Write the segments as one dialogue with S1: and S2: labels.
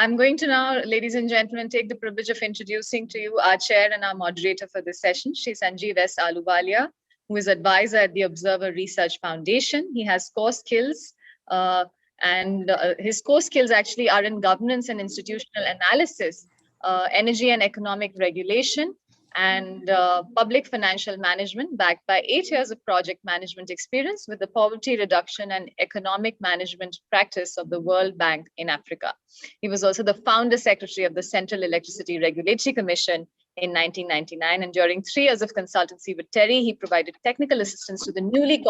S1: I'm going to now, ladies and gentlemen, take the privilege of introducing to you our chair and our moderator for this session, Shri Sanjeev S. Aluwalia, who is advisor at the Observer Research Foundation. He has core skills, his core skills actually are in governance and institutional analysis, energy and economic regulation, and public financial management, backed by 8 years of project management experience with the poverty reduction and economic management practice of the World Bank in Africa. He was also the founder secretary of the Central Electricity Regulatory Commission in 1999, and during 3 years of consultancy with Terry, he provided technical assistance to the newly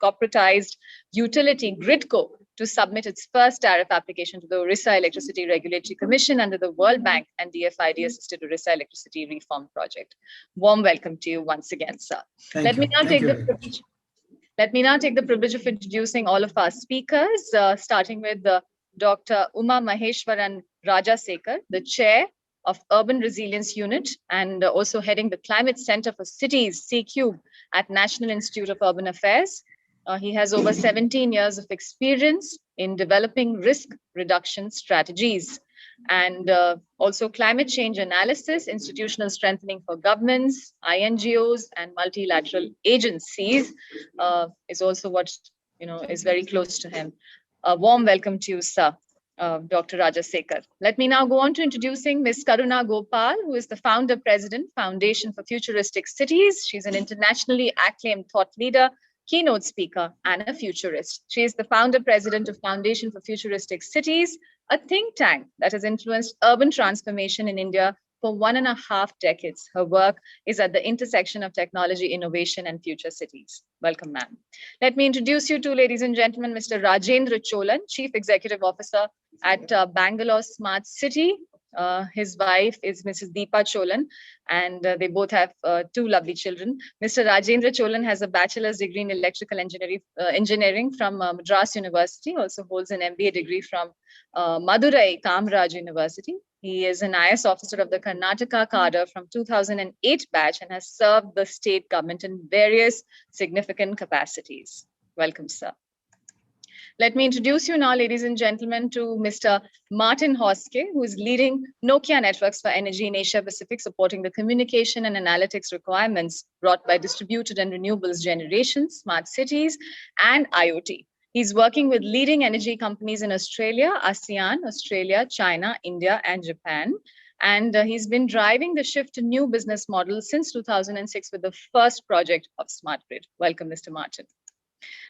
S1: corporatized utility Gridco to submit its first tariff application to the Orissa Electricity Regulatory Commission under the World Bank and DFID assisted Orissa Electricity Reform Project. Warm welcome to you once again, sir. Let me now take the privilege of introducing all of our speakers, starting with Dr. Uma Maheshwaran Rajasekar, the chair of Urban Resilience Unit and also heading the Climate Center for Cities, C-Cube, at National Institute of Urban Affairs. He has over 17 years of experience in developing risk reduction strategies and also climate change analysis, institutional strengthening for governments, INGOs, and multilateral agencies is also what is very close to him. A warm welcome to you, sir. Dr. Rajasekar. Let me now go on to introducing Ms. Karuna Gopal, who is the founder president, Foundation for Futuristic Cities. She's an internationally acclaimed thought leader, keynote speaker, and a futurist. She is the founder president of Foundation for Futuristic Cities, a think tank that has influenced urban transformation in India for 1.5 decades. Her work is at the intersection of technology, innovation, and future cities. Welcome, ma'am. Let me introduce you to, ladies and gentlemen, Mr. Rajendra Cholan, Chief Executive Officer at Bangalore Smart City. His wife is Mrs. Deepa Cholan, and they both have 2 lovely children. Mr. Rajendra Cholan has a bachelor's degree in electrical engineering from Madras University, also holds an MBA degree from Madurai Kamaraj University. He is an IS officer of the Karnataka cadre from 2008 batch and has served the state government in various significant capacities. Welcome, sir. Let me introduce you now, ladies and gentlemen, to Mr. Martin Hosking, who is leading Nokia Networks for Energy in Asia Pacific, supporting the communication and analytics requirements brought by distributed and renewables generation, smart cities, and IoT. He's working with leading energy companies in Australia, ASEAN, Australia, China, India, and Japan. And he's been driving the shift to new business models since 2006 with the first project of Smart Grid. Welcome, Mr. Martin.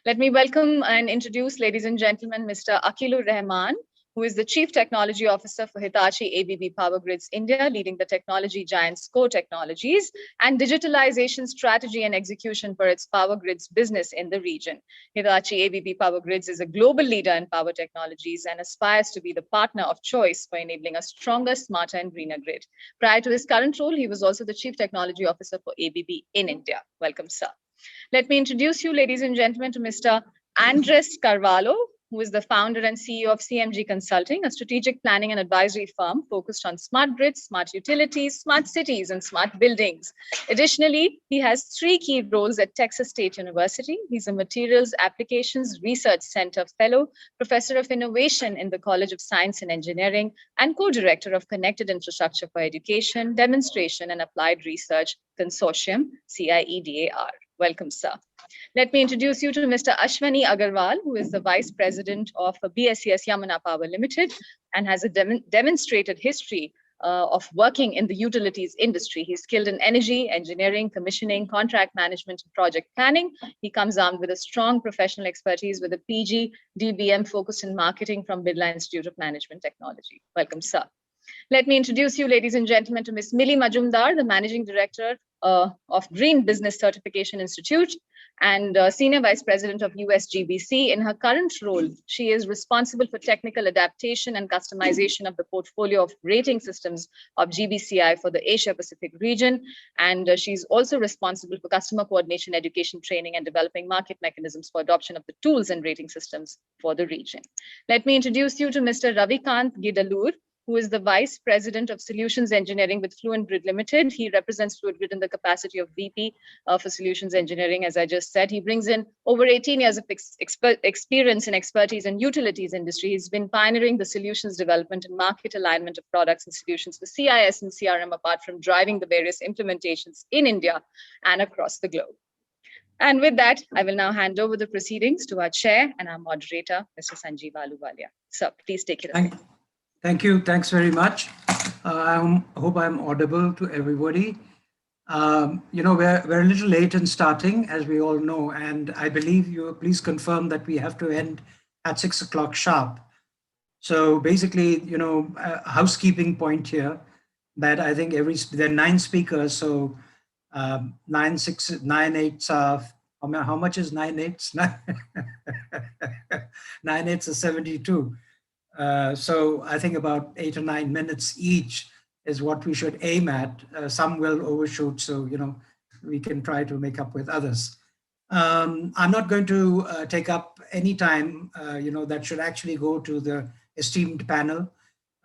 S1: Let me welcome and introduce, ladies and gentlemen, Mr. Akilur Rahman, who is the Chief Technology Officer for Hitachi ABB Power Grids India, leading the technology giants Core Technologies and digitalization strategy and execution for its power grids business in the region. Hitachi ABB Power Grids is a global leader in power technologies and aspires to be the partner of choice for enabling a stronger, smarter, and greener grid. Prior to his current role, he was also the Chief Technology Officer for ABB in India. Welcome, sir. Let me introduce you, ladies and gentlemen, to Mr. Andres Carvalho, who is the founder and CEO of CMG Consulting, a strategic planning and advisory firm focused on smart grids, smart utilities, smart cities, and smart buildings. Additionally, he has 3 key roles at Texas State University. He's a Materials Applications Research Center Fellow, Professor of Innovation in the College of Science and Engineering, and co-director of Connected Infrastructure for Education, Demonstration, and Applied Research Consortium, CIEDAR. Welcome, sir. Let me introduce you to Mr. Ashwani Agarwal, who is the Vice President of BSES Yamuna Power Limited and has a demonstrated history of working in the utilities industry. He's skilled in energy, engineering, commissioning, contract management, and project planning. He comes armed with a strong professional expertise with a PG DBM focused in marketing from Birla Institute of Management Technology. Welcome, sir. Let me introduce you, ladies and gentlemen, to Ms. Millie Majumdar, the Managing Director of Green Business Certification Institute and Senior Vice President of USGBC. In her current role, she is responsible for technical adaptation and customization of the portfolio of rating systems of GBCI for the Asia Pacific region. And she's also responsible for customer coordination, education, training, and developing market mechanisms for adoption of the tools and rating systems for the region. Let me introduce you to Mr. Ravikant Ghidalur, who is the Vice President of Solutions Engineering with Fluent Grid Limited. He represents Fluent Grid in the capacity of VP for Solutions Engineering, as I just said. He brings in over 18 years of experience and expertise in utilities industry. He's been pioneering the solutions development and market alignment of products and solutions for CIS and CRM, apart from driving the various implementations in India and across the globe. And with that, I will now hand over the proceedings to our chair and our moderator, Mr. Sanjeev Ahluwalia. So please take it away.
S2: Thank you. Thanks very much. I hope I'm audible to everybody. We're a little late in starting, as we all know, and I believe you please confirm that we have to end at 6 o'clock sharp. So basically, a housekeeping point here that I think there are 9 speakers, so 9 eighths are, how much is 9 eighths? 9 eighths is 72. So I think about 8 or 9 minutes each is what we should aim at. Some will overshoot, so we can try to make up with others. I'm not going to take up any time, that should actually go to the esteemed panel.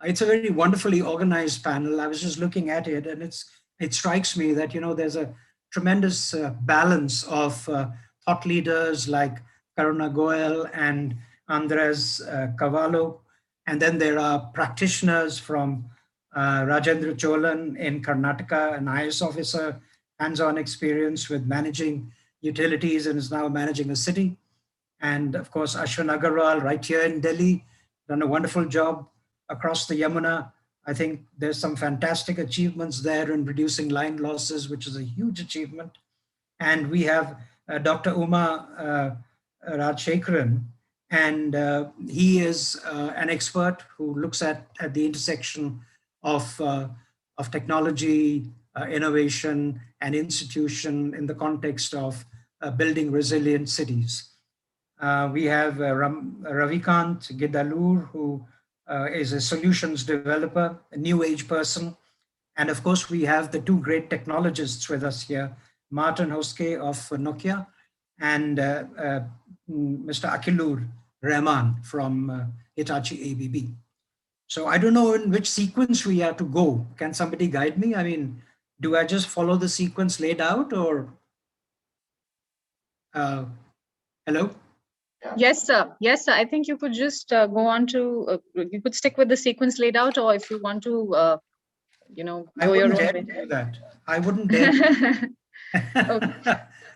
S2: It's a very wonderfully organized panel. I was just looking at it, and it strikes me that there's a tremendous balance of thought leaders like Karuna, Goel and Andres Cavallo. And then there are practitioners from Rajendra Cholan in Karnataka, an IS officer, hands-on experience with managing utilities and is now managing a city. And of course, Ashwani Agarwal right here in Delhi, done a wonderful job across the Yamuna. I think there's some fantastic achievements there in reducing line losses, which is a huge achievement. And we have Dr. Uma Rajshekharan, and he is an expert who looks at the intersection of technology, innovation, and institution in the context of building resilient cities. We have Ravikant Ghidalur, who is a solutions developer, a new age person. And of course, we have the 2 great technologists with us here, Martin Hoske of Nokia and Mr. Akilur Rahman from Hitachi ABB. So I don't know in which sequence we have to go. Can somebody guide me? I mean, do I just follow the sequence laid out or? Hello?
S1: Yes, sir. Yes, sir. I think you could just go on to, you could stick with the sequence laid out, or if you want to, go your own way.
S2: Do that. I wouldn't dare.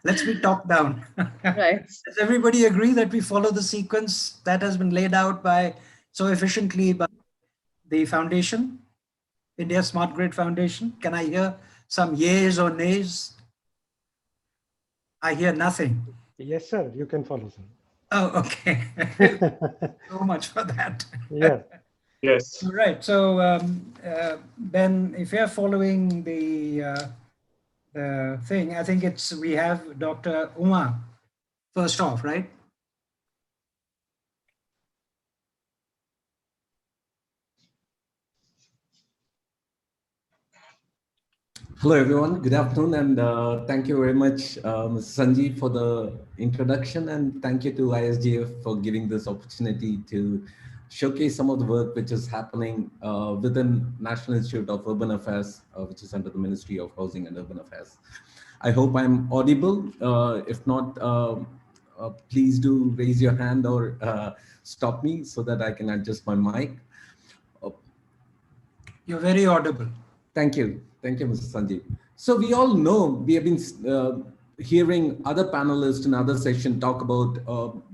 S2: Let's be top down.
S1: Right.
S2: Does everybody agree that we follow the sequence that has been laid out so efficiently by the foundation, India Smart Grid Foundation? Can I hear some yeas or nays? I hear nothing.
S3: Yes, sir. You can follow, sir.
S2: Oh, okay. So much for that.
S3: Yeah.
S4: Yes.
S2: All right. So Ben, if you're following the thing, I think we have Dr. Uma first off, right?
S5: Hello, everyone. Good afternoon, and thank you very much, Mr. Sanjeev, for the introduction, and thank you to ISGF for giving this opportunity to showcase some of the work which is happening within National Institute of Urban Affairs, which is under the Ministry of Housing and Urban Affairs. I hope I'm audible. If not, please do raise your hand or stop me so that I can adjust my mic.
S2: You're very audible.
S5: Thank you. Thank you, Mr. Sanjeev. So we all know, we have been hearing other panelists in other sessions talk about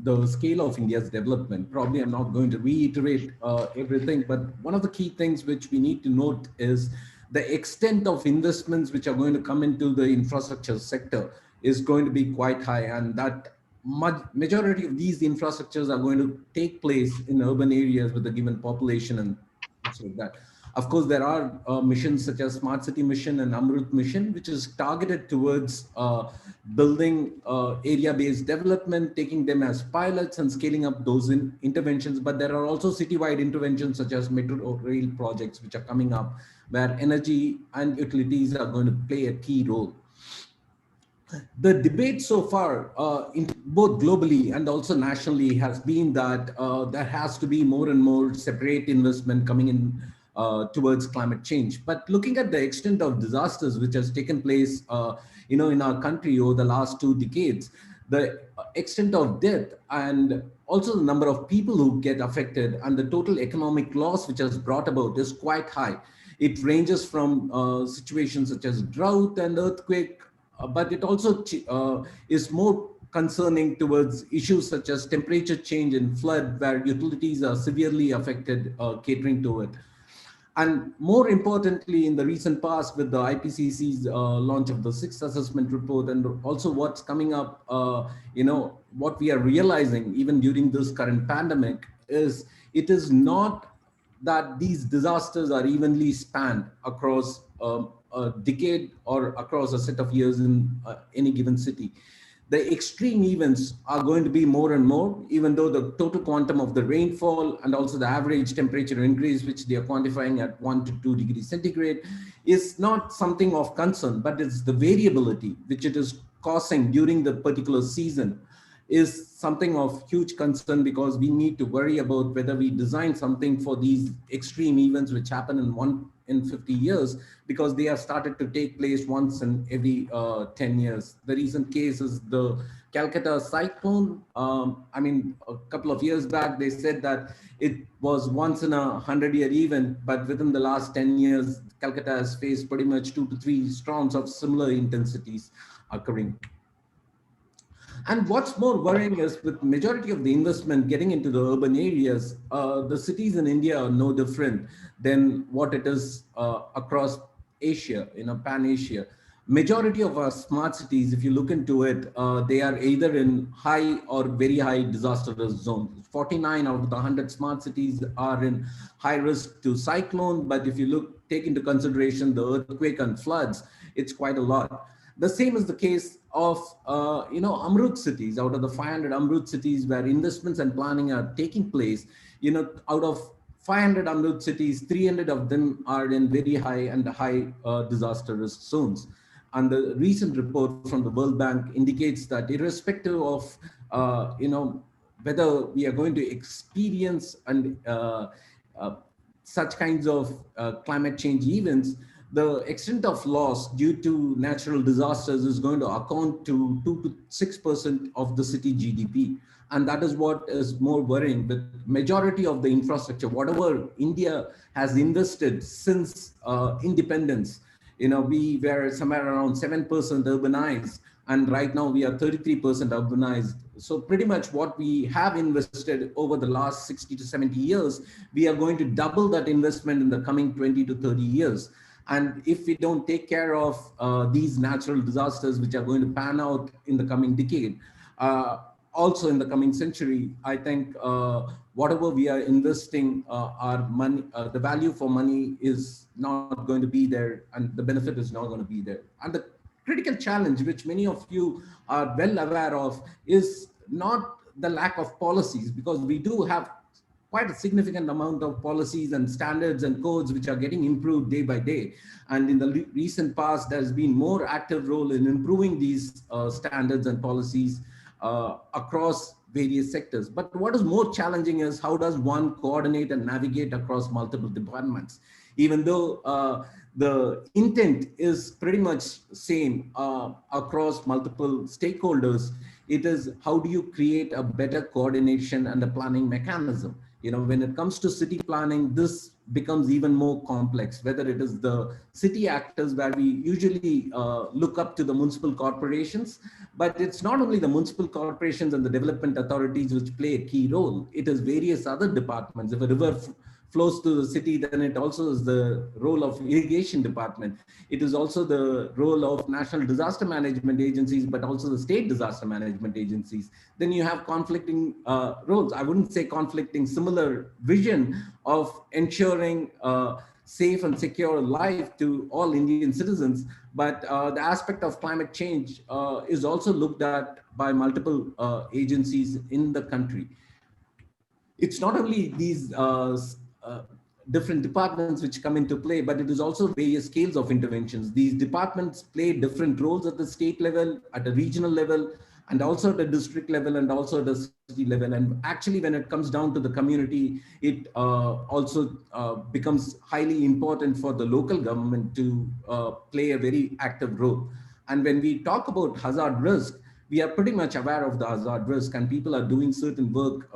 S5: the scale of India's development. Probably I'm not going to reiterate everything, but one of the key things which we need to note is the extent of investments which are going to come into the infrastructure sector is going to be quite high, and that majority of these infrastructures are going to take place in urban areas with a given population and things like that. Of course, there are missions such as Smart City Mission and Amrut Mission, which is targeted towards building area-based development, taking them as pilots and scaling up those interventions. But there are also citywide interventions such as metro rail projects, which are coming up, where energy and utilities are going to play a key role. The debate so far, both globally and also nationally, has been that there has to be more and more separate investment coming in towards climate change. But looking at the extent of disasters which has taken place, in our country over the last 2 decades, the extent of death and also the number of people who get affected and the total economic loss which has brought about is quite high. It ranges from situations such as drought and earthquake, but it also is more concerning towards issues such as temperature change and flood, where utilities are severely affected catering to it. And more importantly, in the recent past, with the IPCC's launch of the 6th assessment report, and also what's coming up, what we are realizing even during this current pandemic is it is not that these disasters are evenly spanned across a decade or across a set of years in any given city. The extreme events are going to be more and more, even though the total quantum of the rainfall and also the average temperature increase, which they are quantifying at 1 to 2 degrees centigrade, is not something of concern, but it's the variability which it is causing during the particular season is something of huge concern, because we need to worry about whether we design something for these extreme events which happen in 50 years, because they have started to take place once in every 10 years. The recent case is the Calcutta Cyclone. A couple of years back, they said that it was once in a 100-year event, but within the last 10 years, Calcutta has faced pretty much 2 to 3 storms of similar intensities occurring. And what's more worrying is, with majority of the investment getting into the urban areas, the cities in India are no different than what it is across Asia, pan-Asia. Majority of our smart cities, if you look into it, they are either in high or very high disaster risk zones. 49 out of the 100 smart cities are in high risk to cyclone, but if you take into consideration the earthquake and floods, it's quite a lot. The same is the case of, Amrut cities. Out of the 500 Amrut cities where investments and planning are taking place, out of 500 Amrut cities, 300 of them are in very high and high disaster risk zones. And the recent report from the World Bank indicates that irrespective of, whether we are going to experience and such kinds of climate change events, the extent of loss due to natural disasters is going to account to 2 to 6% of the city GDP. And that is what is more worrying. The majority of the infrastructure, whatever India has invested since independence, we were somewhere around 7% urbanized, and right now we are 33% urbanized. So pretty much what we have invested over the last 60 to 70 years, we are going to double that investment in the coming 20 to 30 years. And if we don't take care of these natural disasters, which are going to pan out in the coming decade, also in the coming century, I think whatever we are investing, our money, the value for money is not going to be there, and the benefit is not going to be there. And the critical challenge, which many of you are well aware of, is not the lack of policies, because we do have quite a significant amount of policies and standards and codes which are getting improved day by day. And in the recent past, there's been more active role in improving these standards and policies across various sectors. But what is more challenging is, how does one coordinate and navigate across multiple departments? Even though the intent is pretty much same across multiple stakeholders, it is how do you create a better coordination and a planning mechanism? When it comes to city planning, this becomes even more complex, whether it is the city actors, where we usually look up to the municipal corporations, but it's not only the municipal corporations and the development authorities which play a key role. It is various other departments. If a river flows to the city, then it also is the role of irrigation department. It is also the role of national disaster management agencies, but also the state disaster management agencies. Then you have conflicting roles. I wouldn't say conflicting, similar vision of ensuring safe and secure life to all Indian citizens. But the aspect of climate change is also looked at by multiple agencies in the country. It's not only these different departments which come into play, but it is also various scales of interventions. These departments play different roles at the state level, at a regional level, and also at the district level and also at the city level. And actually, when it comes down to the community, it also becomes highly important for the local government to play a very active role. And when we talk about hazard risk, we are pretty much aware of the hazard risk, and people are doing certain work.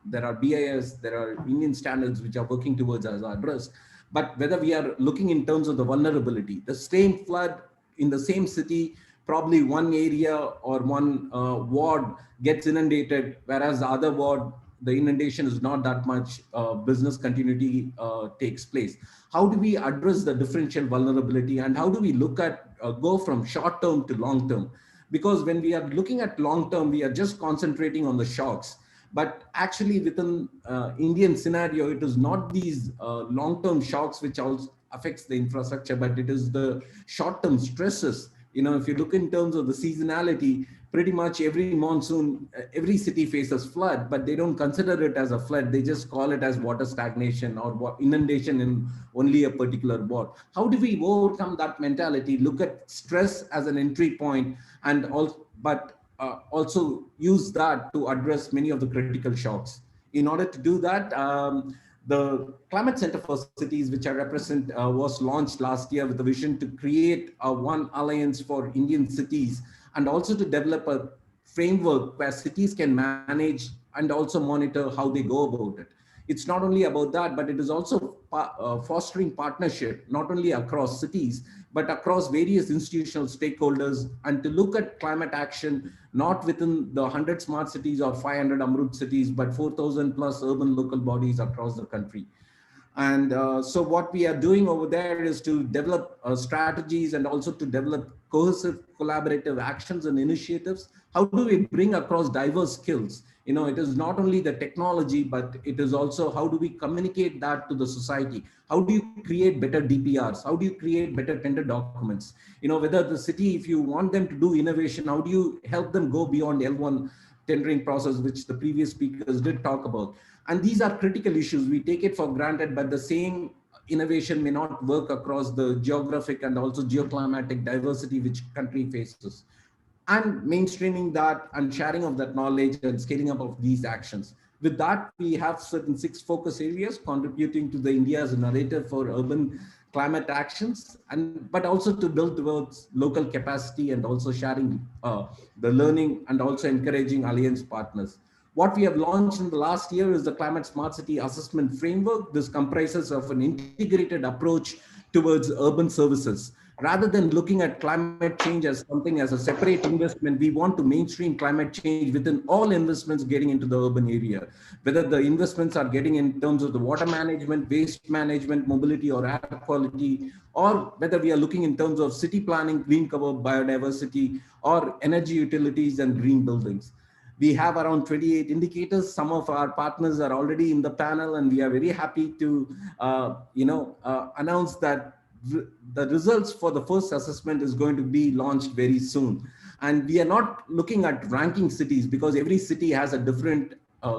S5: There are BIS, there are Indian standards which are working towards hazard risk. But whether we are looking in terms of the vulnerability, the same flood in the same city, probably one area or one ward gets inundated, whereas the other ward, the inundation is not that much, business continuity takes place. How do we address the differential vulnerability, and how do we look at go from short term to long term? Because when we are looking at long term, we are just concentrating on the shocks. But actually within Indian scenario, it is not these long-term shocks which also affects the infrastructure, but it is the short-term stresses. You know, if you look in terms of the seasonality, pretty much every monsoon, every city faces flood, but they don't consider it as a flood. They just call it as water stagnation or inundation in only a particular ward. How do we overcome that mentality? Look at stress as an entry point, and also use that to address many of the critical shocks. In order to do that, the Climate Center for Cities, which I represent, was launched last year with a vision to create a one alliance for Indian cities, and also to develop a framework where cities can manage and also monitor how they go about it. It's not only about that, but it is also fostering partnership, not only across cities, but across various institutional stakeholders, and to look at climate action, not within the 100 smart cities or 500 Amrut cities, but 4,000 plus urban local bodies across the country. And so what we are doing over there is to develop strategies and also to develop cohesive collaborative actions and initiatives. How do we bring across diverse skills? You know, it is not only the technology, but it is also how do we communicate that to the society? How do you create better DPRs? How do you create better tender documents? You know, whether the city, if you want them to do innovation, how do you help them go beyond L1 tendering process, which the previous speakers did talk about? And these are critical issues. We take it for granted, but the same innovation may not work across the geographic and also geoclimatic diversity which country faces. And mainstreaming that and sharing of that knowledge and scaling up of these actions. With that, we have certain 6 focus areas contributing to the India's narrative for urban climate actions, but also to build towards local capacity and also sharing the learning and also encouraging alliance partners. What we have launched in the last year is the Climate Smart City Assessment Framework. This comprises of an integrated approach towards urban services. Rather than looking at climate change as something as a separate investment, we want to mainstream climate change within all investments getting into the urban area. Whether the investments are getting in terms of the water management, waste management, mobility, or air quality, or whether we are looking in terms of city planning, green cover, biodiversity, or energy utilities and green buildings. We have around 28 indicators. Some of our partners are already in the panel, and we are very happy to announce that the results for the first assessment is going to be launched very soon. And we are not looking at ranking cities because every city has a different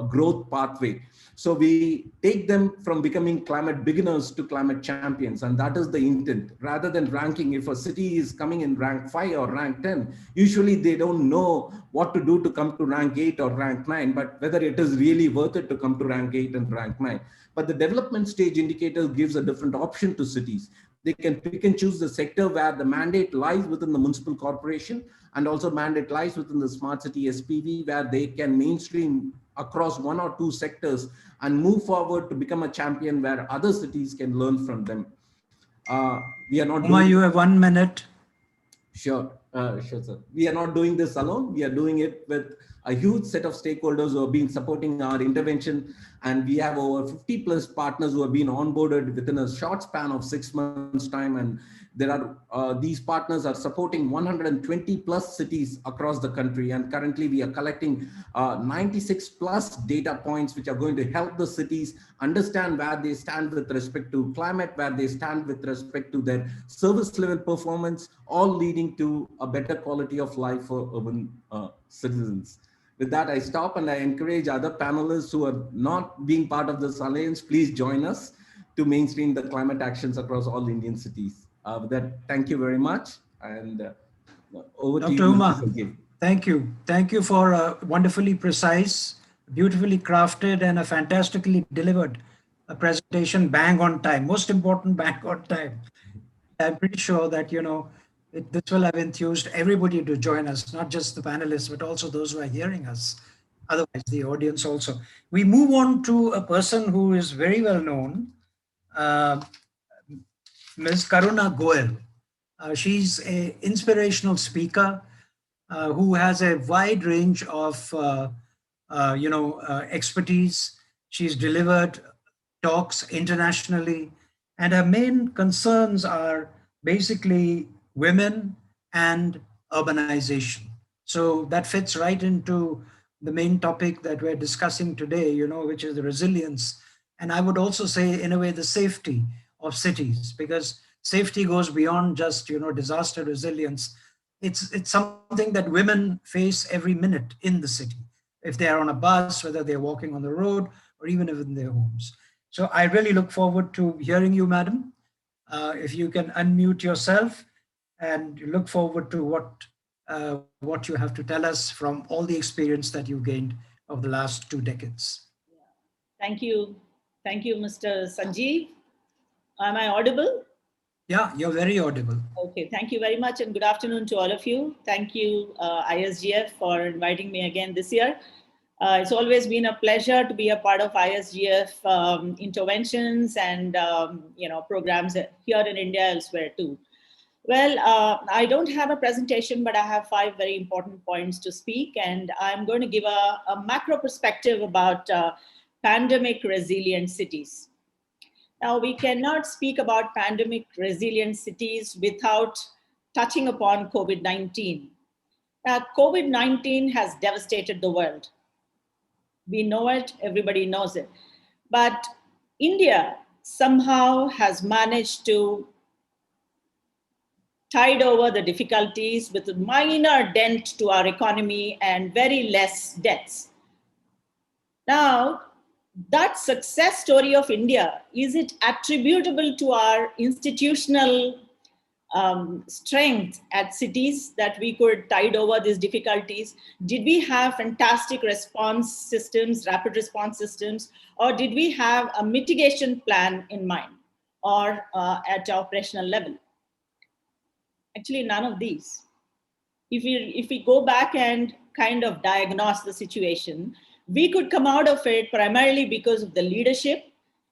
S5: growth pathway. So we take them from becoming climate beginners to climate champions, and that is the intent. Rather than ranking, if a city is coming in rank 5 or rank 10, usually they don't know what to do to come to rank 8 or rank 9, but whether it is really worth it to come to rank 8 and rank 9. But the development stage indicator gives a different option to cities. They can pick and choose the sector where the mandate lies within the municipal corporation, and also mandate lies within the smart city SPV, where they can mainstream across 1 or 2 sectors and move forward to become a champion where other cities can learn from them. We are not
S2: Uma, you have 1 minute.
S5: Sure, sure, sir. We are not doing this alone. We are doing it with a huge set of stakeholders who have been supporting our intervention. And we have over 50 plus partners who have been onboarded within a short span of 6 months time. And there are these partners are supporting 120 plus cities across the country. And currently we are collecting 96 plus data points, which are going to help the cities understand where they stand with respect to climate, where they stand with respect to their service level performance, all leading to a better quality of life for urban citizens. With that, I stop, and I encourage other panelists who are not being part of this alliance, please join us to mainstream the climate actions across all Indian cities. With that, thank you very much. And over to you,
S2: Dr. Uma.
S5: Sanjeev.
S2: Thank you. Thank you for a wonderfully precise, beautifully crafted, and a fantastically delivered a presentation bang on time. Most important, bang on time. I'm pretty sure that, this will have enthused everybody to join us, not just the panelists, but also those who are hearing us. Otherwise, the audience also. We move on to a person who is very well known, uh, Ms. Karuna Goel. She's an inspirational speaker who has a wide range of expertise. She's delivered talks internationally, and her main concerns are basically women and urbanization. So that fits right into the main topic that we're discussing today, which is the resilience. And I would also say, in a way, the safety of cities, because safety goes beyond just, disaster resilience. It's something that women face every minute in the city. If they're on a bus, whether they're walking on the road, or even in their homes. So I really look forward to hearing you, madam. If you can unmute yourself and look forward to what you have to tell us from all the experience that you've gained over the last 2 decades.
S4: Thank you. Thank you, Mr. Sanjeev. Am I audible?
S2: Yeah, you're very audible.
S4: Okay, thank you very much and good afternoon to all of you. Thank you, ISGF, for inviting me again this year. It's always been a pleasure to be a part of ISGF interventions and programs here in India, elsewhere too. Well, I don't have a presentation, but I have 5 very important points to speak, and I'm going to give a macro perspective about pandemic resilient cities. Now, we cannot speak about pandemic resilient cities without touching upon COVID-19. Now, COVID-19 has devastated the world. We know it, everybody knows it. But India somehow has managed to tide over the difficulties with a minor dent to our economy and very less deaths. Now, that success story of India, is it attributable to our institutional strength at cities that we could tide over these difficulties? Did we have fantastic response systems, rapid response systems, or did we have a mitigation plan in mind or at operational level? Actually, none of these. If we go back and kind of diagnose the situation, we could come out of it primarily because of the leadership,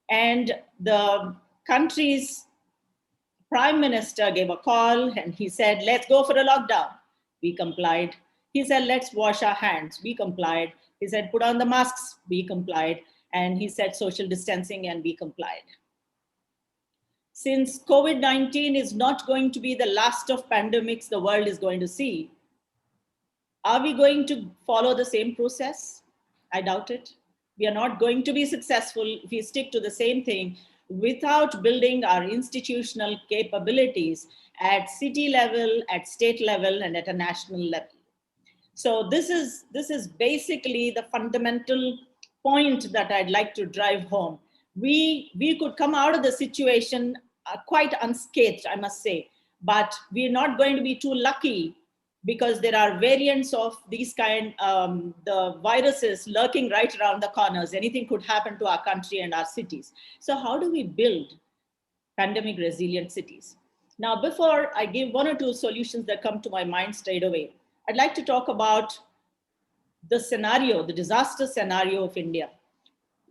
S4: and the country's prime minister gave a call and he said, let's go for a lockdown. We complied. He said, let's wash our hands. We complied. He said, put on the masks. We complied. And he said, social distancing, and we complied. Since COVID-19 is not going to be the last of pandemics the world is going to see, are we going to follow the same process? I doubt it. We are not going to be successful if we stick to the same thing without building our institutional capabilities at city level, at state level, and at a national level. So this is basically the fundamental point that I'd like to drive home. We could come out of the situation quite unscathed, I must say, but we're not going to be too lucky because there are variants of these the viruses lurking right around the corners. Anything could happen to our country and our cities. So how do we build pandemic resilient cities? Now, before I give 1 or 2 solutions that come to my mind straight away, I'd like to talk about the scenario, the disaster scenario of India.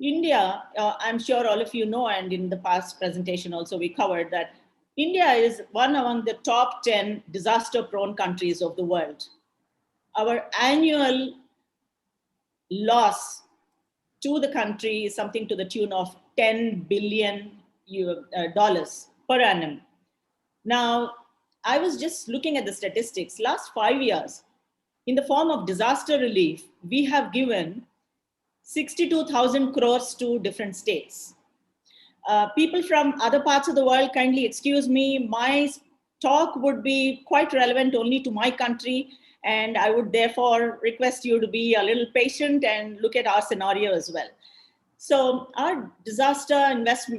S4: India, I'm sure all of you know, and in the past presentation also we covered that India is one among the top 10 disaster-prone countries of the world. Our annual loss to the country is something to the tune of $10 billion per annum. Now, I was just looking at the statistics. Last 5 years, in the form of disaster relief, we have given 62,000 crores to different states. People from other parts of the world, kindly excuse me, my talk would be quite relevant only to my country, and I would therefore request you to be a little patient and look at our scenario as well. So our disaster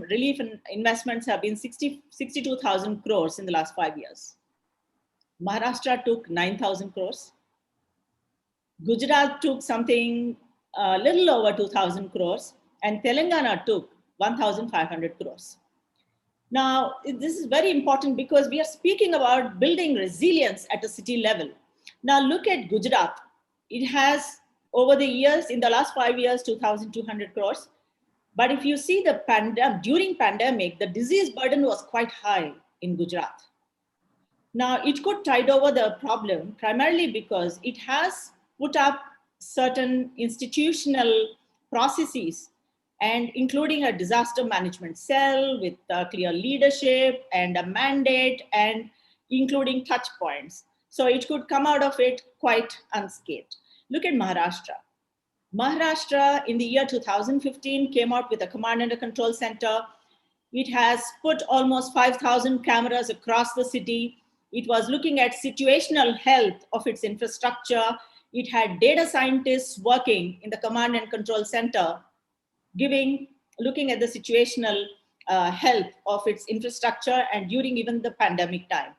S4: relief and investments have been 62,000 crores in the last 5 years. Maharashtra took 9,000 crores. Gujarat took something a little over 2,000 crores, and Telangana took 1,500 crores. Now, this is very important because we are speaking about building resilience at a city level. Now, look at Gujarat. It has, over the years, in the last 5 years, 2,200 crores. But if you see the during pandemic, the disease burden was quite high in Gujarat. Now, it could tide over the problem primarily because it has put up certain institutional processes, and including a disaster management cell with clear leadership and a mandate, and including touch points. So it could come out of it quite unscathed. Look at Maharashtra. Maharashtra in the year 2015 came out with a command and control center. It has put almost 5,000 cameras across the city. It was looking at situational health of its infrastructure. It had data scientists working in the command and control center, looking at the situational health of its infrastructure and during even the pandemic time.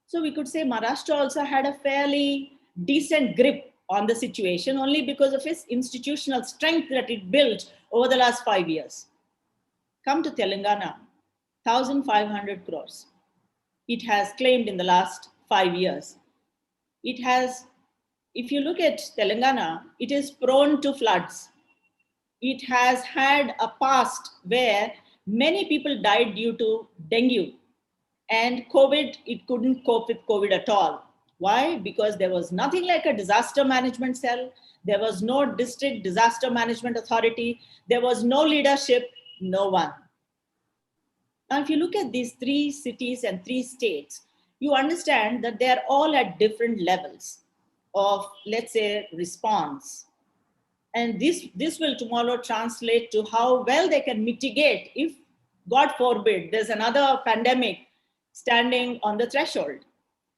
S4: So we could say Maharashtra also had a fairly decent grip on the situation only because of its institutional strength that it built over the last 5 years. Come to Telangana, 1,500 crores. It has claimed in the last 5 years. It has, if you look at Telangana, it is prone to floods. It has had a past where many people died due to dengue, and COVID, it couldn't cope with COVID at all. Why? Because there was nothing like a disaster management cell. There was no district disaster management authority. There was no leadership, no one. Now, if you look at these 3 cities and 3 states, you understand that they're all at different levels of, let's say, response. And this will tomorrow translate to how well they can mitigate if, God forbid, there's another pandemic standing on the threshold.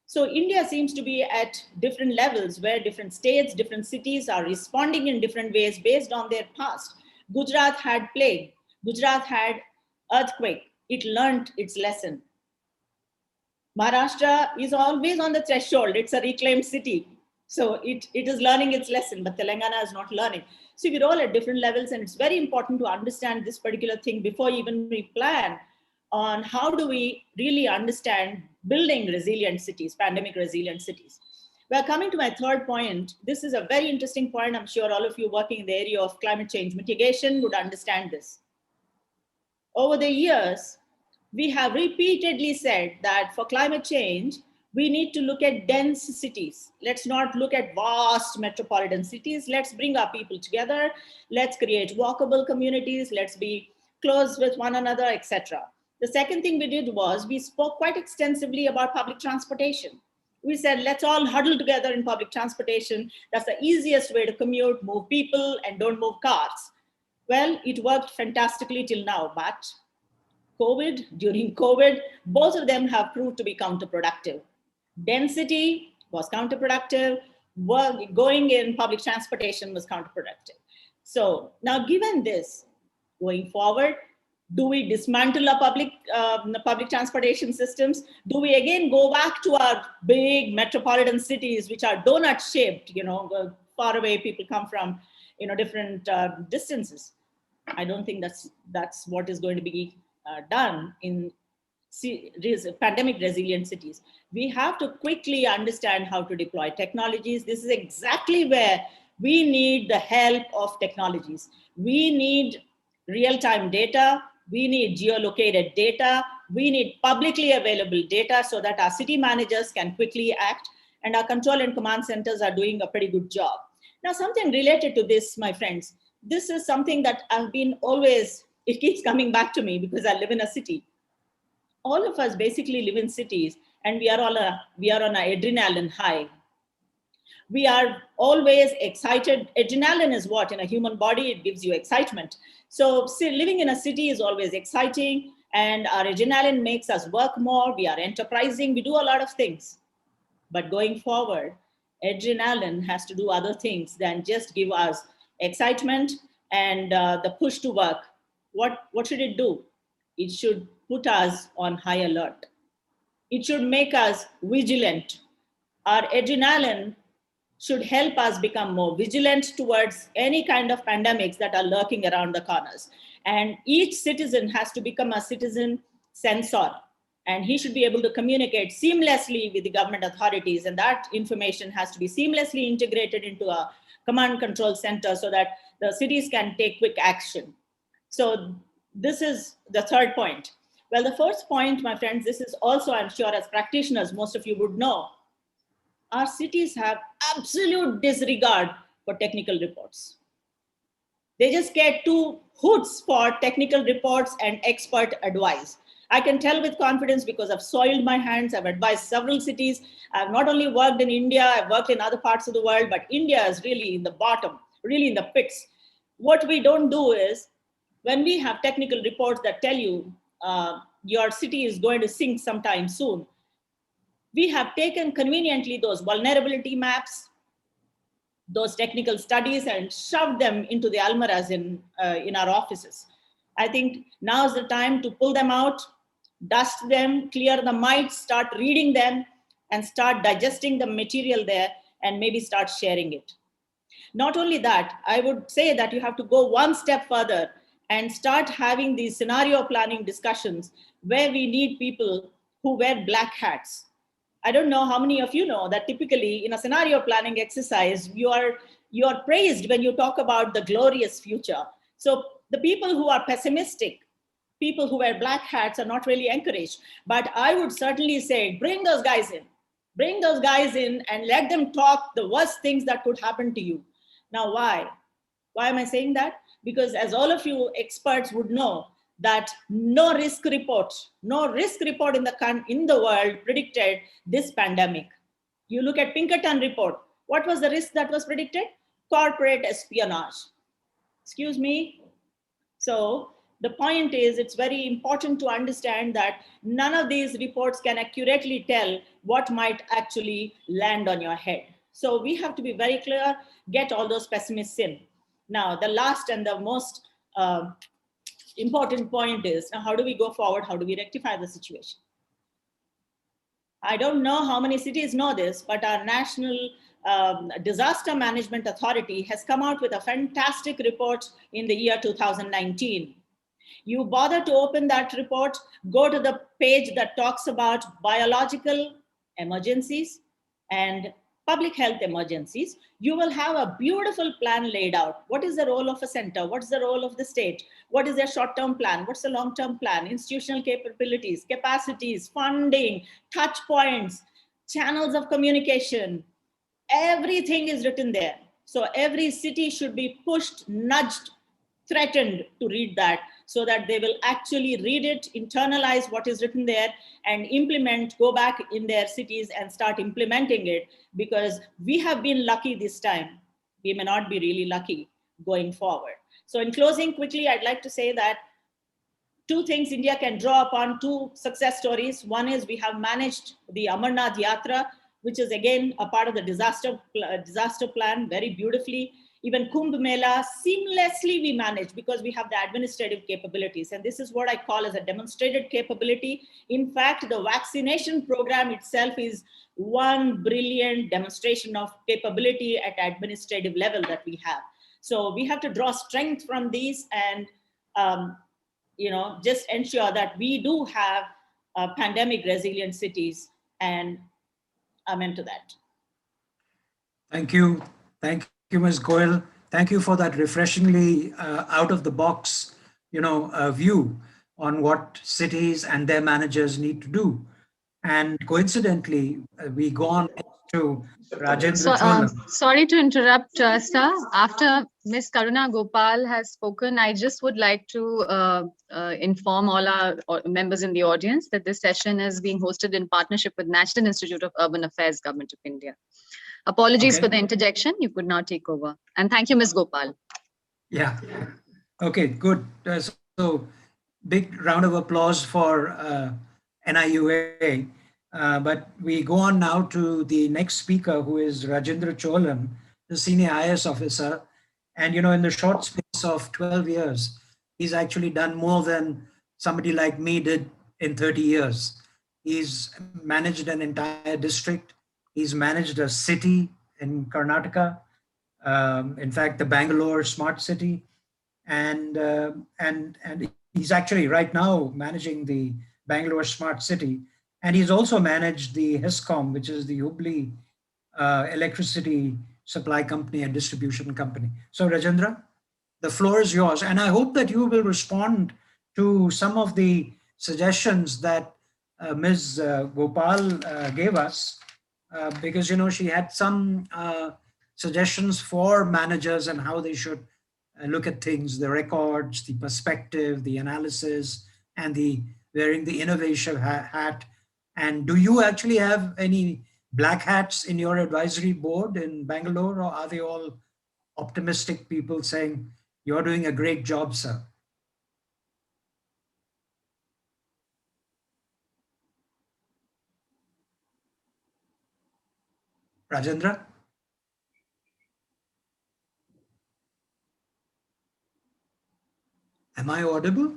S4: So India seems to be at different levels where different states, different cities are responding in different ways based on their past. Gujarat had plague. Gujarat had earthquake. It learned its lesson. Maharashtra is always on the threshold. It's a reclaimed city. So it is learning its lesson, but Telangana is not learning. So we're all at different levels, and it's very important to understand this particular thing before even we plan on how do we really understand building resilient cities, pandemic resilient cities. Well, coming to my third point, this is a very interesting point. I'm sure all of you working in the area of climate change mitigation would understand this. Over the years, we have repeatedly said that for climate change, we need to look at dense cities. Let's not look at vast metropolitan cities. Let's bring our people together. Let's create walkable communities. Let's be close with one another, etc. The second thing we did was we spoke quite extensively about public transportation. We said, let's all huddle together in public transportation. That's the easiest way to commute, move people, and don't move cars. Well, it worked fantastically till now, but during COVID, both of them have proved to be counterproductive. Density was counterproductive. Going in public transportation was counterproductive. So now, given this, going forward, do we dismantle our public transportation systems? Do we again go back to our big metropolitan cities, which are donut shaped, far away people come from, different distances? I don't think that's what is going to be done in pandemic resilient cities. We have to quickly understand how to deploy technologies. This is exactly where we need the help of technologies. We need real-time data. We need geolocated data. We need publicly available data so that our city managers can quickly act, and our control and command centers are doing a pretty good job. Now, something related to this, my friends, this is something that I've been always, it keeps coming back to me because I live in a city. All of us basically live in cities, and we are on an adrenaline high. We are always excited. Adrenaline is what? In a human body, it gives you excitement. So living in a city is always exciting, and our adrenaline makes us work more. We are enterprising. We do a lot of things. But going forward, adrenaline has to do other things than just give us excitement and the push to work. What should it do? It should put us on high alert. It should make us vigilant. Our adrenaline should help us become more vigilant towards any kind of pandemics that are lurking around the corners. And each citizen has to become a citizen censor, and he should be able to communicate seamlessly with the government authorities, and that information has to be seamlessly integrated into a command control center so that the cities can take quick action. So this is the third point. Well, the first point, my friends, this is also, I'm sure as practitioners, most of you would know, our cities have absolute disregard for technical reports. They just get two hoots for technical reports and expert advice. I can tell with confidence because I've soiled my hands. I've advised several cities. I've not only worked in India, I've worked in other parts of the world, but India is really in the bottom, really in the pits. What we don't do is, when we have technical reports that tell you your city is going to sink sometime soon, we have taken conveniently those vulnerability maps, those technical studies, and shoved them into the almirahs in our offices. I think now is the time to pull them out, dust them, clear the mites, start reading them, and start digesting the material there, and maybe start sharing it. Not only that, I would say that you have to go one step further and start having these scenario planning discussions where we need people who wear black hats. I don't know how many of you know that typically in a scenario planning exercise, you are praised when you talk about the glorious future. So the people who are pessimistic, people who wear black hats, are not really encouraged. But I would certainly say, bring those guys in. Bring those guys in and let them talk the worst things that could happen to you. Now, why? Why am I saying that? Because as all of you experts would know, that no risk report in the world predicted this pandemic. You look at Pinkerton report. What was the risk that was predicted? Corporate espionage. Excuse me. So the point is, it's very important to understand that none of these reports can accurately tell what might actually land on your head. So we have to be very clear, get all those pessimists in. Now, the last and the most important point is, now how do we go forward? How do we rectify the situation? I don't know how many cities know this, but our National Disaster Management Authority has come out with a fantastic report in the year 2019. You bother to open that report, go to the page that talks about biological emergencies and public health emergencies. You will have a beautiful plan laid out. What is the role of a center? What's the role of the state? What is their short-term plan? What's the long-term plan? Institutional capabilities, capacities, funding, touch points, channels of communication. Everything is written there. So every city should be pushed, nudged, threatened to read that, so that they will actually read it, internalize what is written there, and implement, go back in their cities and start implementing it, because we have been lucky this time. We may not be really lucky going forward. So in closing, quickly, I'd like to say that two things India can draw upon, two success stories. One is we have managed the Amarnath Yatra, which is again a part of the disaster plan very beautifully. Even Kumbh Mela, seamlessly we manage because we have the administrative capabilities. And this is what I call as a demonstrated capability. In fact, the vaccination program itself is one brilliant demonstration of capability at administrative level that we have. So we have to draw strength from these and just ensure that we do have pandemic resilient cities, and amen to that.
S2: Thank you. Thank you, Ms. Goel. Thank you for that refreshingly out of the box, view on what cities and their managers need to do. And coincidentally, we go on to Rajendra Cholam.
S1: Sorry to interrupt, sir. After Ms. Karuna Gopal has spoken, I just would like to inform all our members in the audience that this session is being hosted in partnership with National Institute of Urban Affairs, Government of India. Apologies for the interjection. You could now take over. And thank you, Ms. Gopal.
S2: Yeah. Okay, good. So big round of applause for NIUA. But we go on now to the next speaker, who is Rajendra Cholam, the senior IS officer. And, in the short space of 12 years, he's actually done more than somebody like me did in 30 years. He's managed an entire district. He's managed a city. in Karnataka. In fact, the Bangalore Smart City, and he's actually right now managing the Bangalore Smart City, and he's also managed the Hosking, which is the Hubli electricity supply company and distribution company. So Rajendra, the floor is yours, and I hope that you will respond to some of the suggestions that Ms. Gopal gave us, because she had some suggestions for managers and how they should look at things, the records, the perspective, the analysis, and the wearing the innovation hat. And do you actually have any black hats in your advisory board in Bangalore, or are they all optimistic people saying, you're doing a great job, sir? Rajendra? Am I audible?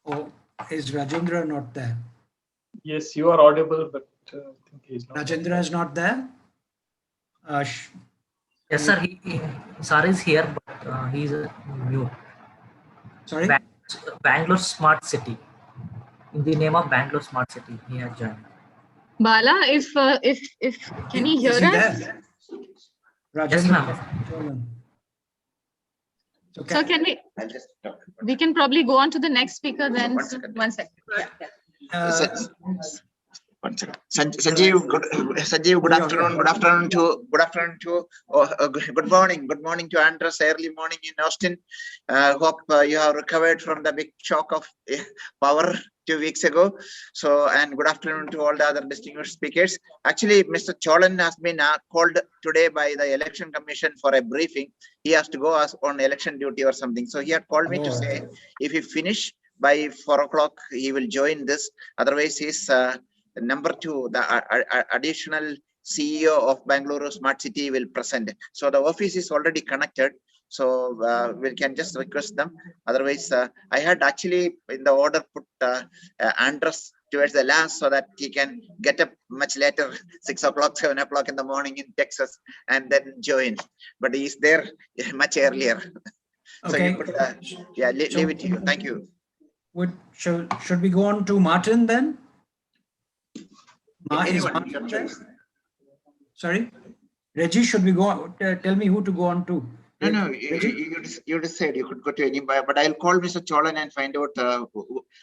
S2: Or is Rajendra not there?
S6: Yes, you are audible, but I think he's not.
S2: Rajendra is not there?
S7: Yes, sir. Sir is here, but he's mute.
S2: Sorry?
S7: Bangalore Smart City. In the name of Bangalore Smart City, he has joined.
S1: Bala, if can you hear
S2: Is he
S1: us?
S2: there?
S7: Yes,
S2: Rajendra.
S7: ma'am.
S1: So can we can probably go on to the next speaker then. One second.
S8: One second. Sanjeev, good afternoon good morning to Andres, early morning in Austin. Hope you have recovered from the big shock of power 2 weeks ago. So, and good afternoon to all the other distinguished speakers. Actually, Mr. Cholan has been called today by the Election Commission for a briefing. He has to go on election duty or something. So he had called me to say, if he finish by 4 o'clock, he will join this. Otherwise, he's number 2, the additional CEO of Bangalore Smart City will present. So the office is already connected. So we can just request them. Otherwise, I had actually in the order put Andres towards the last so that he can get up much later, 6 o'clock, 7 o'clock in the morning in Texas, and then join. But he's there much earlier. So
S2: Okay.
S8: you could, yeah, leave it to you. Thank you.
S2: Should we go on to Martin then?
S8: Anyone,
S2: Sorry? Reggie, should we go on? Tell me who to go on to.
S8: No, you just said you could go to anybody, but I'll call Mr. Cholan and find out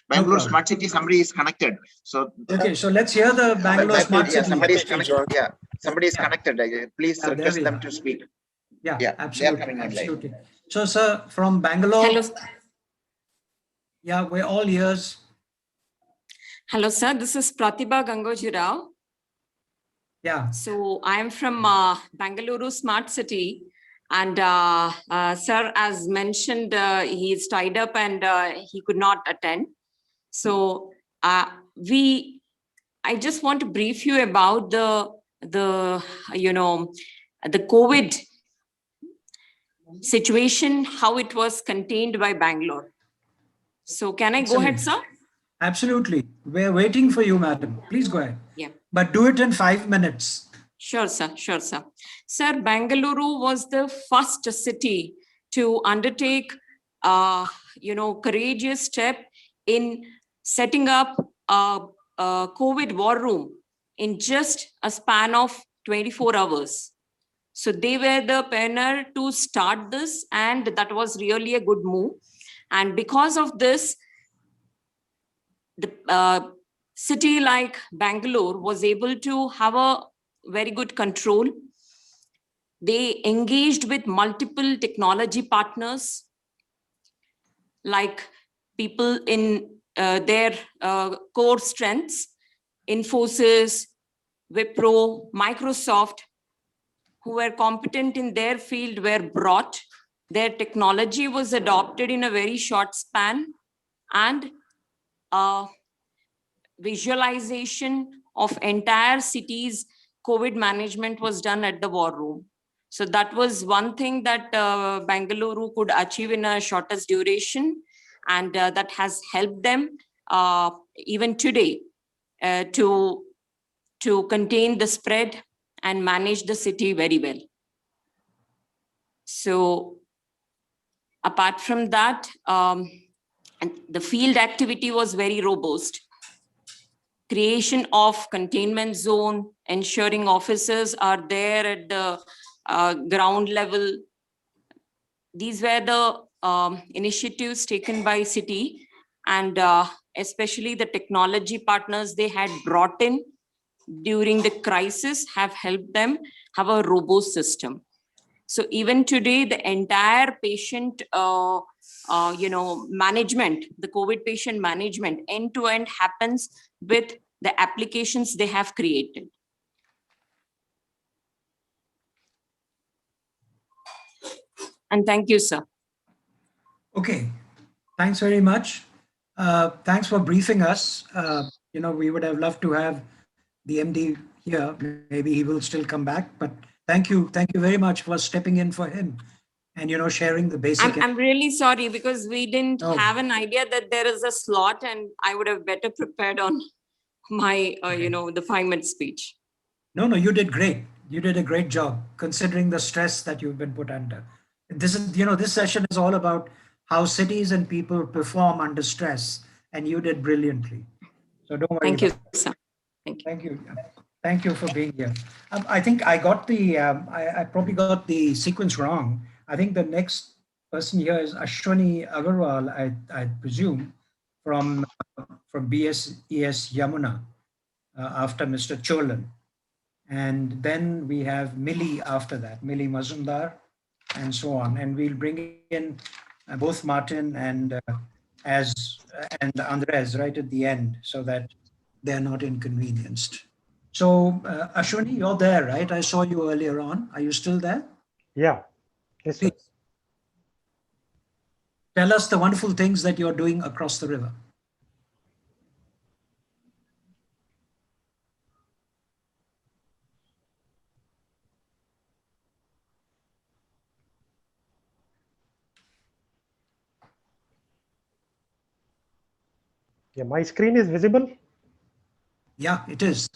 S8: Bangalore Smart City, somebody is connected. So
S2: okay, so let's hear the Bangalore Smart City.
S8: Somebody is connected. Yeah, somebody is connected. Please request them to speak.
S2: Yeah, absolutely. Absolutely. So, sir, from Bangalore.
S9: Hello.
S2: Yeah, we're all ears.
S9: Hello, sir. This is Pratibha Gangoji Rao.
S2: Yeah.
S9: So I'm from Bangalore Smart City. And sir, as mentioned, he's tied up and he could not attend. So I just want to brief you about the COVID situation, how it was contained by Bangalore. So can I go ahead, sir?
S2: Absolutely. We're waiting for you, madam. Please go ahead.
S9: Yeah.
S2: But do it in 5 minutes.
S9: Sure, sir. Sure, sir. Sir, Bangalore was the first city to undertake, courageous step in setting up a COVID war room in just a span of 24 hours. So they were the pioneer to start this, and that was really a good move. And because of this, the city like Bangalore was able to have a very good control. They engaged with multiple technology partners, like people in their core strengths, Infosys, Wipro, Microsoft, who were competent in their field were brought. Their technology was adopted in a very short span, and visualization of entire city's COVID management was done at the war room. So that was one thing that Bangalore could achieve in a shortest duration, and that has helped them even today to contain the spread and managed the city very well. So apart from that, and the field activity was very robust. Creation of containment zone, ensuring officers are there at the ground level. These were the initiatives taken by city, and especially the technology partners they had brought in during the crisis have helped them have a robust system. So even today, the entire patient, management, the COVID patient management, end to end happens with the applications they have created. And thank you, sir.
S2: Okay, thanks very much. Thanks for briefing us. We would have loved to have the MD here. Maybe he will still come back, but thank you very much for stepping in for him and sharing the basic.
S9: I'm really sorry because we didn't
S2: Oh.
S9: have an idea that there is a slot, and I would have better prepared on my the 5-minute speech.
S2: No, you did great. You did a great job considering the stress that you've been put under. This is, this session is all about how cities and people perform under stress, and you did brilliantly. So don't worry.
S9: Thank you, sir. Thank you.
S2: Thank you. Thank you for being here. I think I got the, I probably got the sequence wrong. I think the next person here is Ashwani Agarwal, I presume, from BSES Yamuna, after Mr. Cholan. And then we have Millie after that, Millie Mazumdar, and so on. And we'll bring in both Martin and Andres right at the end so that they're not inconvenienced. So Ashwani, you're there, right? I saw you earlier on. Are you still there?
S3: Yeah. Yes, sir.
S2: Please tell us the wonderful things that you're doing across the river.
S3: Yeah, my screen is visible.
S2: Yeah, it is.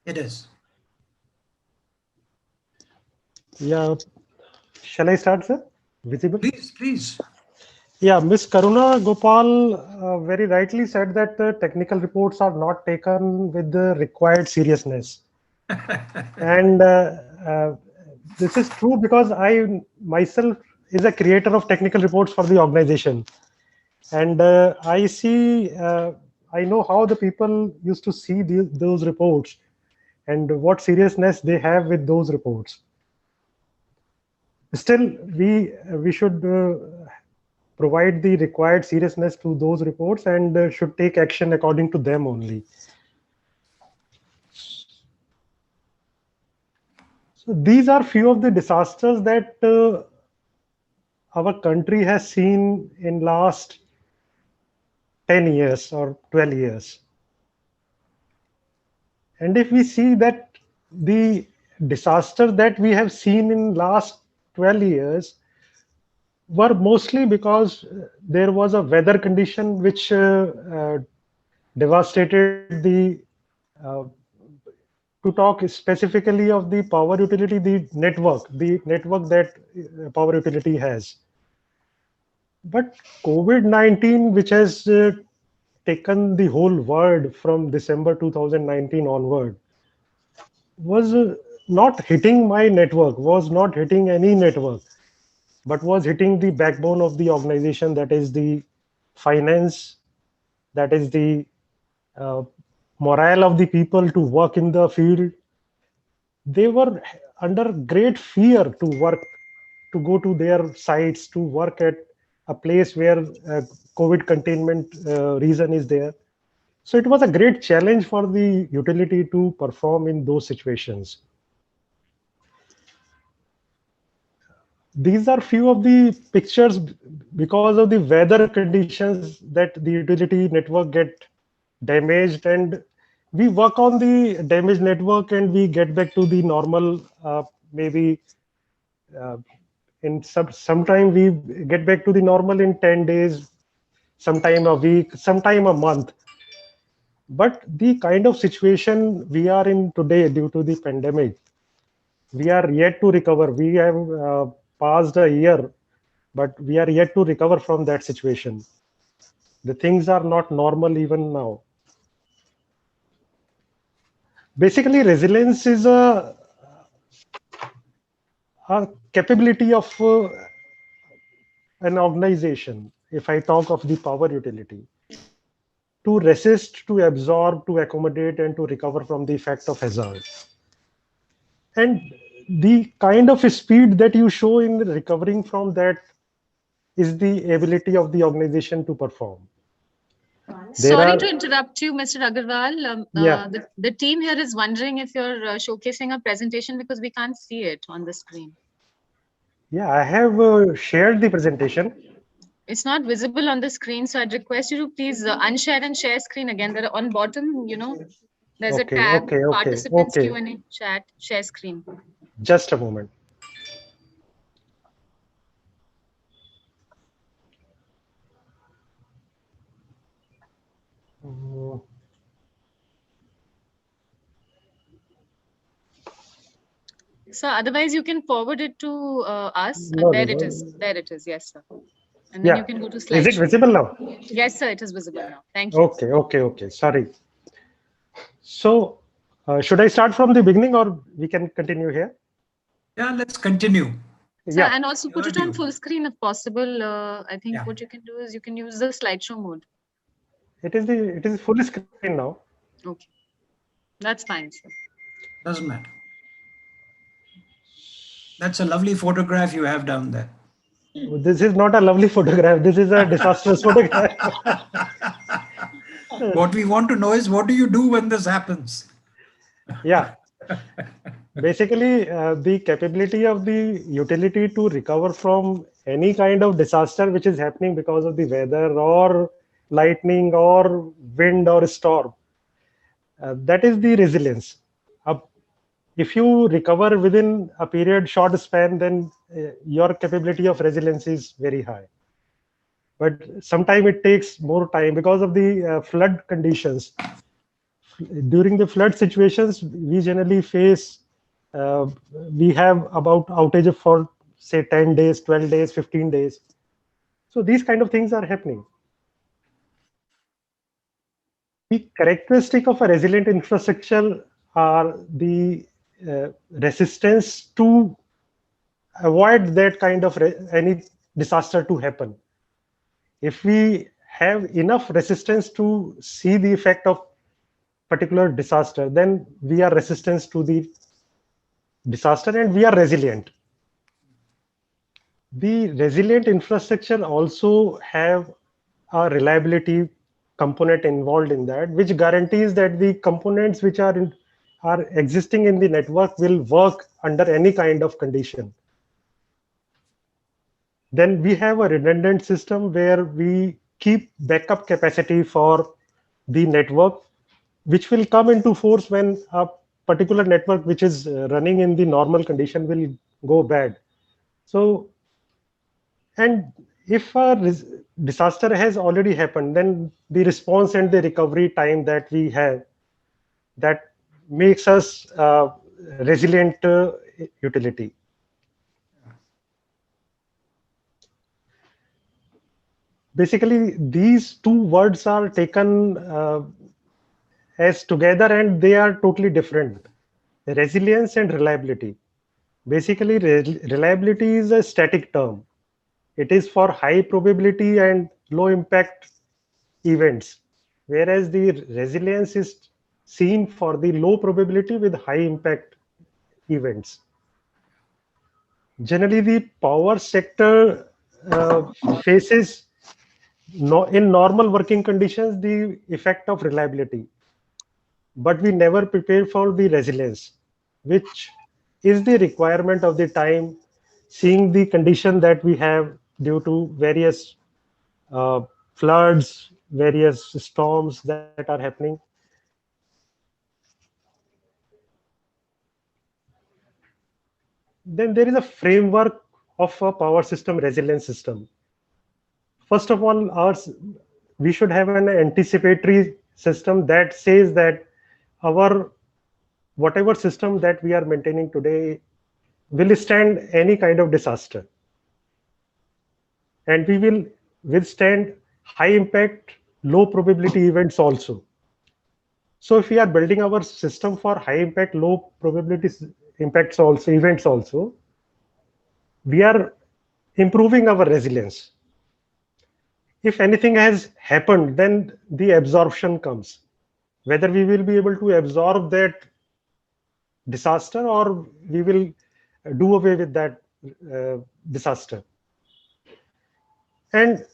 S2: It is.
S3: Yeah. Shall I start, sir? Visible?
S2: Please.
S3: Yeah, Ms. Karuna Gopal very rightly said that the technical reports are not taken with the required seriousness. And this is true because I myself is a creator of technical reports for the organization. And I see, I know how the people used to see those reports and what seriousness they have with those reports. Still, we should provide the required seriousness to those reports and should take action according to them only. So these are few of the disasters that our country has seen in last 10 years or 12 years. And if we see that the disasters that we have seen in last 12 years were mostly because there was a weather condition which devastated the, to talk specifically of the power utility, the network that power utility has. But COVID-19, which has taken the whole world from December 2019 onward, was not hitting my network, was not hitting any network, but was hitting the backbone of the organization, that is the finance, that is the morale of the people to work in the field. They were under great fear to work, to go to their sites, to work at a place where COVID containment reason is there. So it was a great challenge for the utility to perform in those situations. These are few of the pictures because of the weather conditions that the utility network get damaged, and we work on the damaged network and we get back to the normal, maybe in sometime we get back to the normal in 10 days, sometime a week, sometime a month. But the kind of situation we are in today due to the pandemic, we are yet to recover. We have passed a year, but we are yet to recover from that situation. The things are not normal even now. Basically, resilience is a capability of an organization, if I talk of the power utility, to resist, to absorb, to accommodate, and to recover from the effect of hazard. And the kind of speed that you show in recovering from that is the ability of the organization to perform.
S1: Sorry to interrupt you, Mr. Agarwal.
S3: Yeah.
S1: The team here is wondering if you're showcasing a presentation because we can't see it on the screen.
S3: Yeah, I have shared the presentation.
S1: It's not visible on the screen, so I'd request you to please unshare and share screen again. There on bottom, there's a tab, participants Q&A, chat, share screen.
S3: Just a moment.
S1: So otherwise you can forward it to us.
S3: No,
S1: There
S3: no,
S1: it
S3: no.
S1: is. There it is. Yes, sir. And then you can go to slideshow.
S3: Is it visible now?
S1: Yes, sir. It is visible now. Thank you.
S3: Okay. Sorry. So should I start from the beginning or we can continue here?
S2: Yeah, let's continue.
S1: Yeah. And also put it on full screen if possible. I think what you can do is you can use the slideshow mode.
S3: It is full screen now.
S1: Okay. That's fine, sir.
S2: Doesn't matter. That's a lovely photograph you have down there.
S3: This is not a lovely photograph. This is a disastrous photograph.
S2: What we want to know is, what do you do when this happens?
S3: Yeah. Basically, the capability of the utility to recover from any kind of disaster which is happening because of the weather or lightning or wind or storm. That is the resilience. If you recover within a period short span, then your capability of resilience is very high. But sometimes it takes more time because of the flood conditions. During the flood situations, we generally face, we have about outage for say 10 days, 12 days, 15 days. So these kind of things are happening. The characteristic of a resilient infrastructure are the resistance to avoid that kind of any disaster to happen. If we have enough resistance to see the effect of particular disaster, then we are resistant to the disaster and we are resilient. The resilient infrastructure also have a reliability component involved in that, which guarantees that the components which are existing in the network will work under any kind of condition. Then we have a redundant system where we keep backup capacity for the network, which will come into force when a particular network which is running in the normal condition will go bad. So, and if a disaster has already happened, then the response and the recovery time that we have, that makes us resilient utility. Basically, these two words are taken as together and they are totally different. Resilience and reliability. Basically, reliability is a static term. It is for high probability and low impact events, whereas the resilience is seen for the low probability with high impact events. Generally, the power sector faces in normal working conditions the effect of reliability, but we never prepare for the resilience, which is the requirement of the time, seeing the condition that we have due to various floods, various storms that are happening. Then there is a framework of a power system resilience system. First of all, we should have an anticipatory system that says that our whatever system that we are maintaining today will stand any kind of disaster. And we will withstand high impact, low probability events also. So if we are building our system for high impact, low probability events also, we are improving our resilience. If anything has happened, then the absorption comes. Whether we will be able to absorb that disaster or we will do away with that disaster. And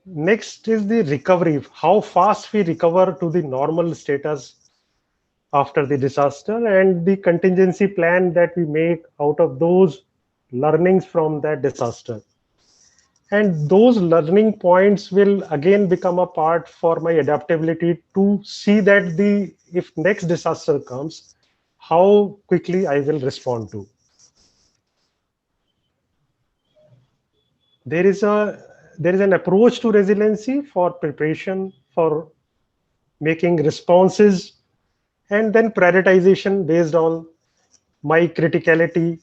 S3: next is the recovery, how fast we recover to the normal status after the disaster, and the contingency plan that we make out of those learnings from that disaster. And those learning points will again become a part for my adaptability to see that if next disaster comes, how quickly I will respond to. There is an approach to resiliency for preparation, for making responses, and then prioritization based on my criticality,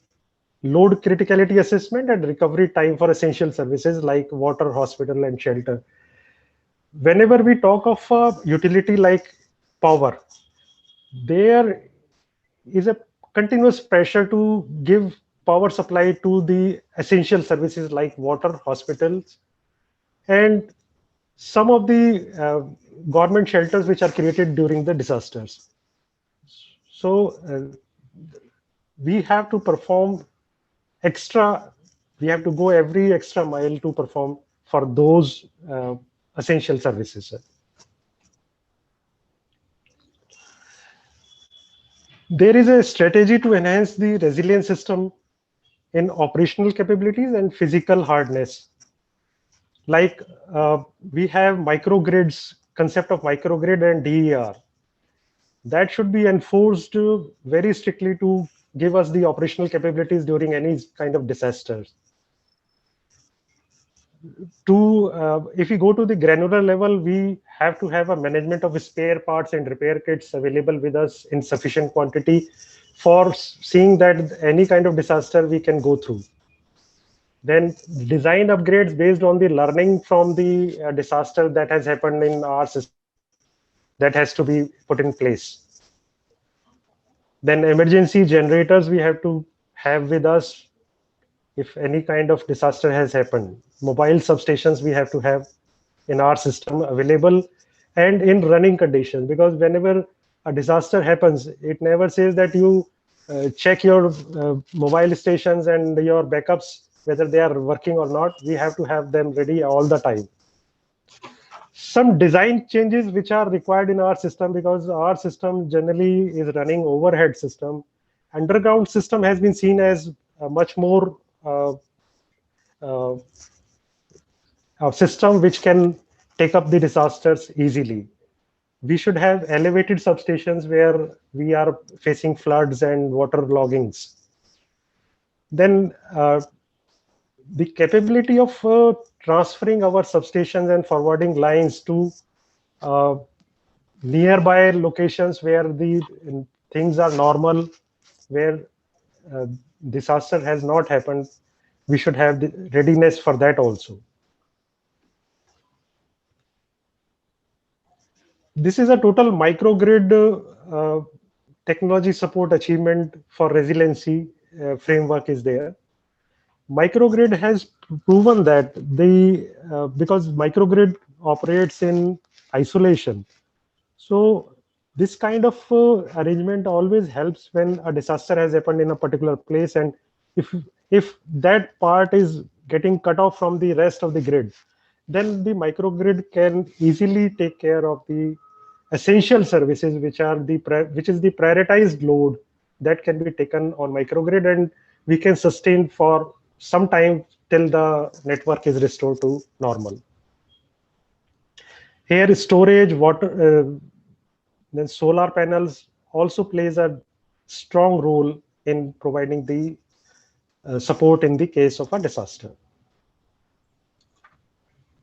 S3: load criticality assessment, and recovery time for essential services like water, hospital, and shelter. Whenever we talk of a utility like power, there is a continuous pressure to give power supply to the essential services like water, hospitals, and some of the government shelters which are created during the disasters. So we have to perform we have to go every extra mile to perform for those essential services. There is a strategy to enhance the resilience system in operational capabilities and physical hardness. Like we have microgrids, concept of microgrid and DER. That should be enforced very strictly to give us the operational capabilities during any kind of disasters. If we go to the granular level, we have to have a management of spare parts and repair kits available with us in sufficient quantity for seeing that any kind of disaster we can go through. Then design upgrades based on the learning from the disaster that has happened in our system, that has to be put in place. Then emergency generators we have to have with us if any kind of disaster has happened. Mobile substations we have to have in our system available and in running conditions, because whenever a disaster happens, it never says that you check your mobile stations and your backups, whether they are working or not. We have to have them ready all the time. Some design changes which are required in our system, because our system generally is running overhead system. Underground system has been seen as a much more a system which can take up the disasters easily. We should have elevated substations where we are facing floods and water loggings. Then the capability of transferring our substations and forwarding lines to nearby locations where the things are normal, where disaster has not happened, we should have the readiness for that also. This is a total microgrid technology support achievement for resiliency framework is there. Microgrid has proven that because microgrid operates in isolation. So this kind of arrangement always helps when a disaster has happened in a particular place, and if that part is getting cut off from the rest of the grid, then the microgrid can easily take care of the essential services, which is the prioritized load that can be taken on microgrid, and we can sustain for some time till the network is restored to normal. Here, storage, water, then solar panels also plays a strong role in providing the support in the case of a disaster.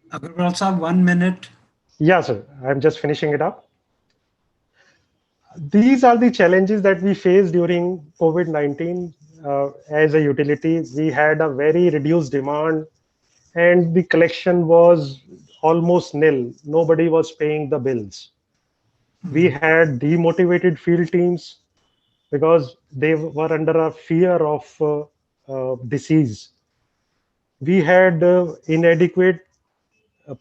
S2: Agarwal sir, 1 minute.
S3: Yeah, sir. I'm just finishing it up. These are the challenges that we faced during COVID-19. as a utility, we had a very reduced demand, and the collection was almost nil. Nobody was paying the bills. We had demotivated field teams because they were under a fear of disease. We had inadequate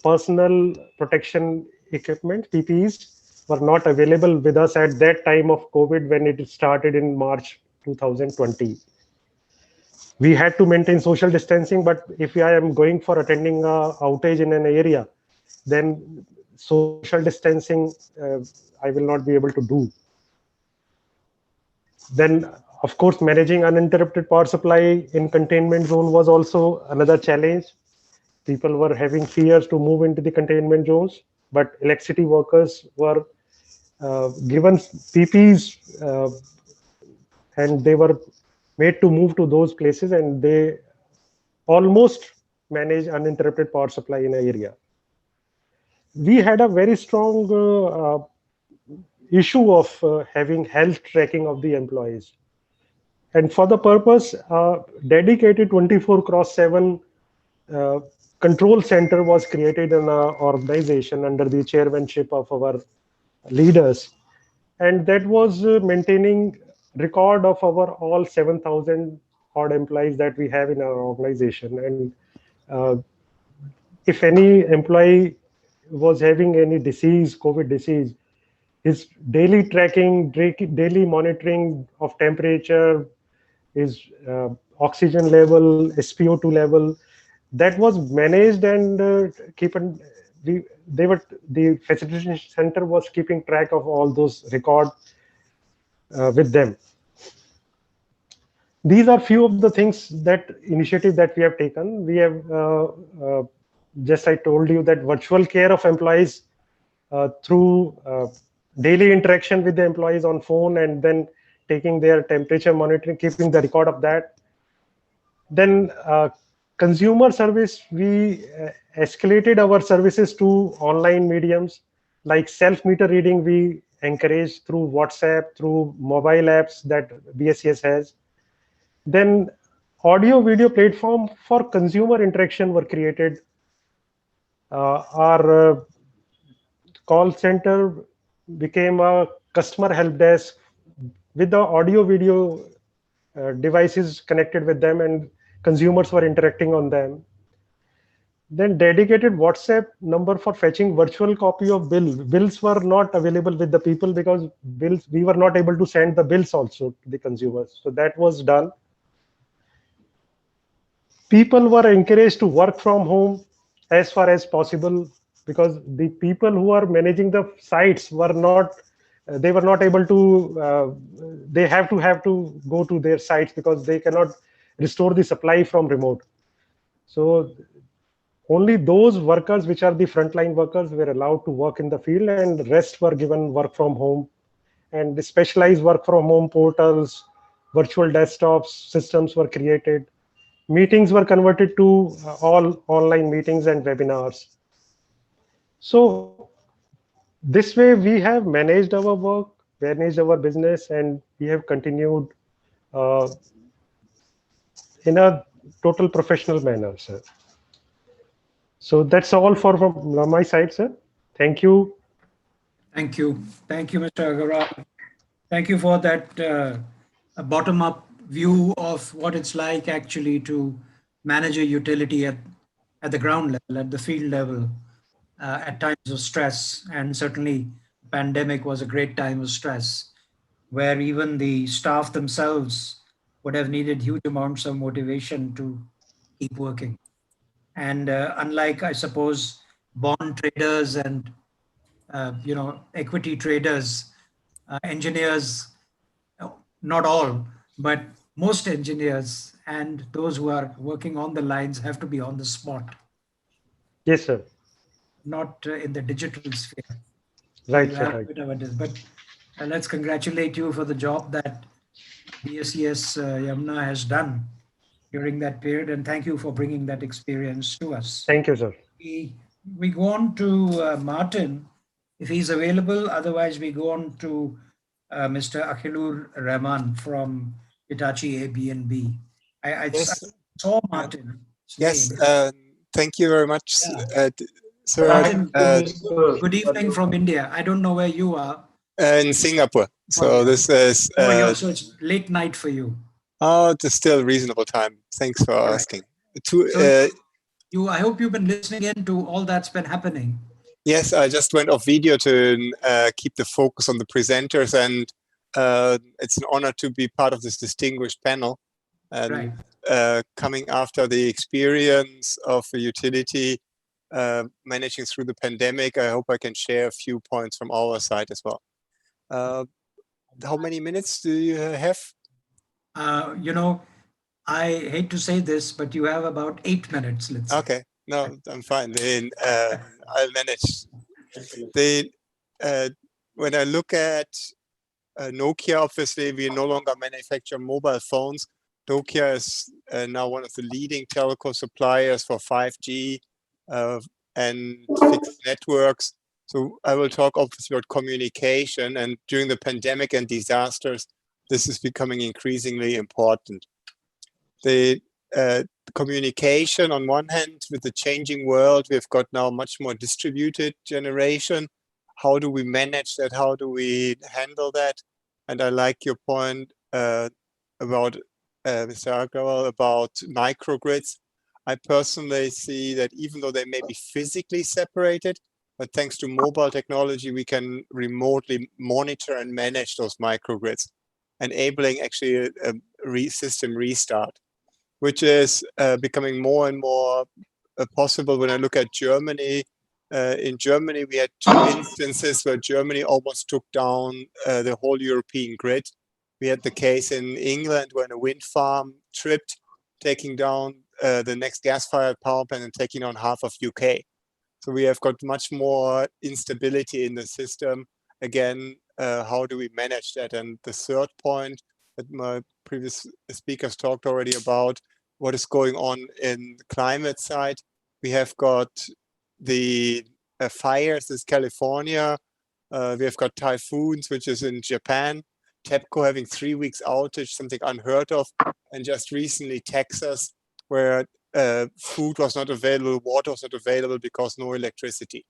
S3: personal protection equipment, PPEs, were not available with us at that time of COVID when it started in March 2020. We had to maintain social distancing, but if I am going for attending a outage in an area, then social distancing I will not be able to do. Then, of course, managing uninterrupted power supply in containment zone was also another challenge. People were having fears to move into the containment zones, but electricity workers were given PPs and they were made to move to those places, and they almost manage uninterrupted power supply in an area. We had a very strong issue of having health tracking of the employees. And for the purpose, dedicated 24/7 control center was created in our organization under the chairmanship of our leaders. And that was maintaining record of our all 7,000 odd employees that we have in our organization. And if any employee was having any disease, COVID disease, his daily tracking, daily monitoring of temperature, his oxygen level, SpO2 level, that was managed and the facilitation center was keeping track of all those records with them. These are few of the things that initiative that we have taken. We have just I told you that virtual care of employees through daily interaction with the employees on phone, and then taking their temperature monitoring, keeping the record of that. Then consumer service, we escalated our services to online mediums like self-meter reading. We encourage through WhatsApp, through mobile apps that BSES has. Then audio video platform for consumer interaction were created. Our call center became a customer help desk with the audio video devices connected with them, and consumers were interacting on them. Then dedicated WhatsApp number for fetching virtual copy of bill. Bills were not available with the people because we were not able to send the bills also to the consumers. So that was done. People were encouraged to work from home as far as possible, because the people who are managing the sites were not, they were not able to, they have to go to their sites because they cannot restore the supply from remote. So only those workers which are the frontline workers were allowed to work in the field, and rest were given work from home. And the specialized work from home portals, virtual desktops, systems were created. Meetings were converted to all online meetings and webinars. So this way we have managed our work, managed our business, and we have continued in a total professional manner, sir. So that's all from my side, sir. Thank you.
S2: Thank you. Thank you, Mr. Agarwal. Thank you for that bottom-up view of what it's like actually to manage a utility at the ground level, at the field level, at times of stress. And certainly pandemic was a great time of stress, where even the staff themselves would have needed huge amounts of motivation to keep working. And unlike, I suppose, bond traders and equity traders, engineers, not all, but most engineers and those who are working on the lines have to be on the spot.
S3: Yes, sir.
S2: Not in the digital sphere.
S3: Right,
S2: So
S3: sir.
S2: right. But let's congratulate you for the job that BSES Yamuna has done during that period, and thank you for bringing that experience to us.
S3: Thank you, sir.
S2: We go on to Martin, if he's available. Otherwise, we go on to Mr. Akhilur Rahman from Hitachi ABNB. I
S10: Yes.
S2: saw Martin.
S10: Yes. Thank you very much,
S2: Yeah.
S10: sir.
S2: Martin, good evening from India. I don't know where you are.
S10: In Singapore. So this is.
S2: So it's late night for you.
S10: Oh, it's still reasonable time. Thanks for asking.
S2: I hope you've been listening in to all that's been happening.
S10: Yes, I just went off video to keep the focus on the presenters, and it's an honor to be part of this distinguished panel. And coming after the experience of a utility managing through the pandemic, I hope I can share a few points from our side as well. How many minutes do you have?
S2: I hate to say this, but you have about 8 minutes, let's say.
S10: Okay, no, I'm fine. Then I'll manage. When I look at Nokia, obviously we no longer manufacture mobile phones. Nokia is now one of the leading telco suppliers for 5G and fixed networks. So I will talk obviously about communication, and during the pandemic and disasters, this is becoming increasingly important. The communication on one hand, with the changing world, we've got now much more distributed generation. How do we manage that? How do we handle that? And I like your point about Mr. Agarwal about microgrids. I personally see that even though they may be physically separated, but thanks to mobile technology, we can remotely monitor and manage those microgrids, enabling actually a system restart, which is becoming more and more possible. When I look at Germany, in Germany, we had 2 instances where Germany almost took down the whole European grid. We had the case in England when a wind farm tripped, taking down the next gas-fired power plant and taking on half of UK. So we have got much more instability in the system. Again, how do we manage that? And the third point that my previous speakers talked already about, what is going on in the climate side. We have got the fires in California. We have got typhoons, which is in Japan. TEPCO having 3 weeks outage, something unheard of. And just recently Texas, where food was not available, water was not available because no electricity.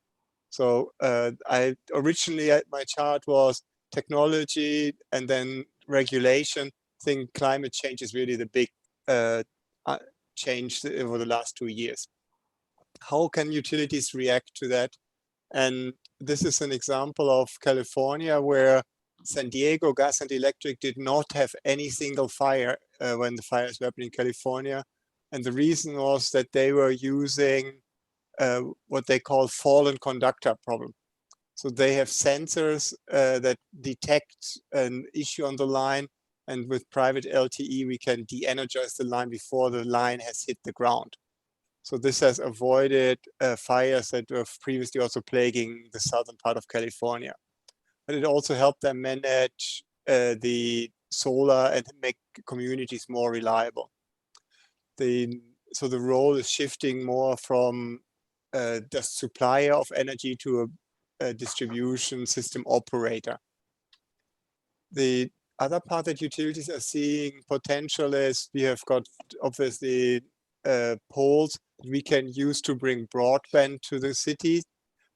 S10: So I originally, my chart was technology and then regulation. I think climate change is really the big change over the last 2 years. How can utilities react to that? And this is an example of California, where San Diego Gas and Electric did not have any single fire when the fires were happening in California. And the reason was that they were using what they call fallen conductor problem. So they have sensors that detect an issue on the line, and with private LTE, we can de-energize the line before the line has hit the ground. So this has avoided fires that were previously also plaguing the southern part of California. But it also helped them manage the solar and make communities more reliable. So the role is shifting more from the supplier of energy to a distribution system operator. The other part that utilities are seeing potential is we have got obviously poles we can use to bring broadband to the cities,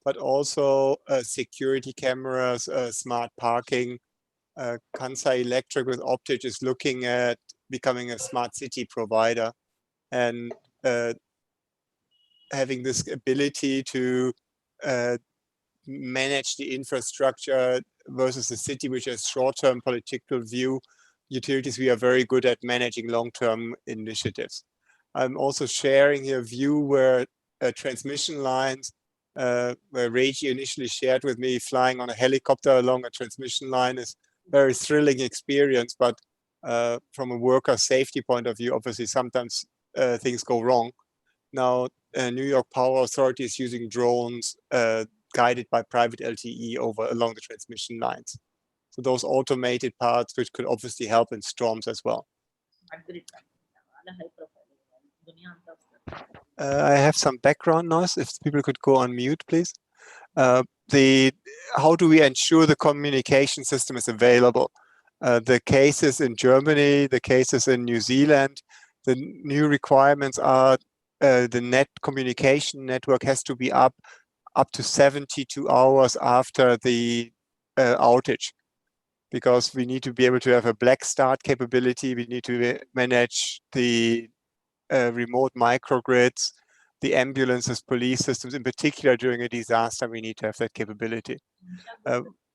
S10: but also security cameras, smart parking. Kansai Electric with Optich is looking at becoming a smart city provider, and having this ability to manage the infrastructure versus the city, which has short-term political view. Utilities, we are very good at managing long-term initiatives. I'm also sharing here a view where transmission lines, where Reggie initially shared with me, flying on a helicopter along a transmission line is a very thrilling experience, but from a worker safety point of view, obviously sometimes things go wrong. Now, New York Power Authority is using drones guided by private LTE along the transmission lines. So those automated parts, which could obviously help in storms as well. I have some background noise. If people could go on mute, please. How do we ensure the communication system is available? The cases in Germany, the cases in New Zealand, the new requirements are the net communication network has to be up to 72 hours after the outage, because we need to be able to have a black start capability. We need to manage the remote microgrids, the ambulances, police systems. In particular, during a disaster, we need to have that capability.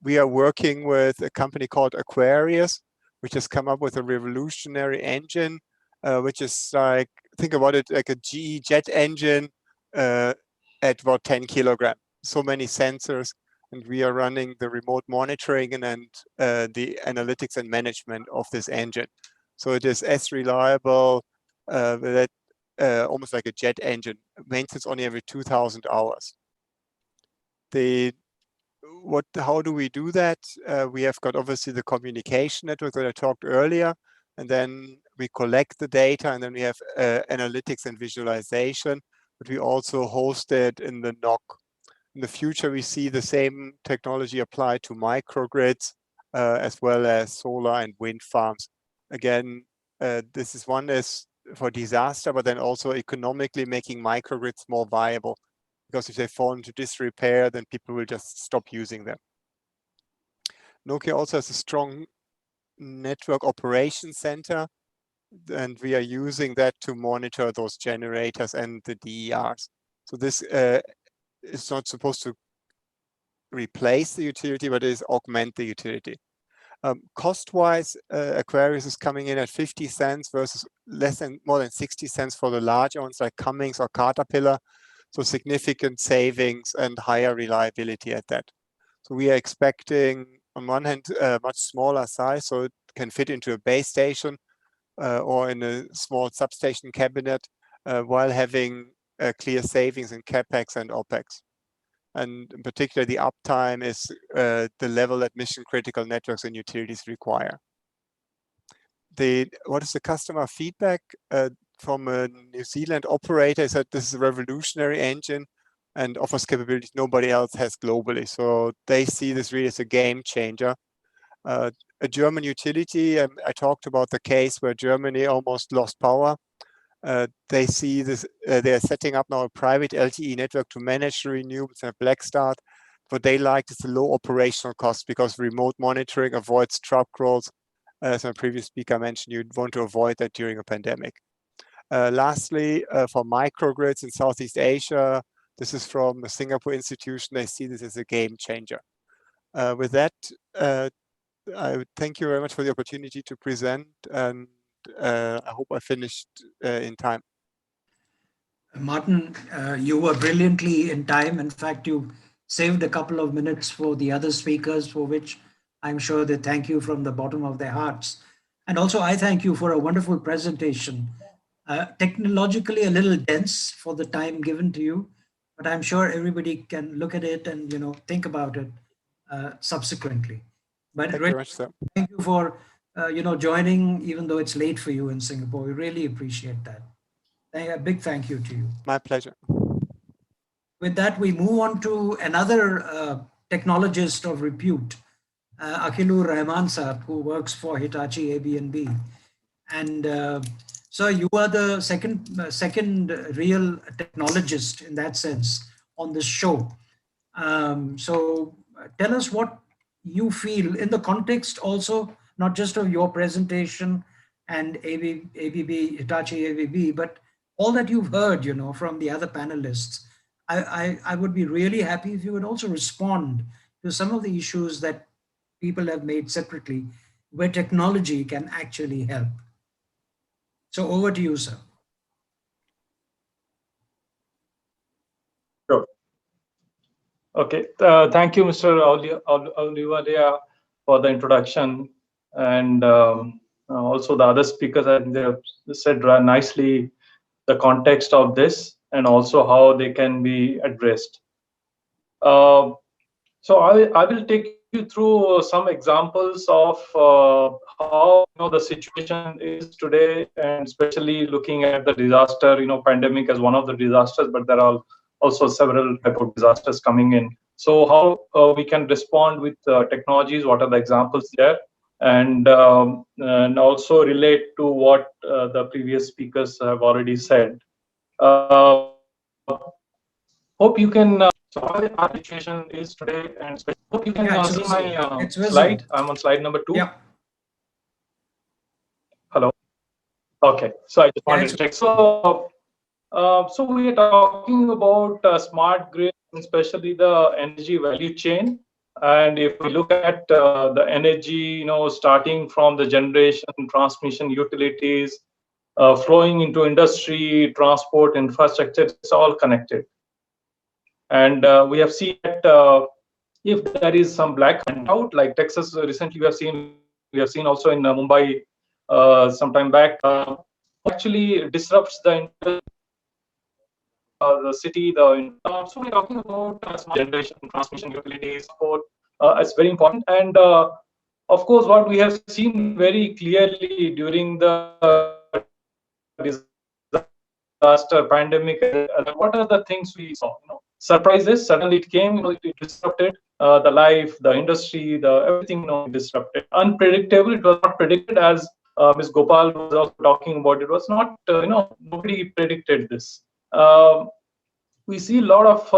S10: We are working with a company called Aquarius, which has come up with a revolutionary engine, which is like, think about it like a GE jet engine at about 10 kilograms. So many sensors, and we are running the remote monitoring and the analytics and management of this engine. So it is as reliable, that almost like a jet engine, maintenance only every 2,000 hours. How do we do that? We have got obviously the communication network that I talked earlier, and then we collect the data, and then we have analytics and visualization, but we also host it in the NOC. In the future, we see the same technology applied to microgrids, as well as solar and wind farms. Again, this is one is for disaster, but then also economically making microgrids more viable. Because if they fall into disrepair, then people will just stop using them. Nokia also has a strong network operations center, and we are using that to monitor those generators and the DERs. So this is not supposed to replace the utility, but it is augment the utility. Cost-wise, Aquarius is coming in at 50 cents versus more than 60 cents for the large ones like Cummins or Caterpillar. So significant savings and higher reliability at that. So we are expecting, on one hand, a much smaller size, so it can fit into a base station or in a small substation cabinet, while having clear savings in CapEx and OpEx. And in particular, the uptime is the level that mission critical networks and utilities require. What is the customer feedback? From a New Zealand operator, is that this is a revolutionary engine and offers capabilities nobody else has globally. So they see this really as a game changer. A German utility, I talked about the case where Germany almost lost power. They see this, they are setting up now a private LTE network to manage the renewables and a black start. What they like is the low operational cost, because remote monitoring avoids truck rolls. As my previous speaker mentioned, you'd want to avoid that during a pandemic. Lastly, for microgrids in Southeast Asia, this is from a Singapore institution. They see this as a game changer. With that, I thank you very much for the opportunity to present, and I hope I finished in time.
S2: Martin, you were brilliantly in time. In fact, you saved a couple of minutes for the other speakers, for which I'm sure they thank you from the bottom of their hearts. And also, I thank you for a wonderful presentation. Technologically a little dense for the time given to you, but I'm sure everybody can look at it and think about it subsequently. But
S10: Thank you very much, sir.
S2: Thank you for joining, even though it's late for you in Singapore. We really appreciate that. A big thank you to you.
S10: My pleasure.
S2: With that, we move on to another technologist of repute, Ghidalur Rahman Saab, who works for Hitachi AB&B. And so you are the second real technologist in that sense on this show. So tell us what you feel in the context also, not just of your presentation and Hitachi ABB, but all that you've heard, from the other panelists. I would be really happy if you would also respond to some of the issues that people have made separately, where technology can actually help. So over to you, sir.
S6: Sure. Okay. Thank you, Mr. Olivadia, for the introduction. And also the other speakers, I think they said nicely the context of this and also how they can be addressed. So I will take you through some examples of how the situation is today, and especially looking at the disaster, pandemic as one of the disasters, but there are also several type of disasters coming in. So how we can respond with technologies, what are the examples there, and also relate to what the previous speakers have already said. Hope you can. So how the situation is today, and hope you can see my slide. I'm on slide number 2.
S2: Yeah.
S6: Hello. Okay. So I just wanted to check. So, so we are talking about smart grid, especially the energy value chain. And if we look at the energy, starting from the generation, transmission, utilities, flowing into industry, transport, infrastructure, it's all connected. And we have seen that if there is some black out, like Texas recently, we have seen also in Mumbai some time back, actually disrupts the city. So we're talking about smart generation, transmission, utilities, support. It's very important. And of course, what we have seen very clearly during the disaster pandemic, what are the things we saw? Surprises. Suddenly it came. It disrupted the life, the industry, the everything. Disrupted. Unpredictable. It was not predicted, as Ms. Gopal was also talking about. It was not. Nobody predicted this. We see a lot of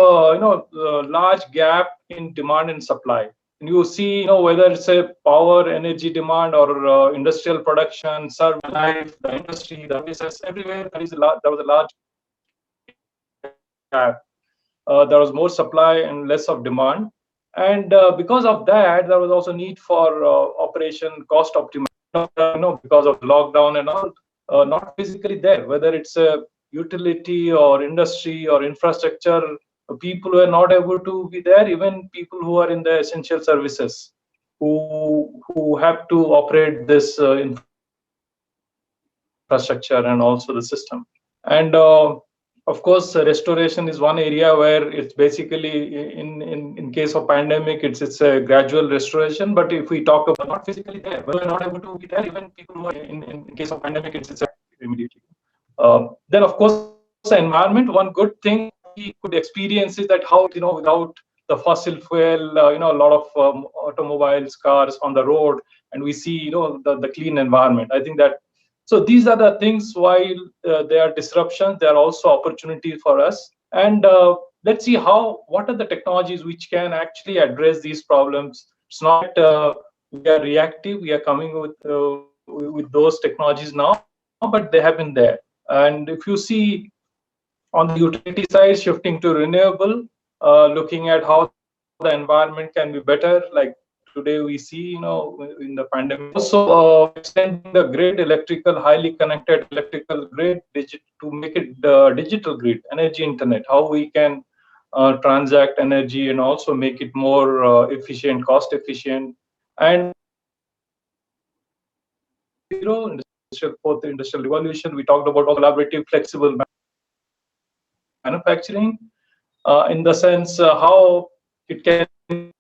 S6: large gap in demand and supply. And you see, whether it's a power, energy demand, or industrial production, service life, the industry, the business, everywhere there was a large gap. There was more supply and less of demand, and because of that, there was also need for operation cost optimization. Because of lockdown and all, not physically there. Whether it's a utility or industry or infrastructure, people were not able to be there. Even people who are in the essential services, who have to operate this infrastructure and also the system. And of course, restoration is one area where it's basically in case of pandemic, it's a gradual restoration. But if we talk about not physically there, we're not able to be there. Even people who are in case of pandemic, it's immediately. Then of course, the environment. One good thing we could experience is that how without the fossil fuel, a lot of automobiles, cars on the road, and we see the clean environment. I think that. So these are the things. While there are disruptions, there are also opportunities for us. And let's see what are the technologies which can actually address these problems. It's not we are reactive. We are coming with those technologies now, but they have been there. And if you see on the utility side, shifting to renewable, looking at how the environment can be better, like today we see, in the pandemic. Also, extending the grid, highly connected electrical grid, to make it digital grid, energy internet, how we can transact energy and also make it more efficient, cost efficient. And fourth industrial revolution, we talked about collaborative, flexible manufacturing, in the sense how it can be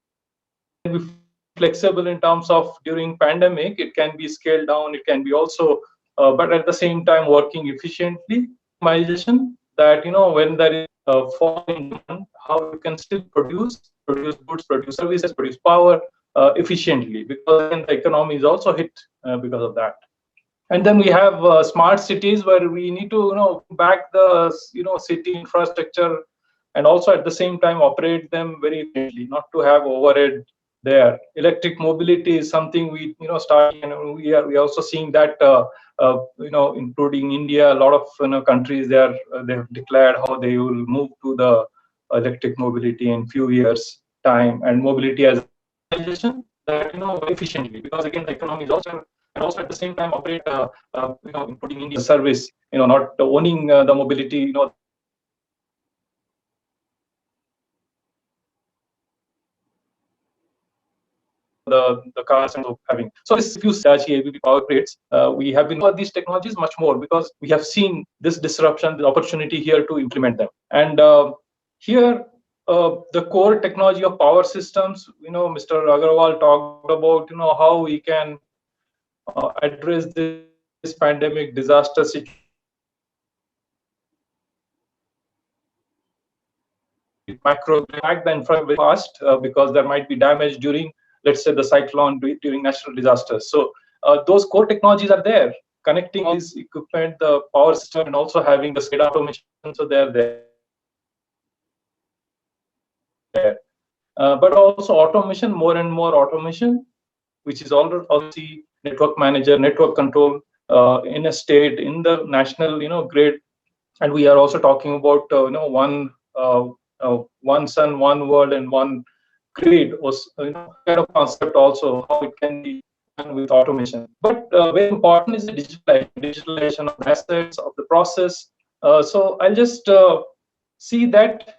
S6: flexible in terms of during pandemic, it can be scaled down, it can be also, but at the same time working efficiently. Optimization, that when there is a fall in demand, how you can still produce goods, produce services, produce power efficiently, because then the economy is also hit because of that. And then we have smart cities, where we need to back the city infrastructure, and also at the same time operate them very efficiently, not to have overhead there. Electric mobility is something we starting, and we are also seeing that including India, a lot of countries they have declared how they will move to the electric mobility in few years time, and mobility as that efficiently, because again the economy is also, and also at the same time operate including India service, not owning the mobility, the cars and having. So this few ABB power grids, we have been about these technologies much more, because we have seen this disruption, the opportunity here to implement them. And here, the core technology of power systems, Mr. Agarwal talked about, how we can address this pandemic disaster situation. Macro impact the infra very fast, because there might be damage during let's say the cyclone during natural disasters. So those core technologies are there, connecting all this equipment, the power system, and also having the SCADA automation. So they're there. But also automation, more and more automation, which is already network manager, network control in a state, in the national, grid. And we are also talking about, one sun, one world, and one grid was, kind of concept also, how it can be done with automation. But very important is the digitalization of the assets, of the process. So I'll just see that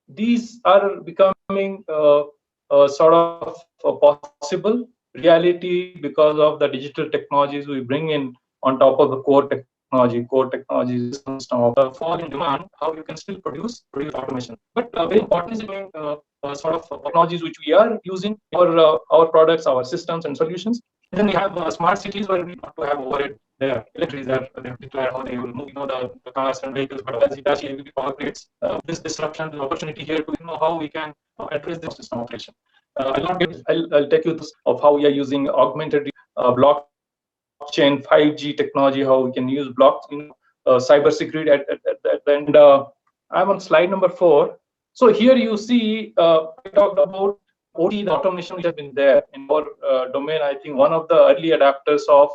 S6: these are becoming sort of a possible reality because of the digital technologies we bring in on top of the core technology. Core technology systems now fall in demand. How you can still produce automation, but very important is doing sort of technologies which we are using for our products, our systems and solutions. And then we have smart cities where we want to have overhead there. Electricities they declare how they will move, the cars and vehicles. But as Hitachi power creates this disruption, the opportunity here to how we can address the system operation. I'll take you through of how we are using augmented blockchain, 5G technology, how we can use cyber security at the end. I'm on slide number 4. So here you see I talked about OT, the automation which has been there in our domain. I think one of the early adapters of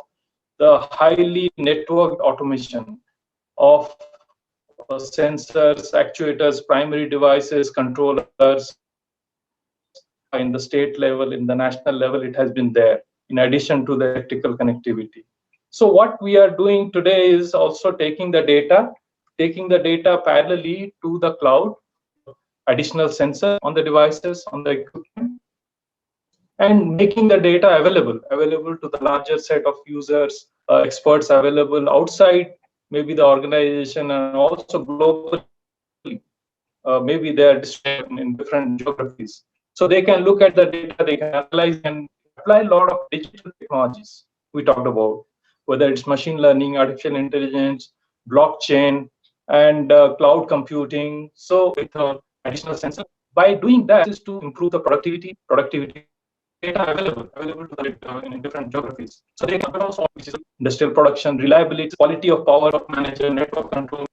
S6: the highly networked automation of sensors, actuators, primary devices, controllers. In the state level, in the national level, it has been there, in addition to the electrical connectivity. So what we are doing today is also taking the data parallelly to the cloud, additional sensor on the devices, on the equipment, and making the data available to the larger set of users, experts available outside maybe the organization, and also globally. Maybe they are distributed in different geographies. So they can look at the data, they can analyze and apply a lot of digital technologies we talked about, whether it's machine learning, artificial intelligence, blockchain, and cloud computing. So with additional sensor, by doing that is to improve the productivity data available to the in different geographies. So they can also, which is industrial production, reliability, quality of power of manager, network control,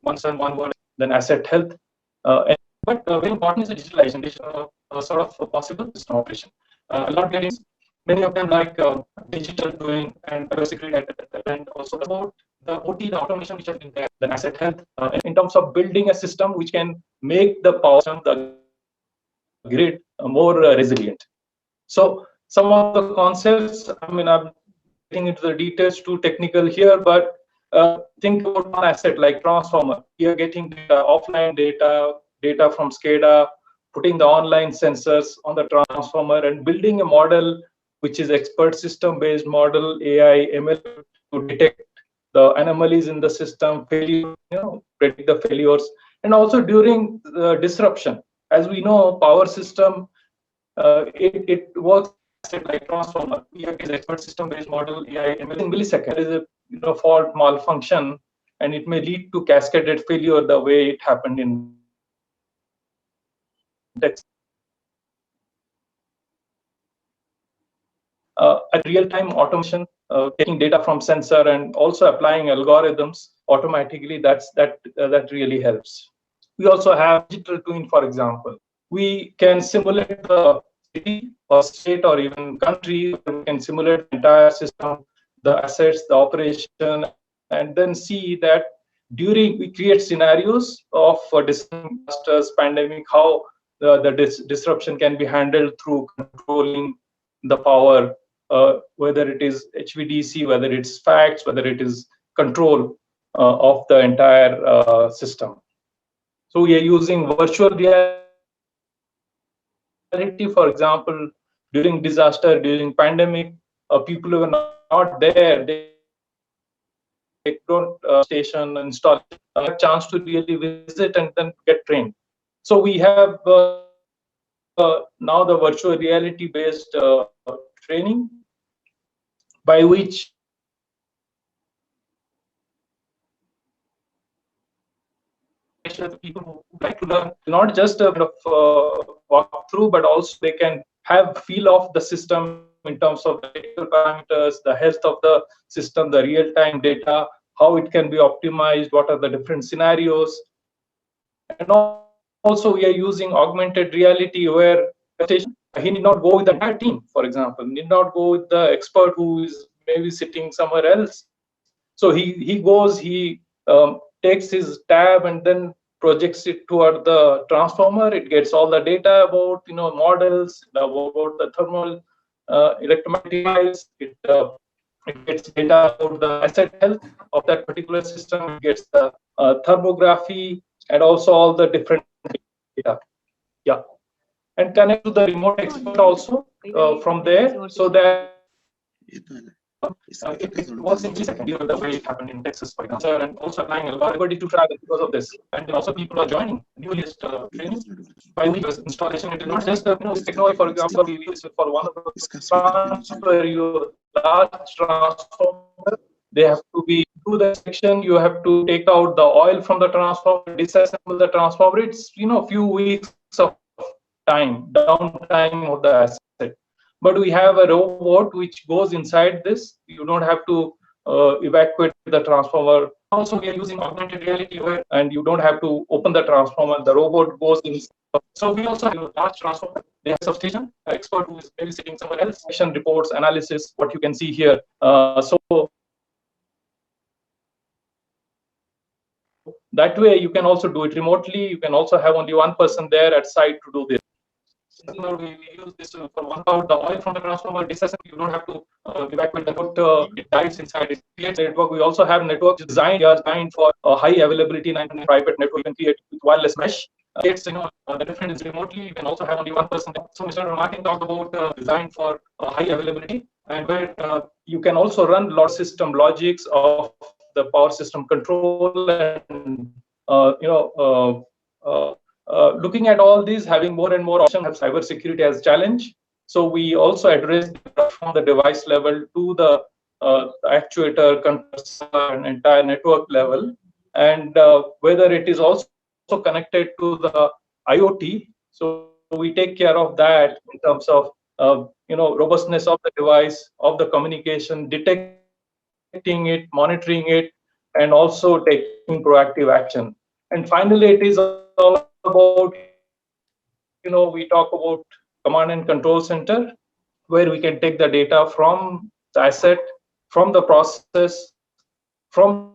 S6: one sun, one world, then asset health. But very important is the digitalization, sort of possible system operation. A lot of getting many of them like digital twin and cybersecurity, and also about the OT, the automation which has been there, then asset health, in terms of building a system which can make the power system, the grid, more resilient. So some of the concepts, I'm getting into the details, too technical here, but think about one asset like transformer. You're getting offline data from SCADA, putting the online sensors on the transformer, and building a model which is expert system-based model, AI, ML, to detect the anomalies in the system, failure, predict the failures, and also during disruption. As we know, power system, it works like transformer. We have this expert system-based model, AI, ML, in milliseconds. There is a fault, malfunction, and it may lead to cascaded failure the way it happened in Texas. At real-time automation, taking data from sensor and also applying algorithms automatically, that really helps. We also have digital twin, for example. We can simulate the city or state or even country. We can simulate the entire system, the assets, the operation, and then see that we create scenarios of disasters, pandemic, how the disruption can be handled through controlling the power, whether it is HVDC, whether it's facts, whether it is control of the entire system. So we are using virtual reality, for example, during disaster, during pandemic, people who are not there, they don't station install a chance to really visit and then get trained. So we have now the virtual reality based training, by which the people who like to learn not just walk through, but also they can have feel of the system in terms of the technical parameters, the health of the system, the real-time data, how it can be optimized, what are the different scenarios. And also we are using augmented reality where he need not go with the entire team, for example, need not go with the expert who is maybe sitting somewhere else. So he goes, he takes his tab and then projects it toward the transformer. It gets all the data about models, about the thermal electromagnetic device. It gets data about the asset health of that particular system. It gets the thermography and also all the different data. Yeah, and connect to the remote expert also from there, so that it was in second year the way it happened in Texas, for example, and also applying everybody to travel because of this. And also people are joining newest training. By the installation, it is not just this technology. For example, we use it for one of the transfer your large transformer. They have to be do the section. You have to take out the oil from the transformer, disassemble the transformer. It's few weeks of time, downtime of the asset. But we have a robot which goes inside this. You don't have to evacuate the transformer. Also, we are using augmented reality and you don't have to open the transformer. The robot goes in. So we also have a large transformer. They have substation, expert who is maybe sitting somewhere else. Action reports, analysis, what you can see here. So that way you can also do it remotely. You can also have only one person there at site to do this. We use this for one part, the oil from the transformer, disassemble. You don't have to evacuate the network. It dives inside. It creates a network. We also have networks designed for high availability and private network. You can create with wireless mesh. It's the difference is remotely. You can also have only one person. So Mr. Martin talked about design for high availability, and where you can also run lot system logics of the power system control and looking at all these, having more and more options, have cybersecurity as challenge. So we also address from the device level to the actuator, controller, and entire network level, and whether it is also connected to the IoT. So we take care of that in terms of robustness of the device, of the communication, detecting it, monitoring it, and also taking proactive action. And finally, it is all about, we talk about command and control center, where we can take the data from the asset, from the process, from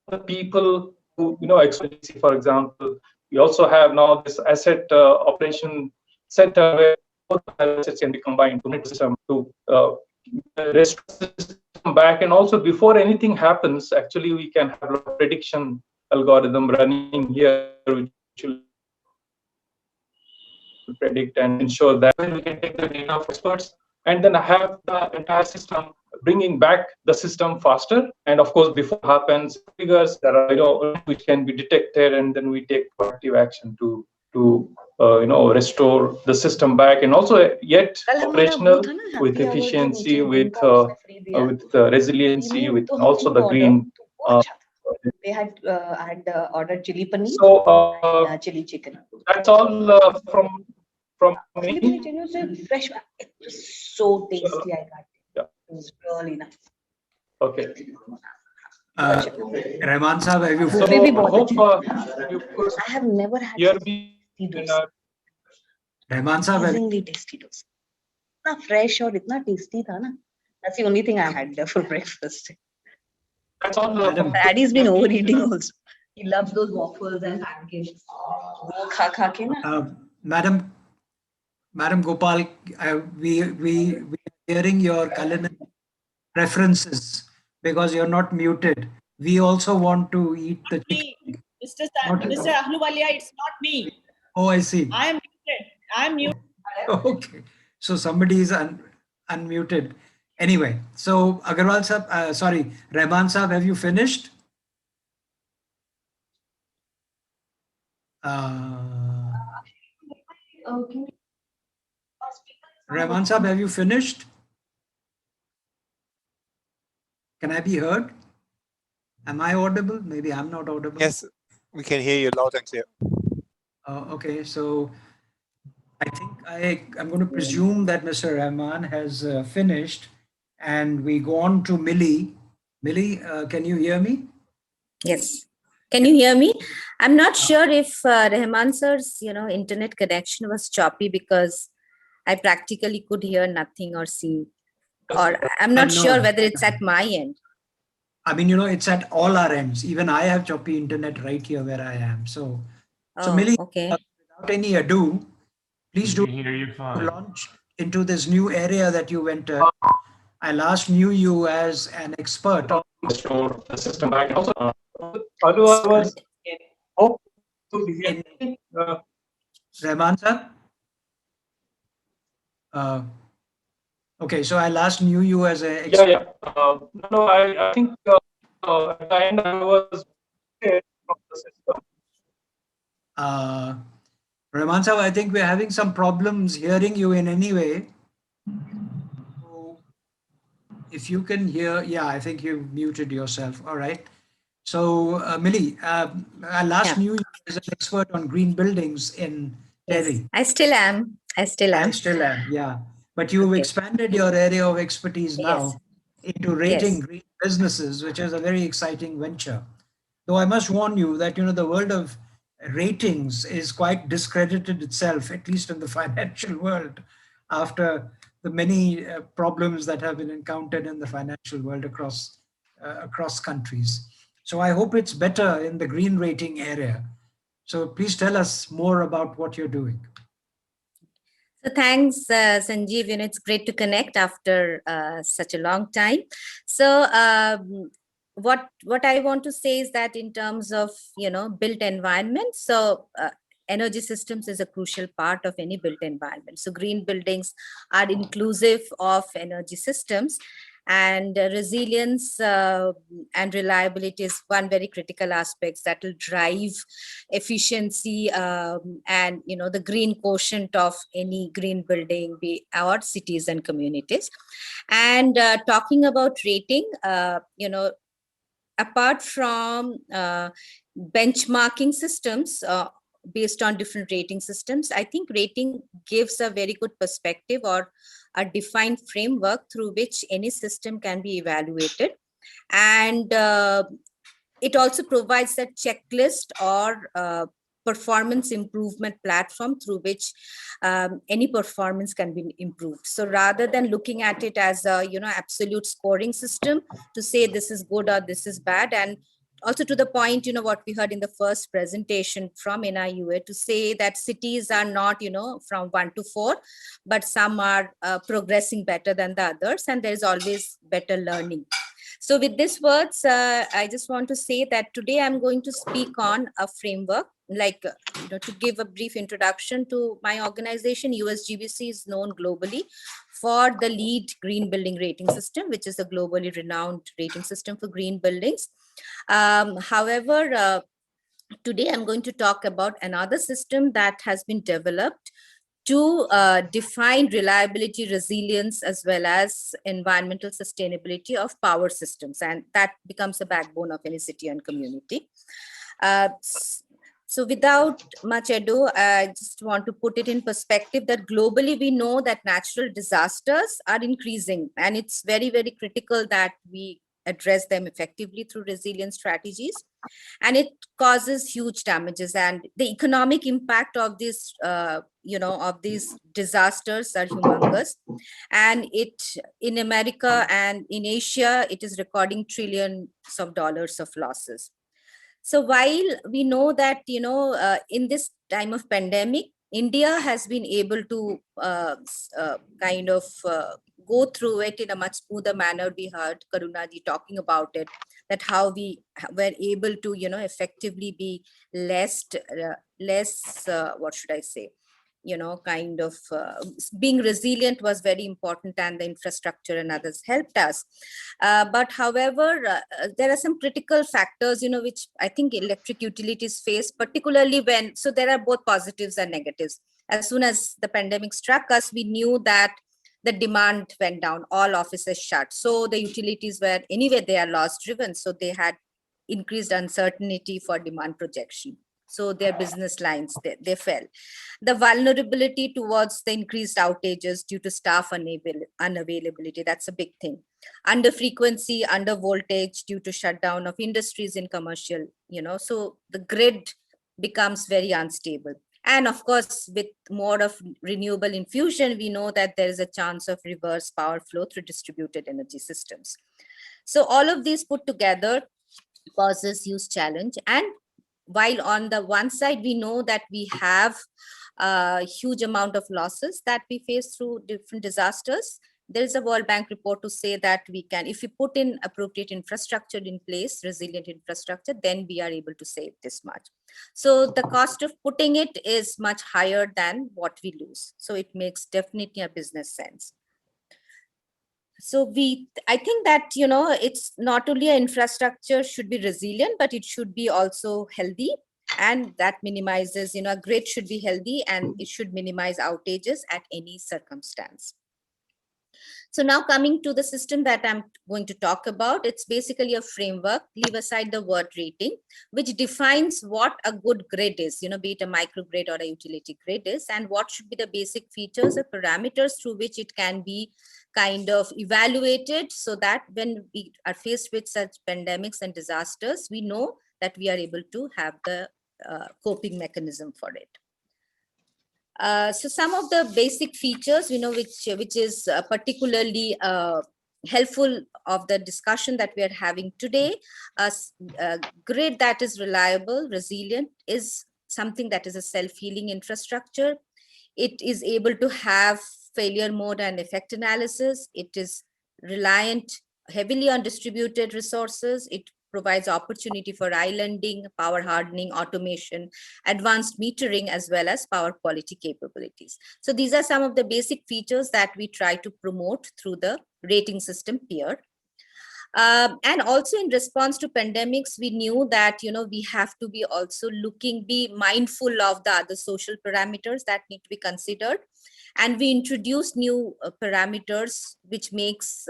S6: the people who, expertise. For example, we also have now this asset operation center where both assets can be combined to net system to restore the system back. And also before anything happens, actually, we can have a prediction algorithm running here, which will predict and ensure that we can take the data of experts and then have the entire system bringing back the system faster. And of course, before it happens, triggers that are which can be detected, and then we take proactive action to restore the system back, and also yet operational with efficiency, with resiliency, with also the green.
S11: They had ordered chili paneer
S6: and
S11: chili chicken.
S6: That's all from me.
S11: Fresh. It was so tasty. I got it.
S6: Yeah.
S11: It was really nice.
S6: Okay.
S2: Rahman Sahab, have you
S11: I have never had
S2: Rahman Sahab,
S11: amazingly tasty dosa. Itna fresh or itna tasty tha na. That's the only thing I had there for breakfast.
S6: That's all.
S11: Daddy's been overeating also. He loves those waffles and pancakes. Kha ke na.
S2: Madam Gopal, we are hearing your culinary preferences because you're not muted. We also want to eat the chicken.
S4: Mr. Ahluwalia, it's not me.
S2: Oh, I see.
S4: I am muted. I am muted.
S2: Okay. So somebody is unmuted. Anyway, so Agarwal Sahab, Rahman Sahab, have you finished?
S11: Okay.
S2: Rahman Sahab, have you finished? Can I be heard? Am I audible? Maybe I'm not audible.
S10: Yes, we can hear you loud and clear.
S2: Okay, so I think I'm going to presume that Mr. Rahman has finished, and we go on to Millie. Millie, can you hear me?
S12: Yes. Can you hear me? I'm not sure if Rahman sir's, internet connection was choppy because I practically could hear nothing or see, or I'm not sure
S2: No.
S12: whether it's at my end.
S2: I mean, it's at all our ends. Even I have choppy internet right here where I am. So Millie,
S12: Okay.
S2: without any ado, please do
S13: hear you fine.
S2: launch into this new area that you entered. I last knew you as an expert on
S6: the system. I can also although I was hope to be
S2: Rahman sir. Okay, so I last knew you as a
S6: yeah. No, I think at the end I was from the system.
S2: Rahman sir, I think we're having some problems hearing you in any way. So if you can hear, yeah, I think you muted yourself. All right. So Millie, I last knew you as an expert on green buildings in Delhi.
S12: Yes, I still am.
S2: I still am, yeah. But you've expanded your area of expertise now into rating green businesses, which is a very exciting venture. Though I must warn you that, the world of ratings is quite discredited itself, at least in the financial world, after the many problems that have been encountered in the financial world across countries. So I hope it's better in the green rating area. So please tell us more about what you're doing.
S12: So thanks, Sanjeev. It's great to connect after such a long time. So what I want to say is that in terms of built environment, so energy systems is a crucial part of any built environment. So green buildings are inclusive of energy systems, and resilience and reliability is one very critical aspects that will drive efficiency and the green quotient of any green building, be our cities and communities. And talking about rating, apart from benchmarking systems based on different rating systems, I think rating gives a very good perspective or a defined framework through which any system can be evaluated. And it also provides a checklist or performance improvement platform through which any performance can be improved. So rather than looking at it as a absolute scoring system to say this is good or this is bad, and also to the point, what we heard in the first presentation from NIUA to say that cities are not, from 1 to 4, but some are progressing better than the others, and there is always better learning. So with these words, I just want to say that today I'm going to speak on a framework, like, to give a brief introduction to my organization. USGBC is known globally for the LEED green building rating system, which is a globally renowned rating system for green buildings. However, today I'm going to talk about another system that has been developed to define reliability, resilience, as well as environmental sustainability of power systems. And that becomes the backbone of any city and community. So without much ado, I just want to put it in perspective that globally we know that natural disasters are increasing, and it's very, very critical that we address them effectively through resilience strategies. And it causes huge damages, and the economic impact of this of these disasters are humongous. And it, in America and in Asia, it is recording trillions of dollars of losses. So while we know that in this time of pandemic, India has been able to go through it in a much smoother manner. We heard Karuna ji talking about it, that how we were able to effectively be less what should I say, being resilient was very important, and the infrastructure and others helped us. But however, there are some critical factors, which I think electric utilities face, particularly so there are both positives and negatives. As soon as the pandemic struck us, we knew that the demand went down, all offices shut. So the utilities were, anyway, they are loss driven. So they had increased uncertainty for demand projection. So their business lines, they fell. The vulnerability towards the increased outages due to staff unavailability, that's a big thing. Under frequency, under voltage due to shutdown of industries in commercial, so the grid becomes very unstable. And of course, with more of renewable infusion, we know that there is a chance of reverse power flow through distributed energy systems. So all of these put together causes huge challenge. And while on the one side, we know that we have a huge amount of losses that we face through different disasters, there is a World Bank report to say that we can, if we put in appropriate infrastructure in place, resilient infrastructure, then we are able to save this much. So the cost of putting it is much higher than what we lose. So it makes definitely a business sense. So I think that, it's not only an infrastructure should be resilient, but it should be also healthy. And that minimizes, a grid should be healthy and it should minimize outages at any circumstance. So now coming to the system that I'm going to talk about, it's basically a framework, leave aside the word rating, which defines what a good grid is, be it a microgrid or a utility grid is, and what should be the basic features or parameters through which it can be kind of evaluated, so that when we are faced with such pandemics and disasters, we know that we are able to have the coping mechanism for it. So some of the basic features, which is particularly helpful of the discussion that we are having today, a grid that is reliable, resilient, is something that is a self-healing infrastructure. It is able to have failure mode and effect analysis. It is reliant heavily on distributed resources. It provides opportunity for islanding, power hardening, automation, advanced metering, as well as power quality capabilities. So these are some of the basic features that we try to promote through the rating system PEER. And also in response to pandemics, we knew that, we have to be also be mindful of the other social parameters that need to be considered. And we introduced new parameters, which makes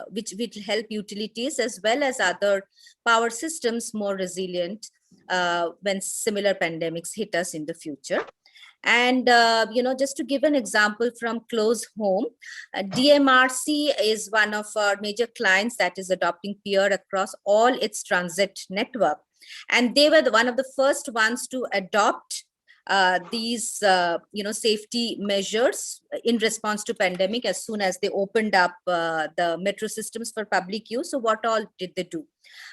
S12: which will help utilities as well as other power systems more resilient when similar pandemics hit us in the future. And, just to give an example from close home, DMRC is one of our major clients that is adopting PEER across all its transit network. And they were one of the first ones to adopt these, safety measures in response to pandemic as soon as they opened up the metro systems for public use. So what all did they do?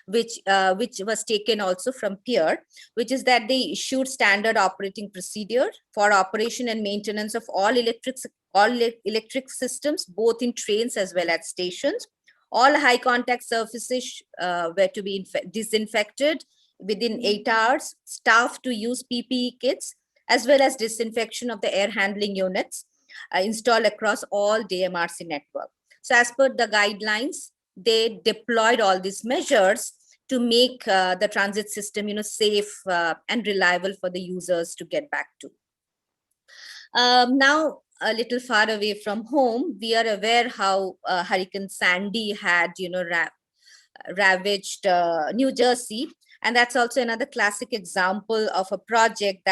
S12: Which was taken also from PEER, which is that they issued standard operating procedure for operation and maintenance of all electric systems, both in trains as well as stations. All high contact surfaces were to be disinfected within 8 hours, staff to use PPE kits, as well as disinfection of the air handling units installed across all DMRC network. So as per the guidelines, they deployed all these measures to make the transit system, safe and reliable for the users to get back to. Now, a little far away from home, we are aware how Hurricane Sandy had, ravaged New Jersey. And that's also another classic example of a project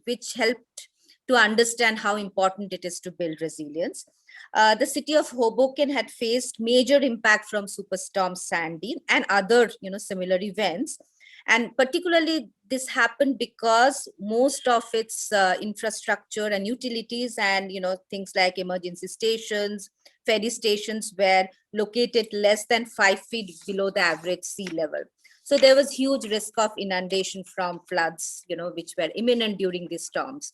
S12: which helped to understand how important it is to build resilience. The city of Hoboken had faced major impact from Superstorm Sandy and other, similar events. And particularly this happened because most of its infrastructure and utilities and, things like emergency stations, ferry stations were located less than 5 feet below the average sea level. So there was huge risk of inundation from floods, which were imminent during these storms.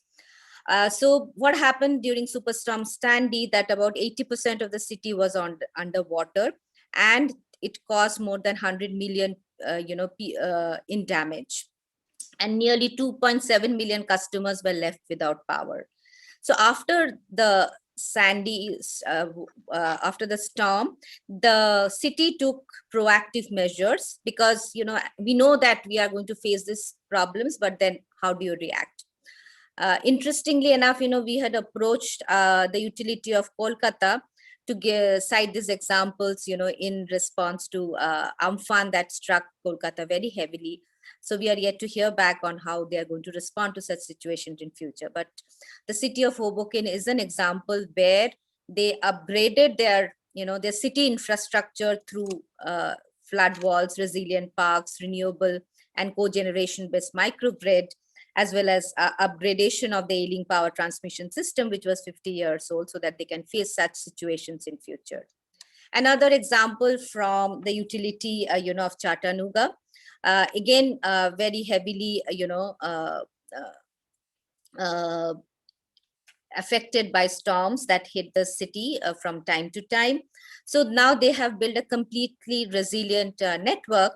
S12: So what happened during Superstorm Sandy, that about 80% of the city was underwater, and it caused more than 100 million, in damage. And nearly 2.7 million customers were left without power. So after the after the storm, the city took proactive measures because, we know that we are going to face these problems, but then how do you react? Interestingly enough, we had approached the utility of Kolkata cite these examples, in response to Amphan that struck Kolkata very heavily. So we are yet to hear back on how they are going to respond to such situations in future. But the city of Hoboken is an example where they upgraded their city infrastructure through flood walls, resilient parks, renewable and cogeneration based microgrid, as well as upgradation of the ailing power transmission system, which was 50 years old, so that they can face such situations in future. Another example from the utility, of Chattanooga, again, very heavily, affected by storms that hit the city from time to time. So now they have built a completely resilient network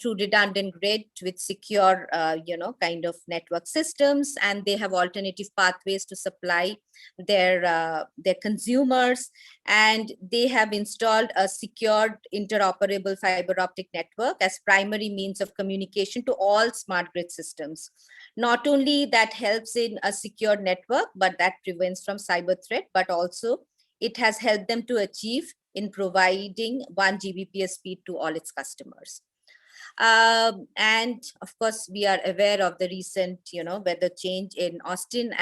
S12: through redundant grid with secure, kind of network systems, and they have alternative pathways to supply their consumers, and they have installed a secured interoperable fiber optic network as primary means of communication to all smart grid systems. Not only that helps in a secure network, but that prevents from cyber threat, but also it has helped them to achieve in providing 1 Gbps speed to all its customers. And of course, we are aware of the recent, weather change in Austin,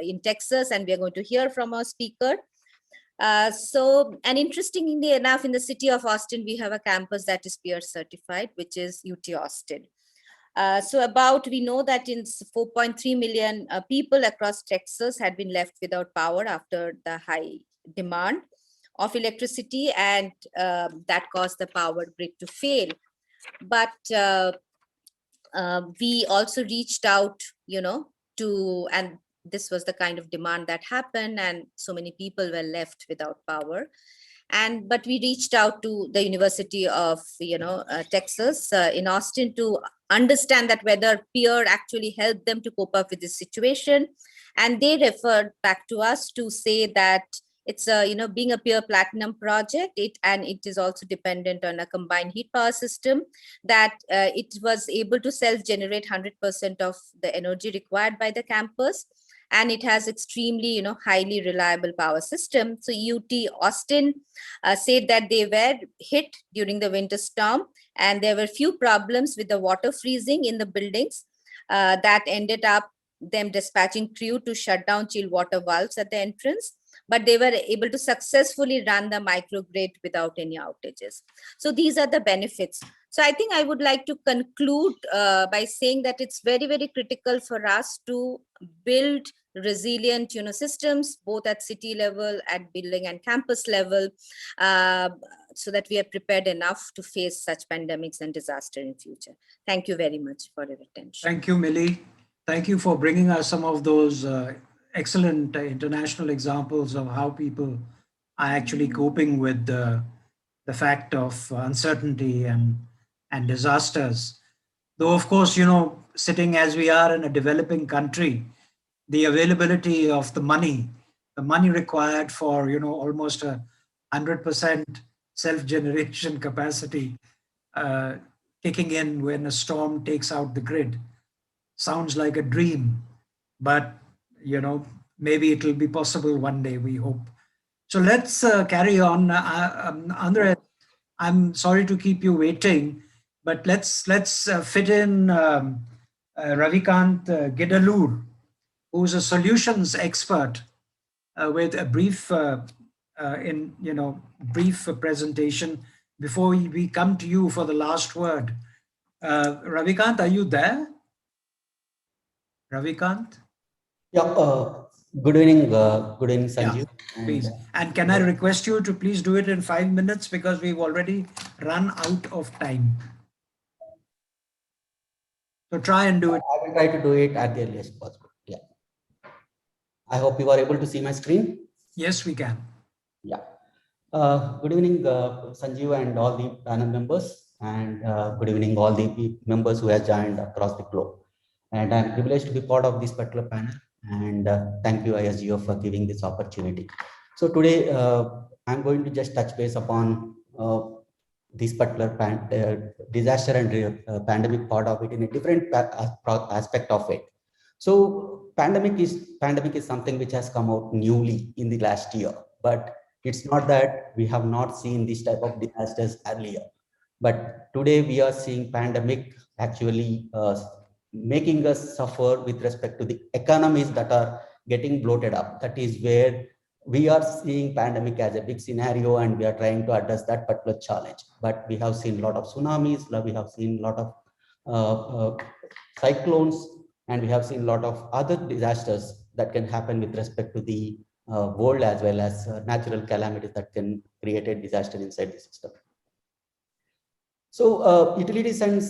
S12: in Texas, and we are going to hear from our speaker. And interestingly enough, in the city of Austin, we have a campus that is peer certified, which is UT Austin. We know that in 4.3 million people across Texas had been left without power after the high demand of electricity, and that caused the power grid to fail. But we also reached out, and this was the kind of demand that happened, and so many people were left without power. But we reached out to the University of Texas in Austin to understand that whether peer actually helped them to cope up with this situation, and they referred back to us to say that it's being a peer platinum project, it is also dependent on a combined heat power system, that it was able to self-generate 100% of the energy required by the campus. And it has extremely, highly reliable power system. So UT Austin said that they were hit during the winter storm, and there were few problems with the water freezing in the buildings that ended up them dispatching crew to shut down chill water valves at the entrance. But they were able to successfully run the microgrid without any outages. So these are the benefits. So I think I would like to conclude by saying that it's very, very critical for us to build resilient systems, both at city level, at building and campus level, so that we are prepared enough to face such pandemics and disaster in future. Thank you very much for your attention.
S2: Thank you, Millie. Thank you for bringing us some of those excellent international examples of how people are actually coping with the fact of uncertainty and disasters. Though, of course, sitting as we are in a developing country, the availability of the money required for, almost 100% self-generation capacity kicking in when a storm takes out the grid sounds like a dream, but maybe it will be possible one day, we hope. So let's carry on. Andre, I'm sorry to keep you waiting, but let's fit in Ravikant Ghidalur, who's a solutions expert with a brief brief presentation before we come to you for the last word. Ravikant, are you there? Ravikant?
S13: Yeah, good evening, Sanjeev.
S2: Yeah, please. And can I request you to please do it in 5 minutes, because we've already run out of time. So try and do it.
S13: I will try to do it at the earliest possible. Yeah. I hope you are able to see my screen.
S2: Yes, we can.
S13: Yeah. Good evening, Sanjeev and all the panel members, and good evening all the members who have joined across the globe. And I'm privileged to be part of this particular panel, and thank you ISUW for giving this opportunity. So today I'm going to just touch base upon this particular disaster and pandemic part of it in a different aspect of it. So pandemic is something which has come out newly in the last year, but It's not that we have not seen this type of disasters earlier, but today we are seeing pandemic actually making us suffer with respect to the economies that are getting bloated up. That is where we are seeing pandemic as a big scenario, and we are trying to address that particular challenge. But we have seen a lot of tsunamis, we have seen a lot of cyclones, and we have seen a lot of other disasters that can happen with respect to the world, as well as natural calamities that can create a disaster inside the system. So utilities and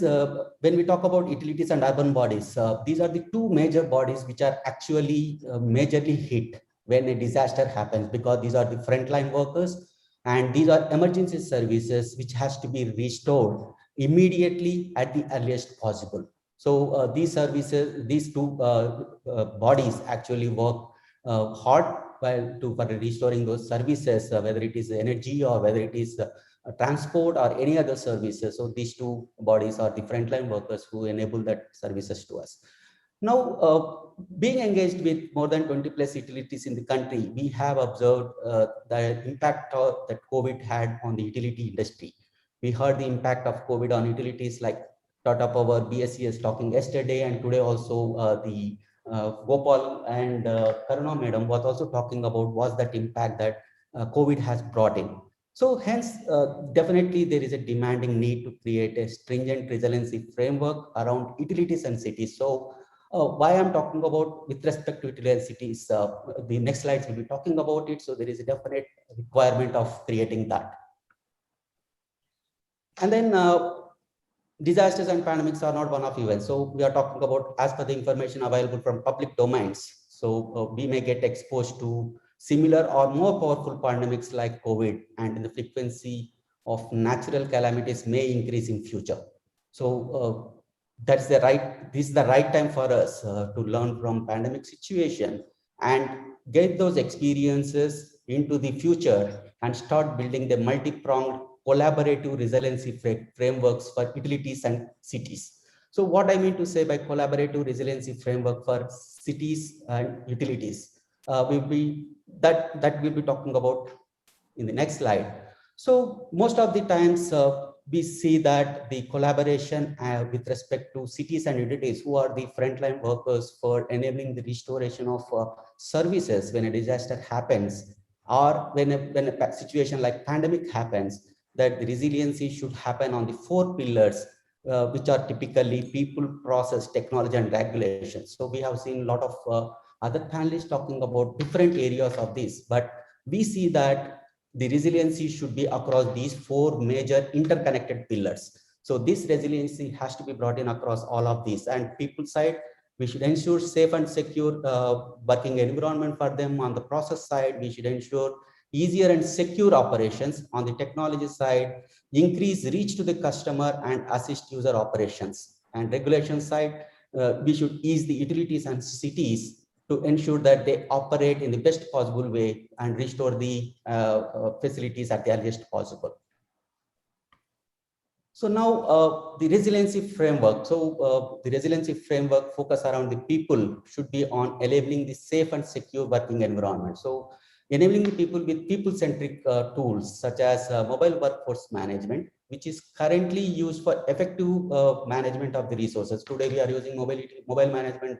S13: when we talk about utilities and urban bodies, these are the two major bodies which are actually majorly hit when a disaster happens, because these are the frontline workers and these are emergency services which has to be restored immediately at the earliest possible. So these services, these two bodies actually work hard for restoring those services, whether it is energy or whether it is transport or any other services. So these two bodies are the frontline workers who enable that services to us. Now, being engaged with more than 20 plus utilities in the country, we have observed the impact that COVID had on the utility industry. We heard the impact of COVID on utilities like Tata Power, BSES talking yesterday, and today also the Gopal and Karuna madam was also talking about was that impact that COVID has brought in. So hence, definitely there is a demanding need to create a stringent resiliency framework around utilities and cities. So why I'm talking about with respect to utilities and cities, the next slides will be talking about it. So there is a definite requirement of creating that. And then disasters and pandemics are not one-off events. So we are talking about as per the information available from public domains. So we may get exposed to similar or more powerful pandemics like COVID, and the frequency of natural calamities may increase in future. So this is the right time for us to learn from pandemic situation and get those experiences into the future and start building the multi-pronged collaborative resiliency frameworks for utilities and cities. So what I mean to say by collaborative resiliency framework for cities and utilities will be that we'll be talking about in the next slide. So most of the times we see that the collaboration with respect to cities and utilities, who are the frontline workers for enabling the restoration of services when a disaster happens, or when a situation like pandemic happens, that the resiliency should happen on the 4 pillars, which are typically people, process, technology, and regulations. So we have seen a lot of other panelists talking about different areas of this, but we see that the resiliency should be across these 4 major interconnected pillars. So this resiliency has to be brought in across all of these. And people side, we should ensure safe and secure working environment for them. On the process side, we should ensure easier and secure operations. On the technology side, increase reach to the customer and assist user operations. And regulation side, we should ease the utilities and cities to ensure that they operate in the best possible way and restore the facilities at the earliest possible. So now the resiliency framework. So the resiliency framework focus around the people should be on enabling the safe and secure working environment. So enabling the people with people-centric tools such as mobile workforce management, which is currently used for effective management of the resources. Today we are using mobile management,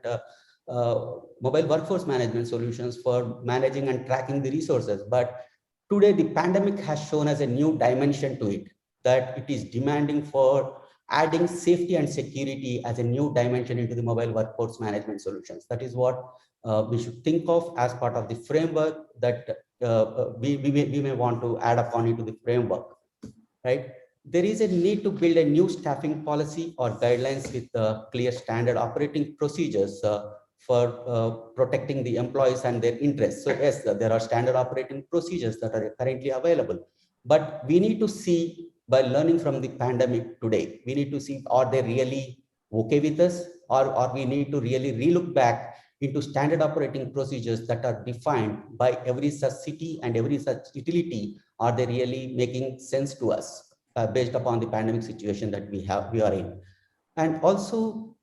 S13: mobile workforce management solutions for managing and tracking the resources. But today the pandemic has shown us a new dimension to it, that it is demanding for adding safety and security as a new dimension into the mobile workforce management solutions. That is what we should think of as part of the framework that we may want to add upon into the framework, right? There is a need to build a new staffing policy or guidelines with clear standard operating procedures for protecting the employees and their interests. So yes, there are standard operating procedures that are currently available, but we need to see, by learning from the pandemic today, we need to see, are they really okay with us, or we need to really relook back into standard operating procedures that are defined by every such city and every such utility. Are they really making sense to us based upon the pandemic situation that we are in? And also,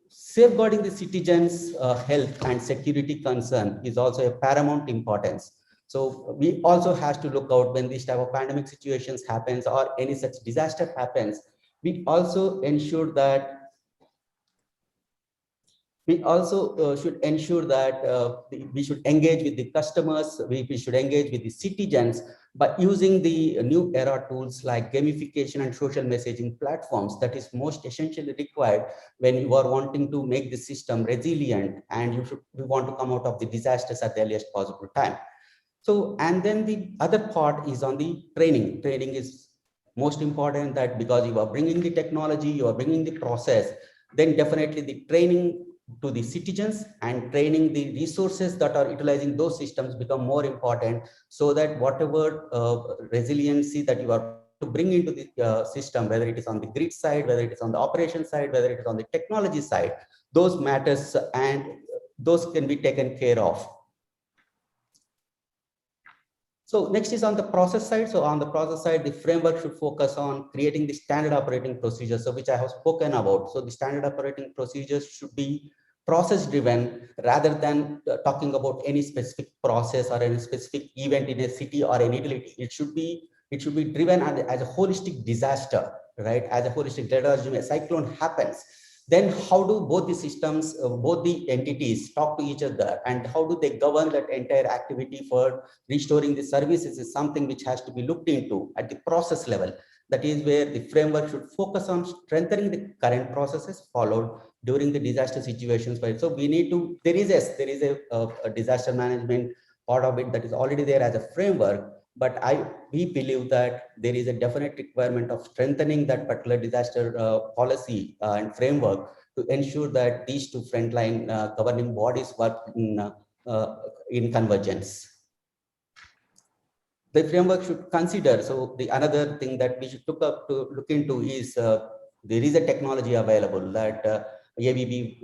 S13: safeguarding the citizens' health and security concern is also a paramount importance. So we also have to look out when these type of pandemic situations happens or any such disaster happens. We also ensure that should ensure that we should engage with the customers, we should engage with the citizens by using the new era tools like gamification and social messaging platforms. That is most essentially required when you are wanting to make the system resilient and you want to come out of the disasters at the earliest possible time. So, and then the other part is on the training. Training is most important, that because you are bringing the technology, you are bringing the process, then definitely the training to the citizens and training the resources that are utilizing those systems become more important, so that whatever resiliency that you are to bring into the system, whether it is on the grid side, whether it is on the operation side, whether it is on the technology side, those matters and those can be taken care of. So next is on the process side. So on the process side, the framework should focus on creating the standard operating procedures, so which I have spoken about. So the standard operating procedures should be process driven rather than talking about any specific process or any specific event in a city or an utility. It should be driven as a holistic disaster, right? As a holistic, let us assume a cyclone happens. Then how do both the systems, both the entities talk to each other, and how do they govern that entire activity for restoring the services is something which has to be looked into at the process level. That is where the framework should focus on strengthening the current processes followed during the disaster situations. So we need to, there is a disaster management part of it that is already there as a framework, but we believe that there is a definite requirement of strengthening that particular disaster policy and framework to ensure that these two frontline governing bodies work in convergence. The framework should consider, so the another thing that we should look into is there is a technology available that ABB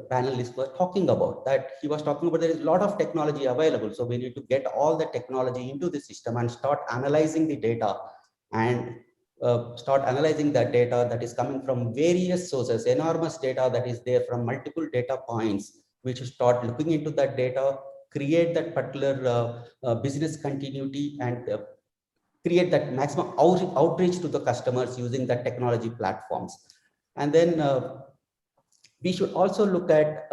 S13: panelists were talking about, that he was talking about there is a lot of technology available. So we need to get all the technology into the system and start analyzing the data and start analyzing that data that is coming from various sources, enormous data that is there from multiple data points. We should start looking into that data, create that particular business continuity and create that maximum outreach to the customers using the technology platforms. And then we should also look at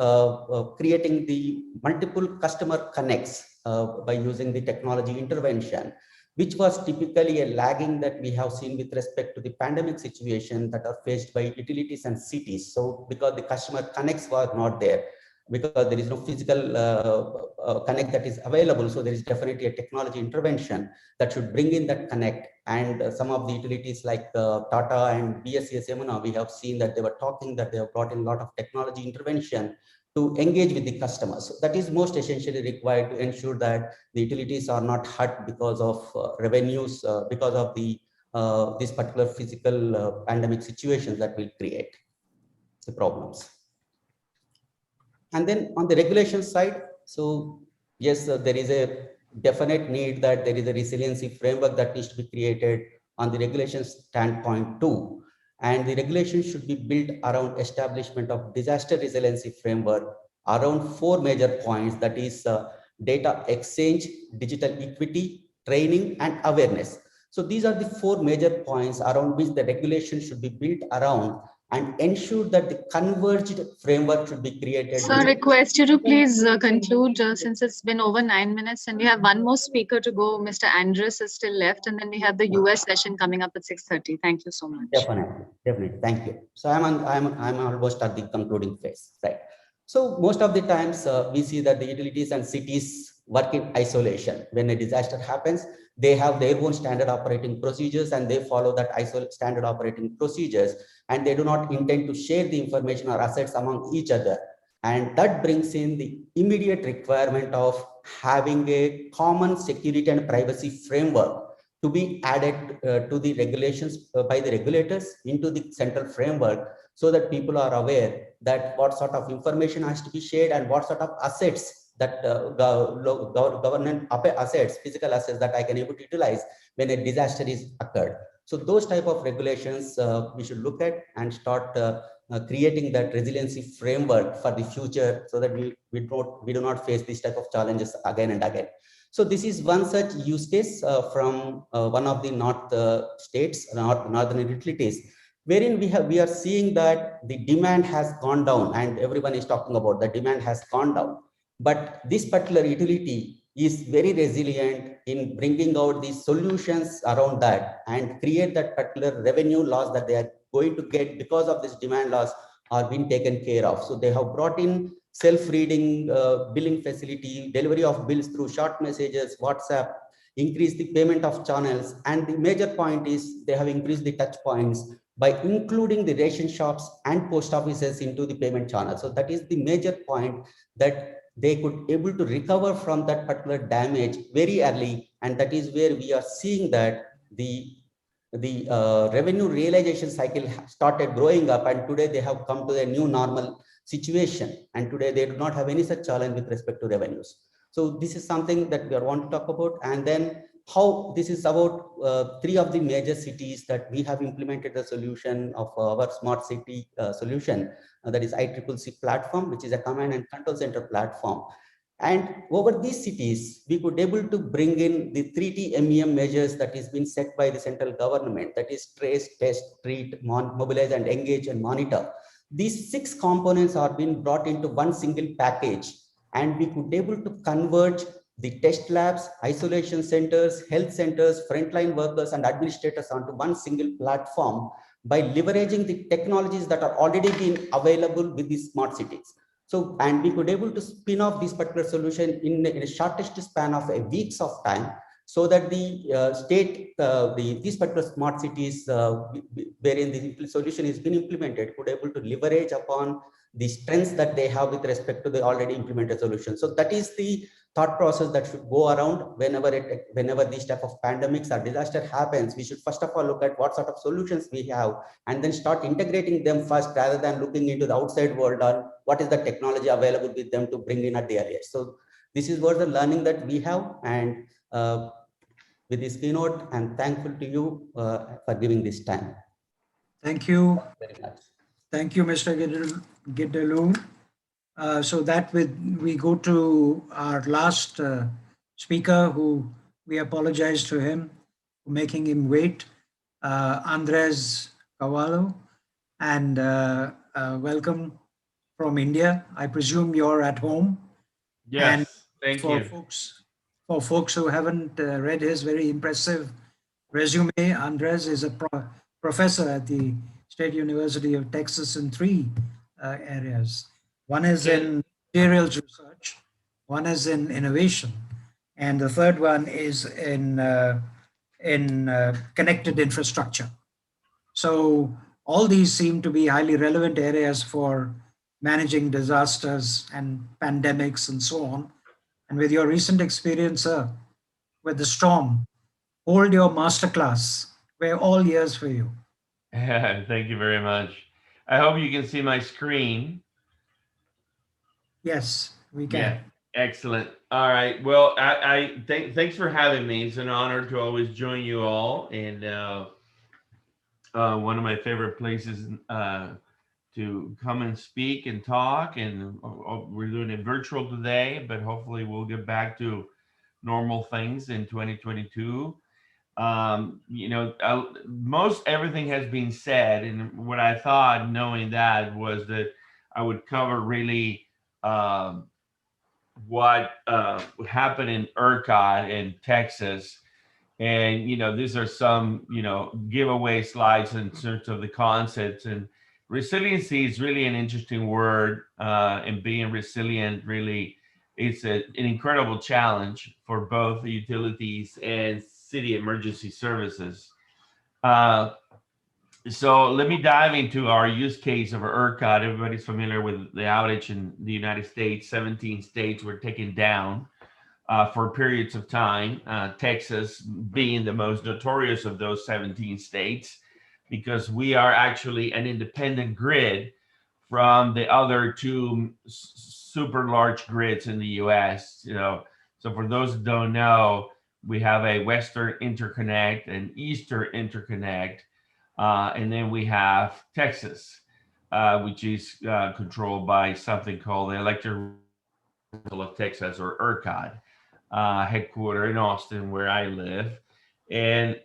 S13: creating the multiple customer connects by using the technology intervention, which was typically a lagging that we have seen with respect to the pandemic situation that are faced by utilities and cities. So because the customer connects were not there, because there is no physical connect that is available. So there is definitely a technology intervention that should bring in that connect. And some of the utilities like Tata and BSES Yamuna, we have seen that they were talking that they have brought in a lot of technology intervention to engage with the customers. So that is most essentially required to ensure that the utilities are not hurt because of revenues, because of the this particular physical pandemic situations that will create the problems. And then on the regulation side, so yes, there is a definite need that there is a resiliency framework that needs to be created on the regulation standpoint too. And the regulation should be built around establishment of disaster resiliency framework around 4 major points, that is data exchange, digital equity, training, and awareness. So these are the 4 major points around which the regulation should be built around and ensure that the converged framework should be created.
S1: So I request you to please conclude since it's been over 9 minutes and we have one more speaker to go. Mr. Andres is still left, and then we have the US session coming up at 6:30. Thank you so much.
S13: Definitely. Thank you. So I'm almost at the concluding phase, right? So most of the times we see that the utilities and cities work in isolation. When a disaster happens, they have their own standard operating procedures and they follow that standard operating procedures, and they do not intend to share the information or assets among each other. And that brings in the immediate requirement of having a common security and privacy framework to be added to the regulations by the regulators into the central framework, so that people are aware that what sort of information has to be shared and what sort of assets that government assets, physical assets that I can able to utilize when a disaster is occurred. So those type of regulations we should look at and start creating that resiliency framework for the future, so that we do not face these type of challenges again and again. So this is one such use case from one of the northern utilities, wherein we are seeing that the demand has gone down, and everyone is talking about the demand has gone down. But this particular utility is very resilient in bringing out the solutions around that and create that particular revenue loss that they are going to get because of this demand loss are being taken care of. So they have brought in self-reading billing facility, delivery of bills through short messages, WhatsApp, increase the payment of channels. And the major point is they have increased the touch points by including the ration shops and post offices into the payment channel. So that is the major point, that they could able to recover from that particular damage very early. And that is where we are seeing that the revenue realization cycle started growing up, and today they have come to a new normal situation, and today they do not have any such challenge with respect to revenues. So this is something that we want to talk about. And then how this is about 3 of the major cities that we have implemented the solution of our smart city solution, that is ICCC platform, which is a command and control center platform. And over these cities, we could able to bring in the 3T MEM measures that is been set by the central government, that is trace, test, treat, mobilize, and engage and monitor. These 6 components are being brought into one single package, and we could able to converge the test labs, isolation centers, health centers, frontline workers, and administrators onto one single platform by leveraging the technologies that are already being available with these smart cities. So, and we could able to spin off this particular solution in a shortest span of weeks of time, so that the these particular smart cities wherein the solution is being implemented could able to leverage upon the strengths that they have with respect to the already implemented solution. So that is the thought process that should go around whenever these type of pandemics or disaster happens. We should first of all look at what sort of solutions we have, and then start integrating them first, rather than looking into the outside world on what is the technology available with them to bring in at the earliest. So this is what the learning that we have. And with this keynote, I'm thankful to you for giving this time.
S2: Thank you.
S13: Very much.
S2: Thank you, Mr. Ghidalur. So that we go to our last speaker, who we apologize to him for making him wait, Andres Cavallo, and welcome from India. I presume you're at home.
S14: Yes,
S2: and
S14: thank you.
S2: For folks who haven't read his very impressive resume, Andres is a professor at the State University of Texas in 3 areas. One is in materials research, one is in innovation, and the third one is in connected infrastructure. So all these seem to be highly relevant areas for managing disasters and pandemics and so on. And with your recent experience with the storm, hold your masterclass. We're all ears for you.
S14: Thank you very much. I hope you can see my screen.
S2: Yes, we can.
S14: Yeah, excellent. All right. Well, thanks for having me. It's an honor to always join you all. And one of my favorite places to come and speak and talk. And we're doing it virtual today, but hopefully we'll get back to normal things in 2022. You know, most everything has been said, and what I thought, knowing that, was that I would cover really what happened in ERCOT in Texas. And, you know, these are some, you know, giveaway slides in terms of the concepts. And resiliency is really an interesting word, and being resilient really is an incredible challenge for both the utilities and city emergency services. So let me dive into our use case of ERCOT. Everybody's familiar with the outage in the United States. 17 states were taken down for periods of time, Texas being the most notorious of those 17 states, because we are actually an independent grid from the other 2 super large grids in the US. You know, so for those who don't know, we have a Western interconnect and Eastern interconnect, and then we have Texas, which is controlled by something called the Electric of Texas, or ERCOT. headquarters in Austin, where I live. And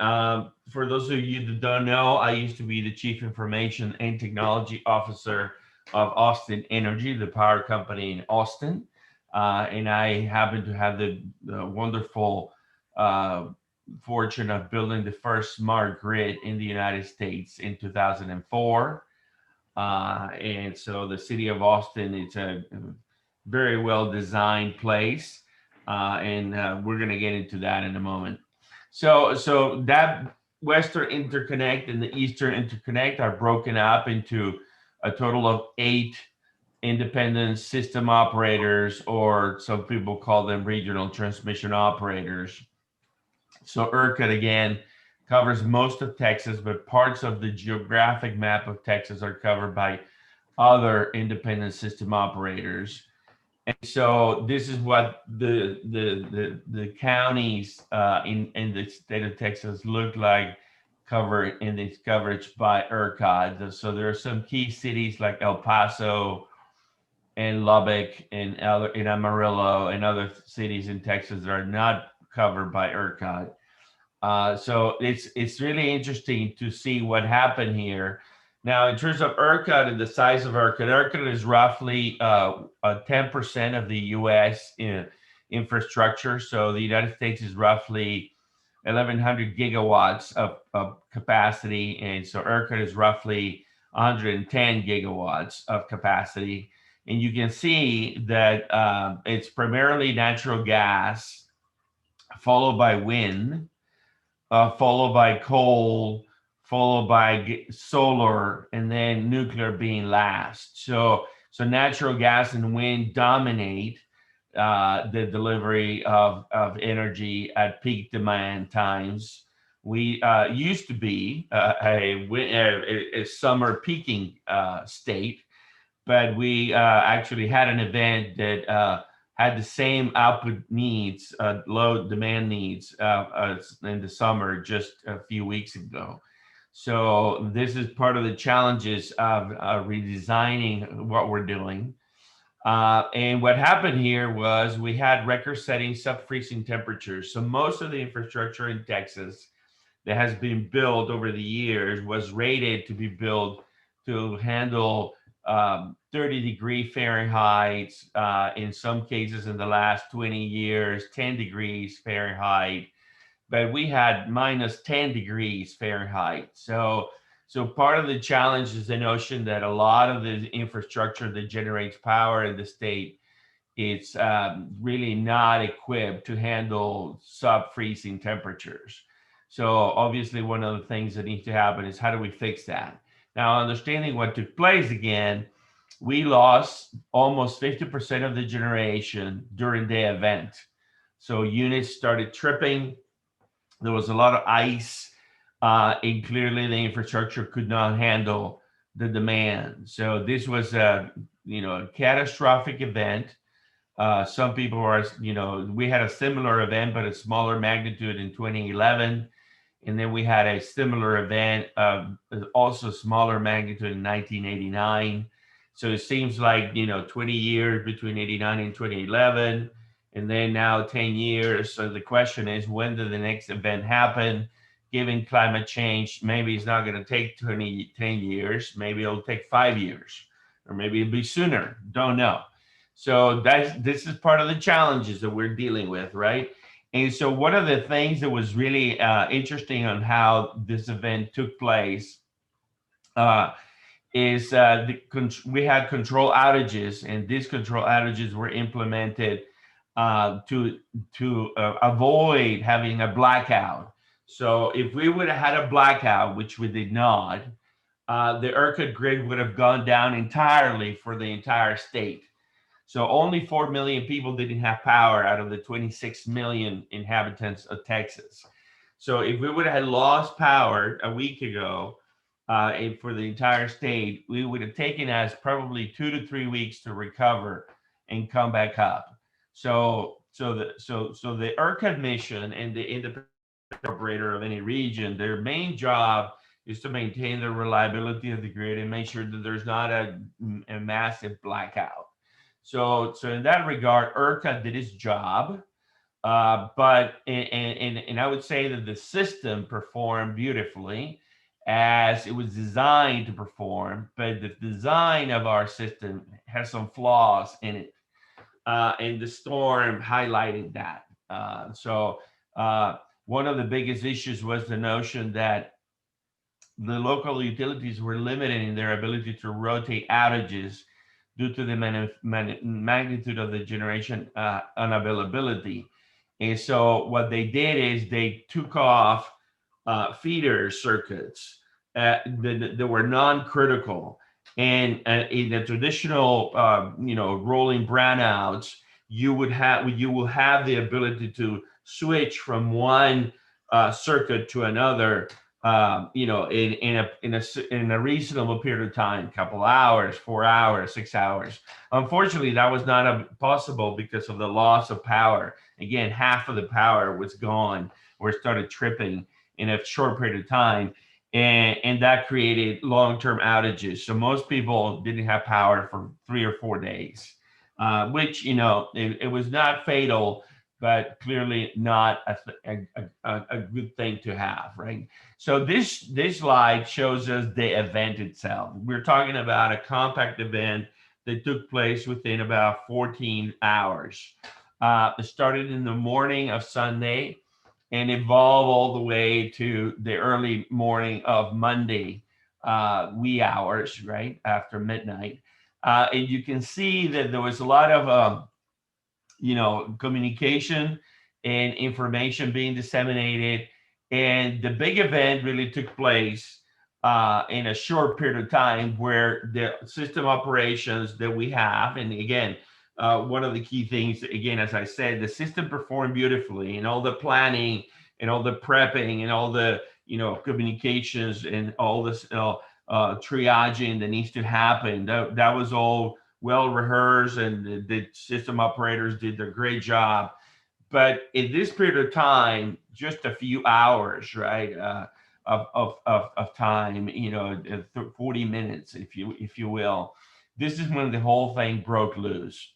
S14: for those of you that don't know, I used to be the Chief Information and Technology Officer of Austin Energy, the power company in Austin. And I happen to have the wonderful fortune of building the first smart grid in the United States in 2004. And so the city of Austin, it's a very well designed place. And we're going to get into that in a moment. So that Western interconnect and the Eastern interconnect are broken up into a total of 8 independent system operators, or some people call them regional transmission operators. So ERCOT, again, covers most of Texas, but parts of the geographic map of Texas are covered by other independent system operators. And so this is what the counties in the state of Texas look like covered in its coverage by ERCOT. So there are some key cities like El Paso and Lubbock and in Amarillo and other cities in Texas that are not covered by ERCOT. So it's really interesting to see what happened here. Now, in terms of ERCOT and the size of ERCOT is roughly 10% of the U.S. infrastructure. So the United States is roughly 1,100 gigawatts of capacity. And so ERCOT is roughly 110 gigawatts of capacity. And you can see that it's primarily natural gas, followed by wind, followed by coal, followed by solar, and then nuclear being last. So natural gas and wind dominate the delivery of energy at peak demand times. We used to be a summer peaking state, but we actually had an event that had the same output needs, low demand needs in the summer just a few weeks ago. So this is part of the challenges of redesigning what we're doing. And what happened here was we had record-setting sub-freezing temperatures. So most of the infrastructure in Texas that has been built over the years was rated to be built to handle 30-degree Fahrenheit, in some cases in the last 20 years, 10 degrees Fahrenheit, but we had minus 10 degrees Fahrenheit. So part of the challenge is the notion that a lot of the infrastructure that generates power in the state, it's really not equipped to handle sub-freezing temperatures. So obviously one of the things that needs to happen is how do we fix that? Now, understanding what took place again, we lost almost 50% of the generation during the event. So units started tripping. There was a lot of ice, and clearly the infrastructure could not handle the demand. So this was a catastrophic event. Some people are, we had a similar event, but a smaller magnitude in 2011. And then we had a similar event, also smaller magnitude in 1989. So it seems like, 20 years between 89 and 2011, and then now 10 years. So the question is, when did the next event happen? Given climate change, maybe it's not going to take 10 years. Maybe it'll take 5 years, or maybe it'll be sooner. Don't know. So this is part of the challenges that we're dealing with, right? And so one of the things that was really interesting on how this event took place is we had control outages, and these control outages were implemented to avoid having a blackout. So if we would have had a blackout, which we did not, the ERCOT grid would have gone down entirely for the entire state. So only 4 million people didn't have power out of the 26 million inhabitants of Texas. So if we would have lost power a week ago for the entire state, we would have taken us probably 2 to 3 weeks to recover and come back up. So the ERCOT mission and the independent operator of any region, their main job is to maintain the reliability of the grid and make sure that there's not a massive blackout. So in that regard, ERCOT did its job. And I would say that the system performed beautifully as it was designed to perform, but the design of our system has some flaws in it. And the storm highlighted that. One of the biggest issues was the notion that the local utilities were limited in their ability to rotate outages due to the magnitude of the generation unavailability. And so what they did is they took off feeder circuits that were non-critical. And in the traditional, rolling brownouts, you will have the ability to switch from one circuit to another, in a reasonable period of time, couple hours, 4 hours, 6 hours. Unfortunately, that was not possible because of the loss of power. Again, half of the power was gone or started tripping in a short period of time. And that created long-term outages. So most people didn't have power for 3 or 4 days, which, it was not fatal, but clearly not a good thing to have, right? So this slide shows us the event itself. We're talking about a compact event that took place within about 14 hours. It started in the morning of Sunday and evolved all the way to the early morning of Monday, wee hours, right, after midnight. And you can see that there was a lot of, communication and information being disseminated. And the big event really took place in a short period of time, where the system operations that we have, and again, one of the key things, again, as I said, the system performed beautifully, and all the planning and all the prepping and all the, communications and all this triaging that needs to happen. That was all well rehearsed, and the system operators did a great job. But in this period of time, just a few hours, right, of time, 40 minutes, if you will, this is when the whole thing broke loose.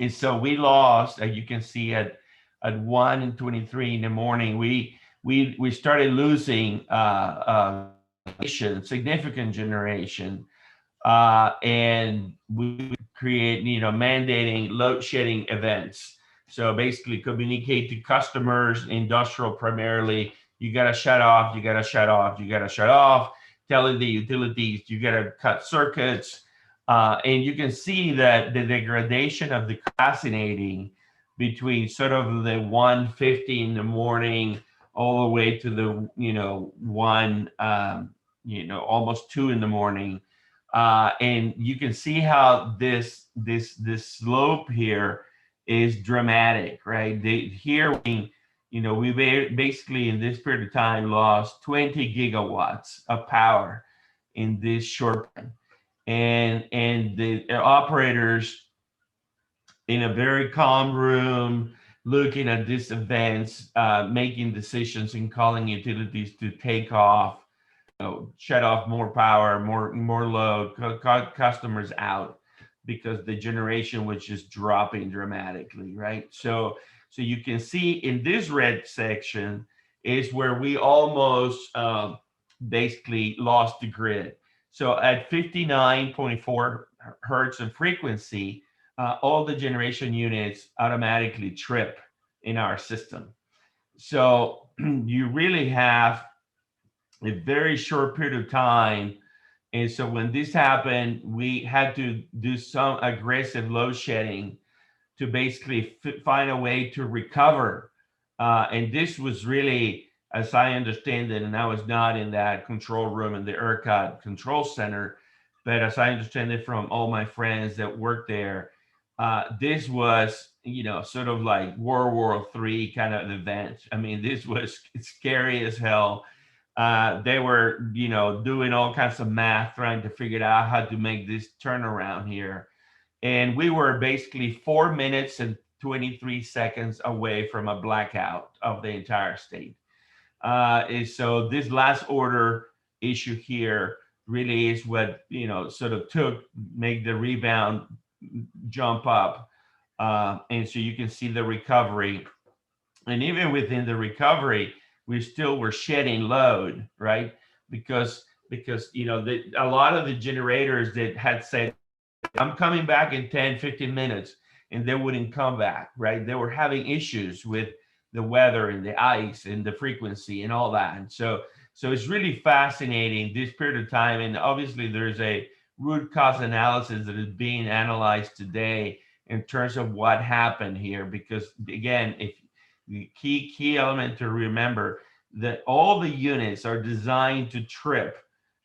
S14: And so we lost, as you can see, at 1:23 in the morning, we started losing significant generation, and we create, mandating load shedding events. So basically communicate to customers, industrial primarily, you got to shut off, you got to shut off, you got to shut off, telling the utilities, you got to cut circuits. And you can see that the degradation of the fascinating between sort of the 1:50 in the morning all the way to the, 1, almost 2 in the morning. And you can see how this slope here is dramatic, right? Here we basically in this period of time lost 20 gigawatts of power in this short time. And the operators, in a very calm room, looking at these events, making decisions and calling utilities to take off, shut off more power, more load, cut customers out, because the generation was just dropping dramatically, right? So you can see in this red section is where we almost basically lost the grid. So at 59.4 hertz of frequency, all the generation units automatically trip in our system. So you really have a very short period of time. And so when this happened, we had to do some aggressive load shedding to basically find a way to recover. And this was really, as I understand it, and I was not in that control room in the ERCOT control center, but as I understand it from all my friends that work there, this was, sort of like World War III kind of event. I mean, this was scary as hell. They were, doing all kinds of math, trying to figure out how to make this turnaround here. And we were basically 4 minutes and 23 seconds away from a blackout of the entire state. So this last order issue here really is what, sort of make the rebound jump up. And so you can see the recovery And even within the recovery, we still were shedding load, right? Because you know, a lot of the generators that had said, I'm coming back in 10, 15 minutes, and they wouldn't come back, right? They were having issues with the weather and the ice and the frequency and all that. And so it's really fascinating this period of time. And obviously there's a root cause analysis that is being analyzed today in terms of what happened here. Because again, if the key element to remember that all the units are designed to trip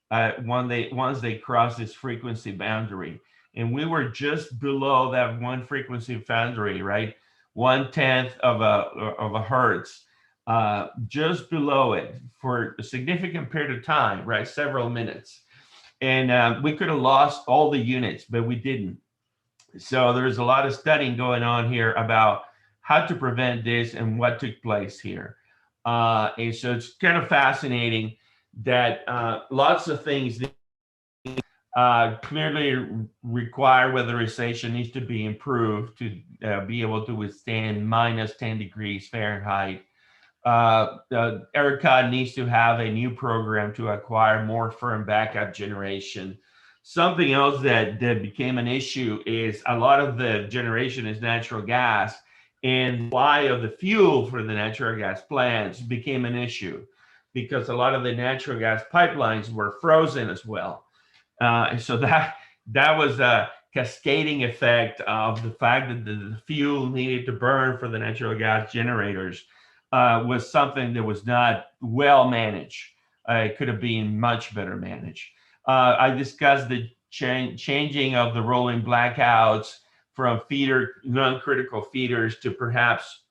S14: once they cross this frequency boundary. And we were just below that one frequency boundary, right? 1/10 of a hertz, just below it for a significant period of time, right? Several minutes. And we could have lost all the units, but we didn't. So there's a lot of studying going on here about how to prevent this and what took place here. And so it's kind of fascinating that lots of things clearly require weatherization needs to be improved to be able to withstand minus 10 degrees Fahrenheit. ERCOT needs to have a new program to acquire more firm backup generation. Something else that became an issue is a lot of the generation is natural gas, and the supply of the fuel for the natural gas plants became an issue because a lot of the natural gas pipelines were frozen as well. And so that was a cascading effect of the fact that the fuel needed to burn for the natural gas generators was something that was not well managed. It could have been much better managed. I discussed the changing of the rolling blackouts from non-critical feeders to perhaps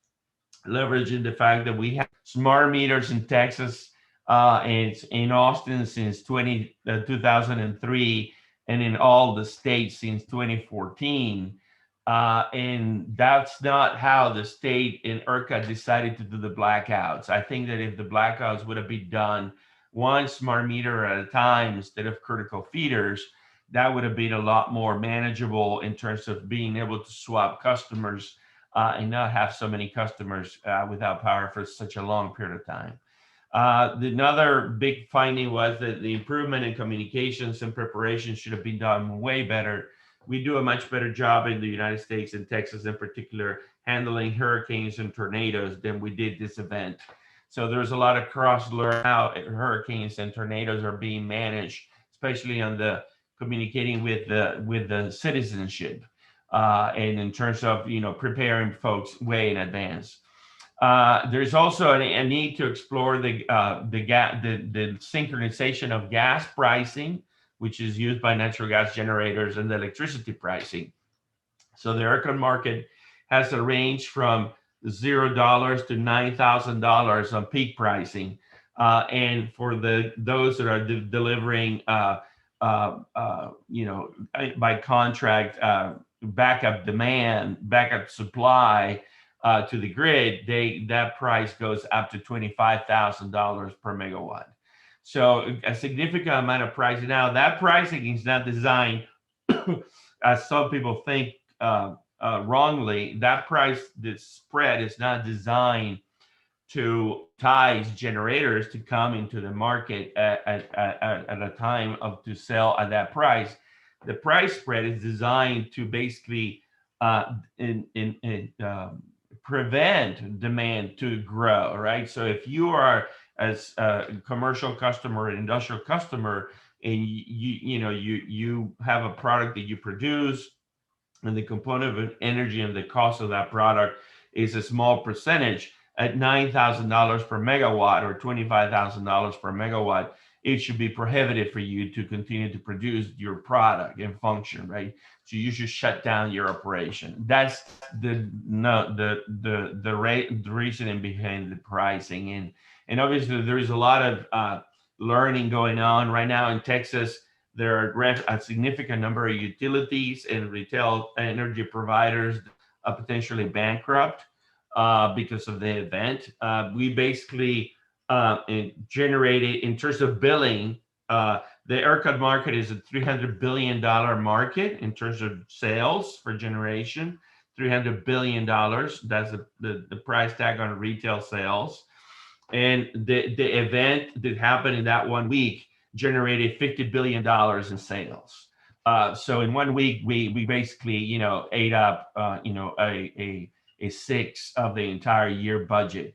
S14: leveraging the fact that we have smart meters in Texas and in Austin since 2003 and in all the states since 2014. And that's not how the state in ERCOT decided to do the blackouts. I think that if the blackouts would have been done one smart meter at a time instead of critical feeders, that would have been a lot more manageable in terms of being able to swap customers and not have so many customers without power for such a long period of time. Another big finding was that the improvement in communications and preparation should have been done way better. We do a much better job in the United States and Texas in particular handling hurricanes and tornadoes than we did this event. So there's a lot of cross-learn how hurricanes and tornadoes are being managed, especially on the communicating with the citizenship and in terms of preparing folks way in advance. There's also a need to explore the synchronization of gas pricing, which is used by natural gas generators, and the electricity pricing. So the ERCOT market has a range from $0 to $9,000 on peak pricing, and for those that are delivering, by contract, backup supply to the grid, that price goes up to $25,000 per megawatt. So a significant amount of pricing. Now that pricing is not designed, as some people think wrongly, this spread is not designed to entice generators to come into the market at a time to sell at that price. The price spread is designed to basically prevent demand to grow, right? So if you are as a commercial customer, an industrial customer, and you have a product that you produce, and the component of energy and the cost of that product is a small percentage, at $9,000 per megawatt or $25,000 per megawatt, it should be prohibitive for you to continue to produce your product and function, right? So you should shut down your operation. That's the reasoning behind the pricing. And obviously there is a lot of learning going on right now in Texas. There are a significant number of utilities and retail energy providers potentially bankrupt because of the event. We basically generated, in terms of billing, the ERCOT market is a $300 billion market in terms of sales for generation. $300 billion. That's the price tag on retail sales. And the event that happened in that 1 week generated $50 billion in sales. So in 1 week, we basically, you know, ate up, you know, a sixth of the entire year budget,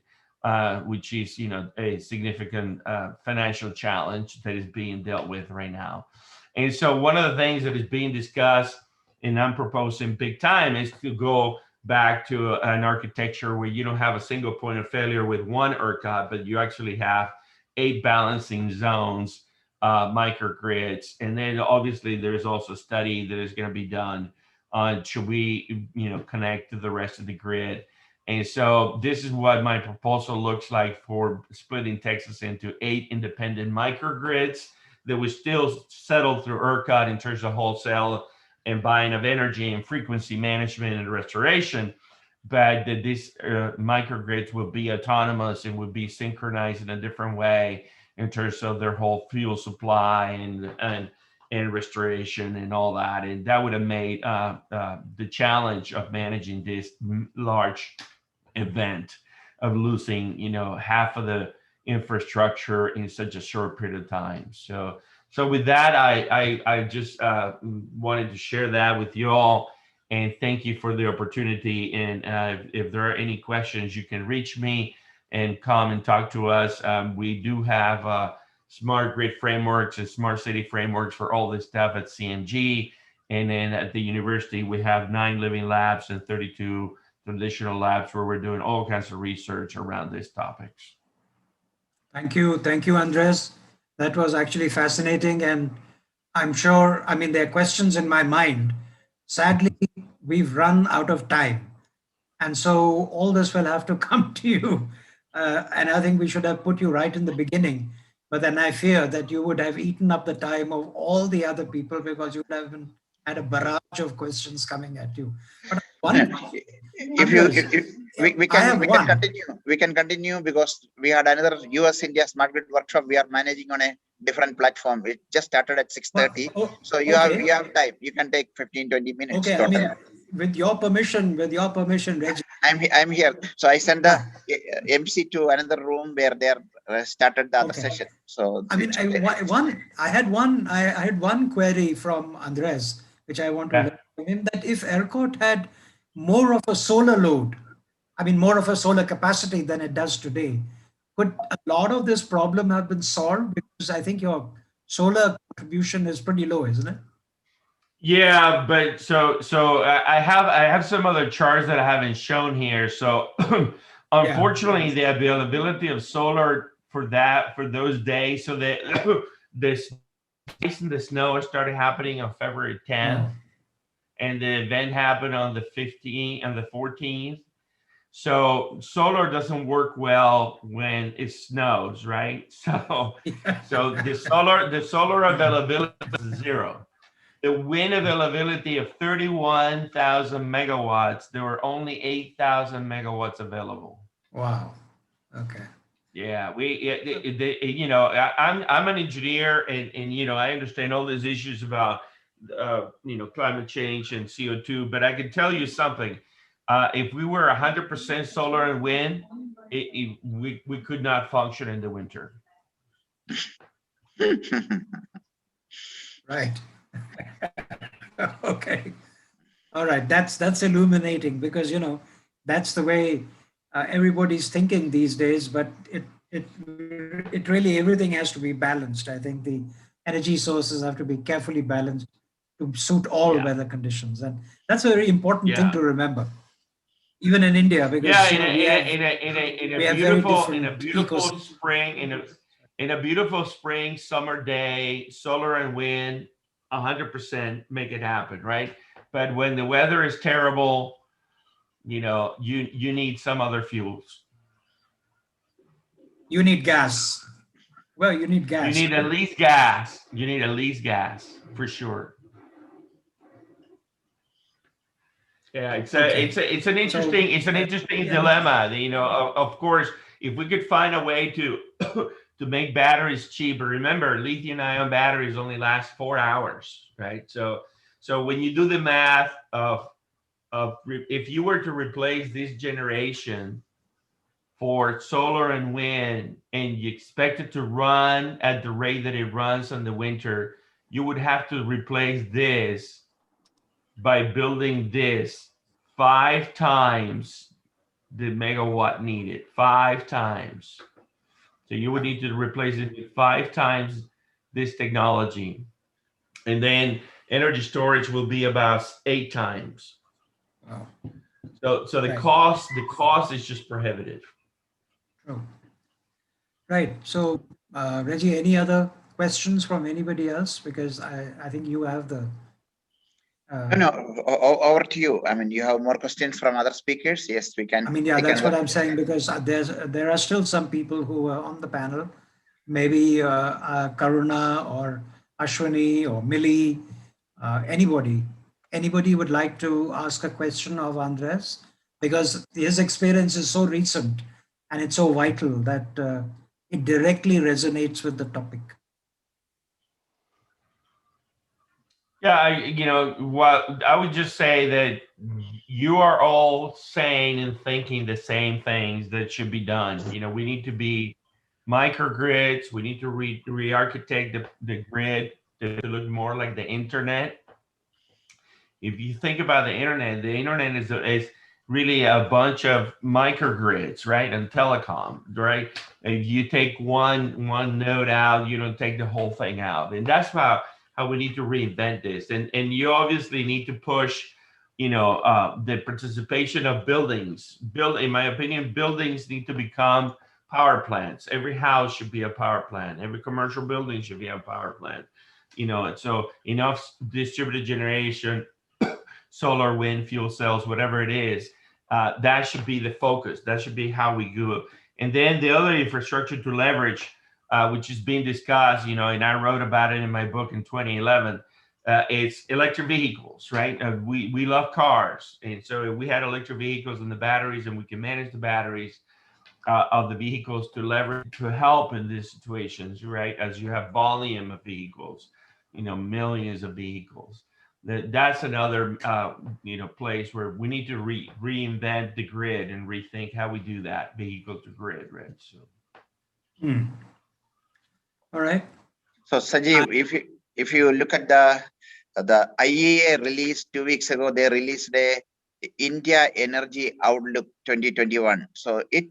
S14: which is, you know, a significant financial challenge that is being dealt with right now. And so one of the things that is being discussed, and I'm proposing big time, is to go back to an architecture where you don't have a single point of failure with one ERCOT, but you actually have 8 balancing zones, microgrids. And then obviously there's also a study that is going to be done on should we, you know, connect to the rest of the grid. And so this is what my proposal looks like for splitting Texas into 8 independent microgrids that would still settle through ERCOT in terms of wholesale and buying of energy and frequency management and restoration, but that these microgrids will be autonomous and would be synchronized in a different way in terms of their whole fuel supply and restoration and all that. And that would have made the challenge of managing this large event of losing, you know, half of the infrastructure in such a short period of time. So with that, I just wanted to share that with you all, and thank you for the opportunity. And if there are any questions, you can reach me and come and talk to us. We do have smart grid frameworks and smart city frameworks for all this stuff at CMG. And then at the university, we have 9 living labs and 32 traditional labs where we're doing all kinds of research around these topics.
S2: Thank you, Andres. That was actually fascinating, and I'm sure, I mean, there are questions in my mind. Sadly, we've run out of time. And so all this will have to come to you. And I think we should have put you right in the beginning. But then I fear that you would have eaten up the time of all the other people because you would have had a barrage of questions coming at you. But
S8: we can continue because we had another US India Smart Grid workshop we are managing on a different platform. It just started at 6:30. So you have time. You can take 15-20 minutes.
S2: Okay, I mean, with your permission, Reggie.
S8: I'm here. So I sent the MC to another room where they started the other session. So
S2: I mean, I had one query from Andres, which I want to let him, that if ERCOT had more of a solar load, I mean, more of a solar capacity than it does today, could a lot of this problem have been solved? Because I think your solar contribution is pretty low, isn't it?
S14: Yeah, but so I have some other charts that I haven't shown here. So unfortunately, the availability of solar for those days, so that this ice and the snow started happening on February 10th, and the event happened on the 15th and the 14th. So solar doesn't work well when it snows, right? So the solar availability is 0. The wind availability of 31,000 megawatts, there were only 8,000 megawatts available.
S2: Wow. Okay.
S14: Yeah, you know, I'm an engineer, and you know, I understand all these issues about you know, climate change and CO2, but I can tell you something. If we were 100% solar and wind, we could not function in the winter.
S2: Right. Okay. All right. That's illuminating, because, you know, that's the way everybody's thinking these days, but it really, everything has to be balanced. I think the energy sources have to be carefully balanced to suit all weather conditions. And that's a very important thing to remember, even in India, because
S14: in a beautiful spring summer day, solar and wind 100% make it happen, right? But when the weather is terrible, you know, you need some other fuels.
S2: You need gas. Well, you need gas.
S14: You need at least gas. You need at least gas for sure. Yeah, it's an interesting dilemma. You know, of course, if we could find a way to to make batteries cheaper. Remember, lithium-ion batteries only last 4 hours, right? So when you do the math of if you were to replace this generation for solar and wind, and you expect it to run at the rate that it runs in the winter, you would have to replace this by building this 5 times the megawatt needed, 5 times. So you would need to replace it with 5 times this technology. And then energy storage will be about 8 times.
S2: Wow.
S14: So the cost is just prohibitive.
S2: True. Right. So Reggie, any other questions from anybody else? Because I think you have the
S8: no, over to you. I mean, you have more questions from other speakers. Yes, we can.
S2: I mean, yeah, that's what I'm saying, because there are still some people who are on the panel, maybe Karuna or Ashwani or Millie, anybody would like to ask a question of Andres, because his experience is so recent and it's so vital that it directly resonates with the topic.
S14: Yeah, what I would just say that you are all saying and thinking the same things that should be done. We need to be microgrids. We need to re-architect the grid to look more like the internet. If you think about the internet is really a bunch of microgrids, right? And telecom, right? If you take one node out, you don't take the whole thing out. And that's how we need to reinvent this. And you obviously need to push, the participation of buildings. In my opinion, buildings need to become power plants. Every house should be a power plant. Every commercial building should be a power plant. So enough distributed generation, solar, wind, fuel cells, whatever it is, that should be the focus. That should be how we go. And then the other infrastructure to leverage, which is being discussed, and I wrote about it in my book in 2011, it's electric vehicles, right? We love cars. And so we had electric vehicles and the batteries, and we can manage the batteries of the vehicles to leverage, to help in these situations, right? As you have volume of vehicles, millions of vehicles. That's another place where we need to reinvent the grid and rethink how we do that vehicle to grid, right? So
S2: all right.
S8: So Sanjeev, if you look at the IEA release 2 weeks ago, they released a India Energy Outlook 2021. So it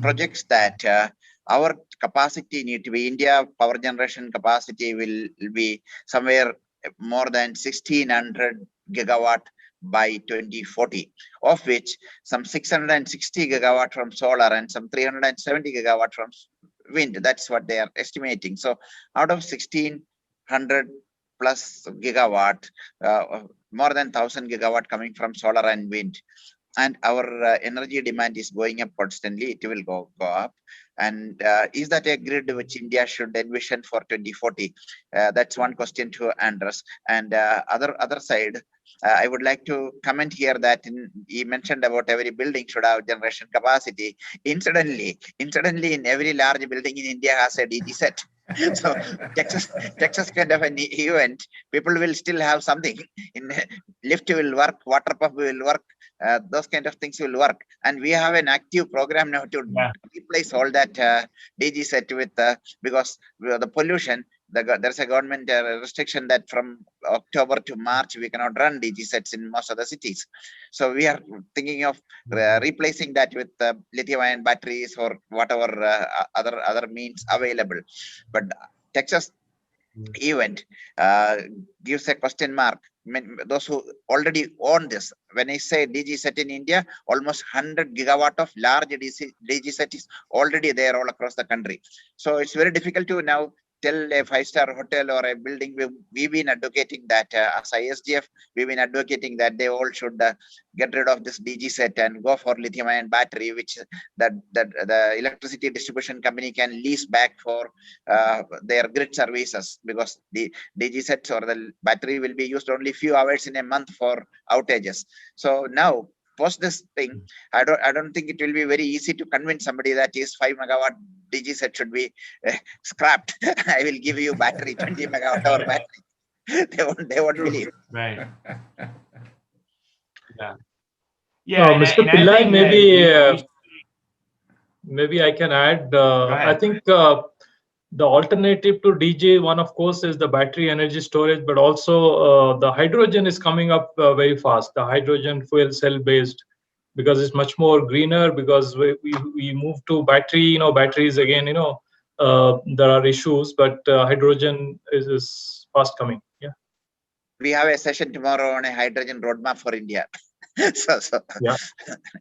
S8: projects that our capacity need to be, India power generation capacity will be somewhere more than 1600 gigawatt by 2040, of which some 660 gigawatt from solar and some 370 gigawatt from wind. That's what they are estimating. So out of 1600 plus gigawatt, more than 1000 gigawatt coming from solar and wind. And our energy demand is going up constantly. It will go up. And is that a grid which India should envision for 2040? That's one question to Andres. And other side, I would like to comment here that he mentioned about every building should have generation capacity. Incidentally, in every large building in India has a DG set. So Texas kind of an event, people will still have something. In lift will work, water pump will work. Those kind of things will work, and we have an active program now to replace all that DG set with because the pollution. There's a government restriction that from October to March we cannot run DG sets in most of the cities. So we are thinking of replacing that with lithium-ion batteries or whatever other means available. But Texas event gives a question mark. Those who already own this, when I say DG set in India, almost 100 gigawatt of large DG set is already there all across the country. So it's very difficult to now tell a 5-star hotel or a building. We've been advocating that as ISGF, we've been advocating that they all should get rid of this DG set and go for lithium-ion battery, which that the electricity distribution company can lease back for their grid services, because the DG sets or the battery will be used only few hours in a month for outages. So now, post this thing, I don't think it will be very easy to convince somebody that is 5 megawatt DG set should be scrapped. I will give you battery, 20 megawatt hour battery. They won't believe.
S14: Right. Yeah. Yeah,
S6: Mr.
S14: and I
S6: Pillai,
S14: think
S6: maybe maybe I can add. I think the alternative to DG, one of course is the battery energy storage, but also the hydrogen is coming up very fast. The hydrogen fuel cell based, because it's much more greener. Because we move to battery, batteries again. There are issues, but hydrogen is fast coming. Yeah.
S8: We have a session tomorrow on a hydrogen roadmap for India. so
S6: yeah,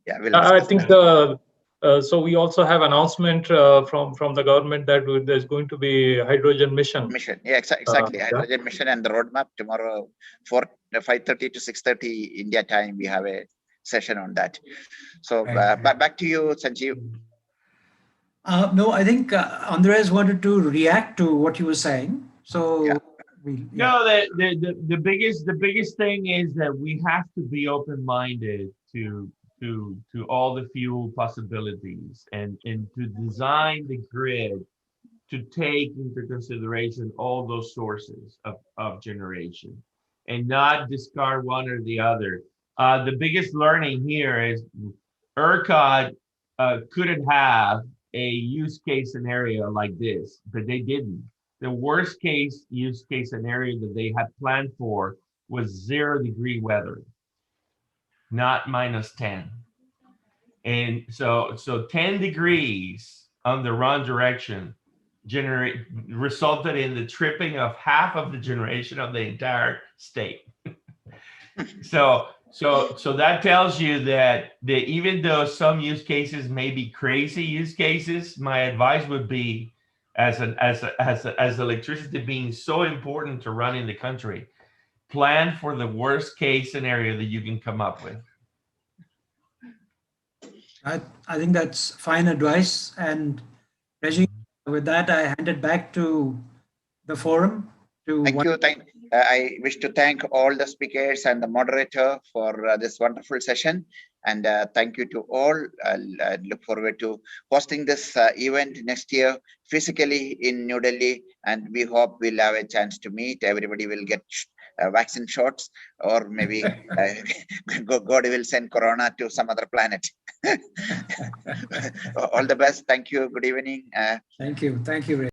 S8: yeah, we'll
S6: I think so we also have announcement from the government that there's going to be hydrogen mission.
S8: Yeah, exactly. Hydrogen mission and the roadmap tomorrow, 5:30 to 6:30 India time. We have a session on that. So back to you, Sanjeev.
S2: No, I think Andres wanted to react to what you were saying. So
S14: no, the biggest thing is that we have to be open-minded to all the fuel possibilities and to design the grid to take into consideration all those sources of generation and not discard one or the other. The biggest learning here is ERCOT couldn't have a use case scenario like this, but they didn't. The worst case use case scenario that they had planned for was 0-degree weather, not -10. And so 10 degrees on the wrong direction resulted in the tripping of half of the generation of the entire state. So that tells you that even though some use cases may be crazy use cases, my advice would be, as electricity being so important to run in the country, plan for the worst case scenario that you can come up with.
S2: I think that's fine advice. And Reggie, with that, I hand it back to the forum.
S8: Thank you. I wish to thank all the speakers and the moderator for this wonderful session. And thank you to all. I look forward to hosting this event next year physically in New Delhi. And we hope we'll have a chance to meet. Everybody will get vaccine shots, or maybe God will send Corona to some other planet. All the best. Thank you. Good evening.
S2: Thank you. Thank you, Ray.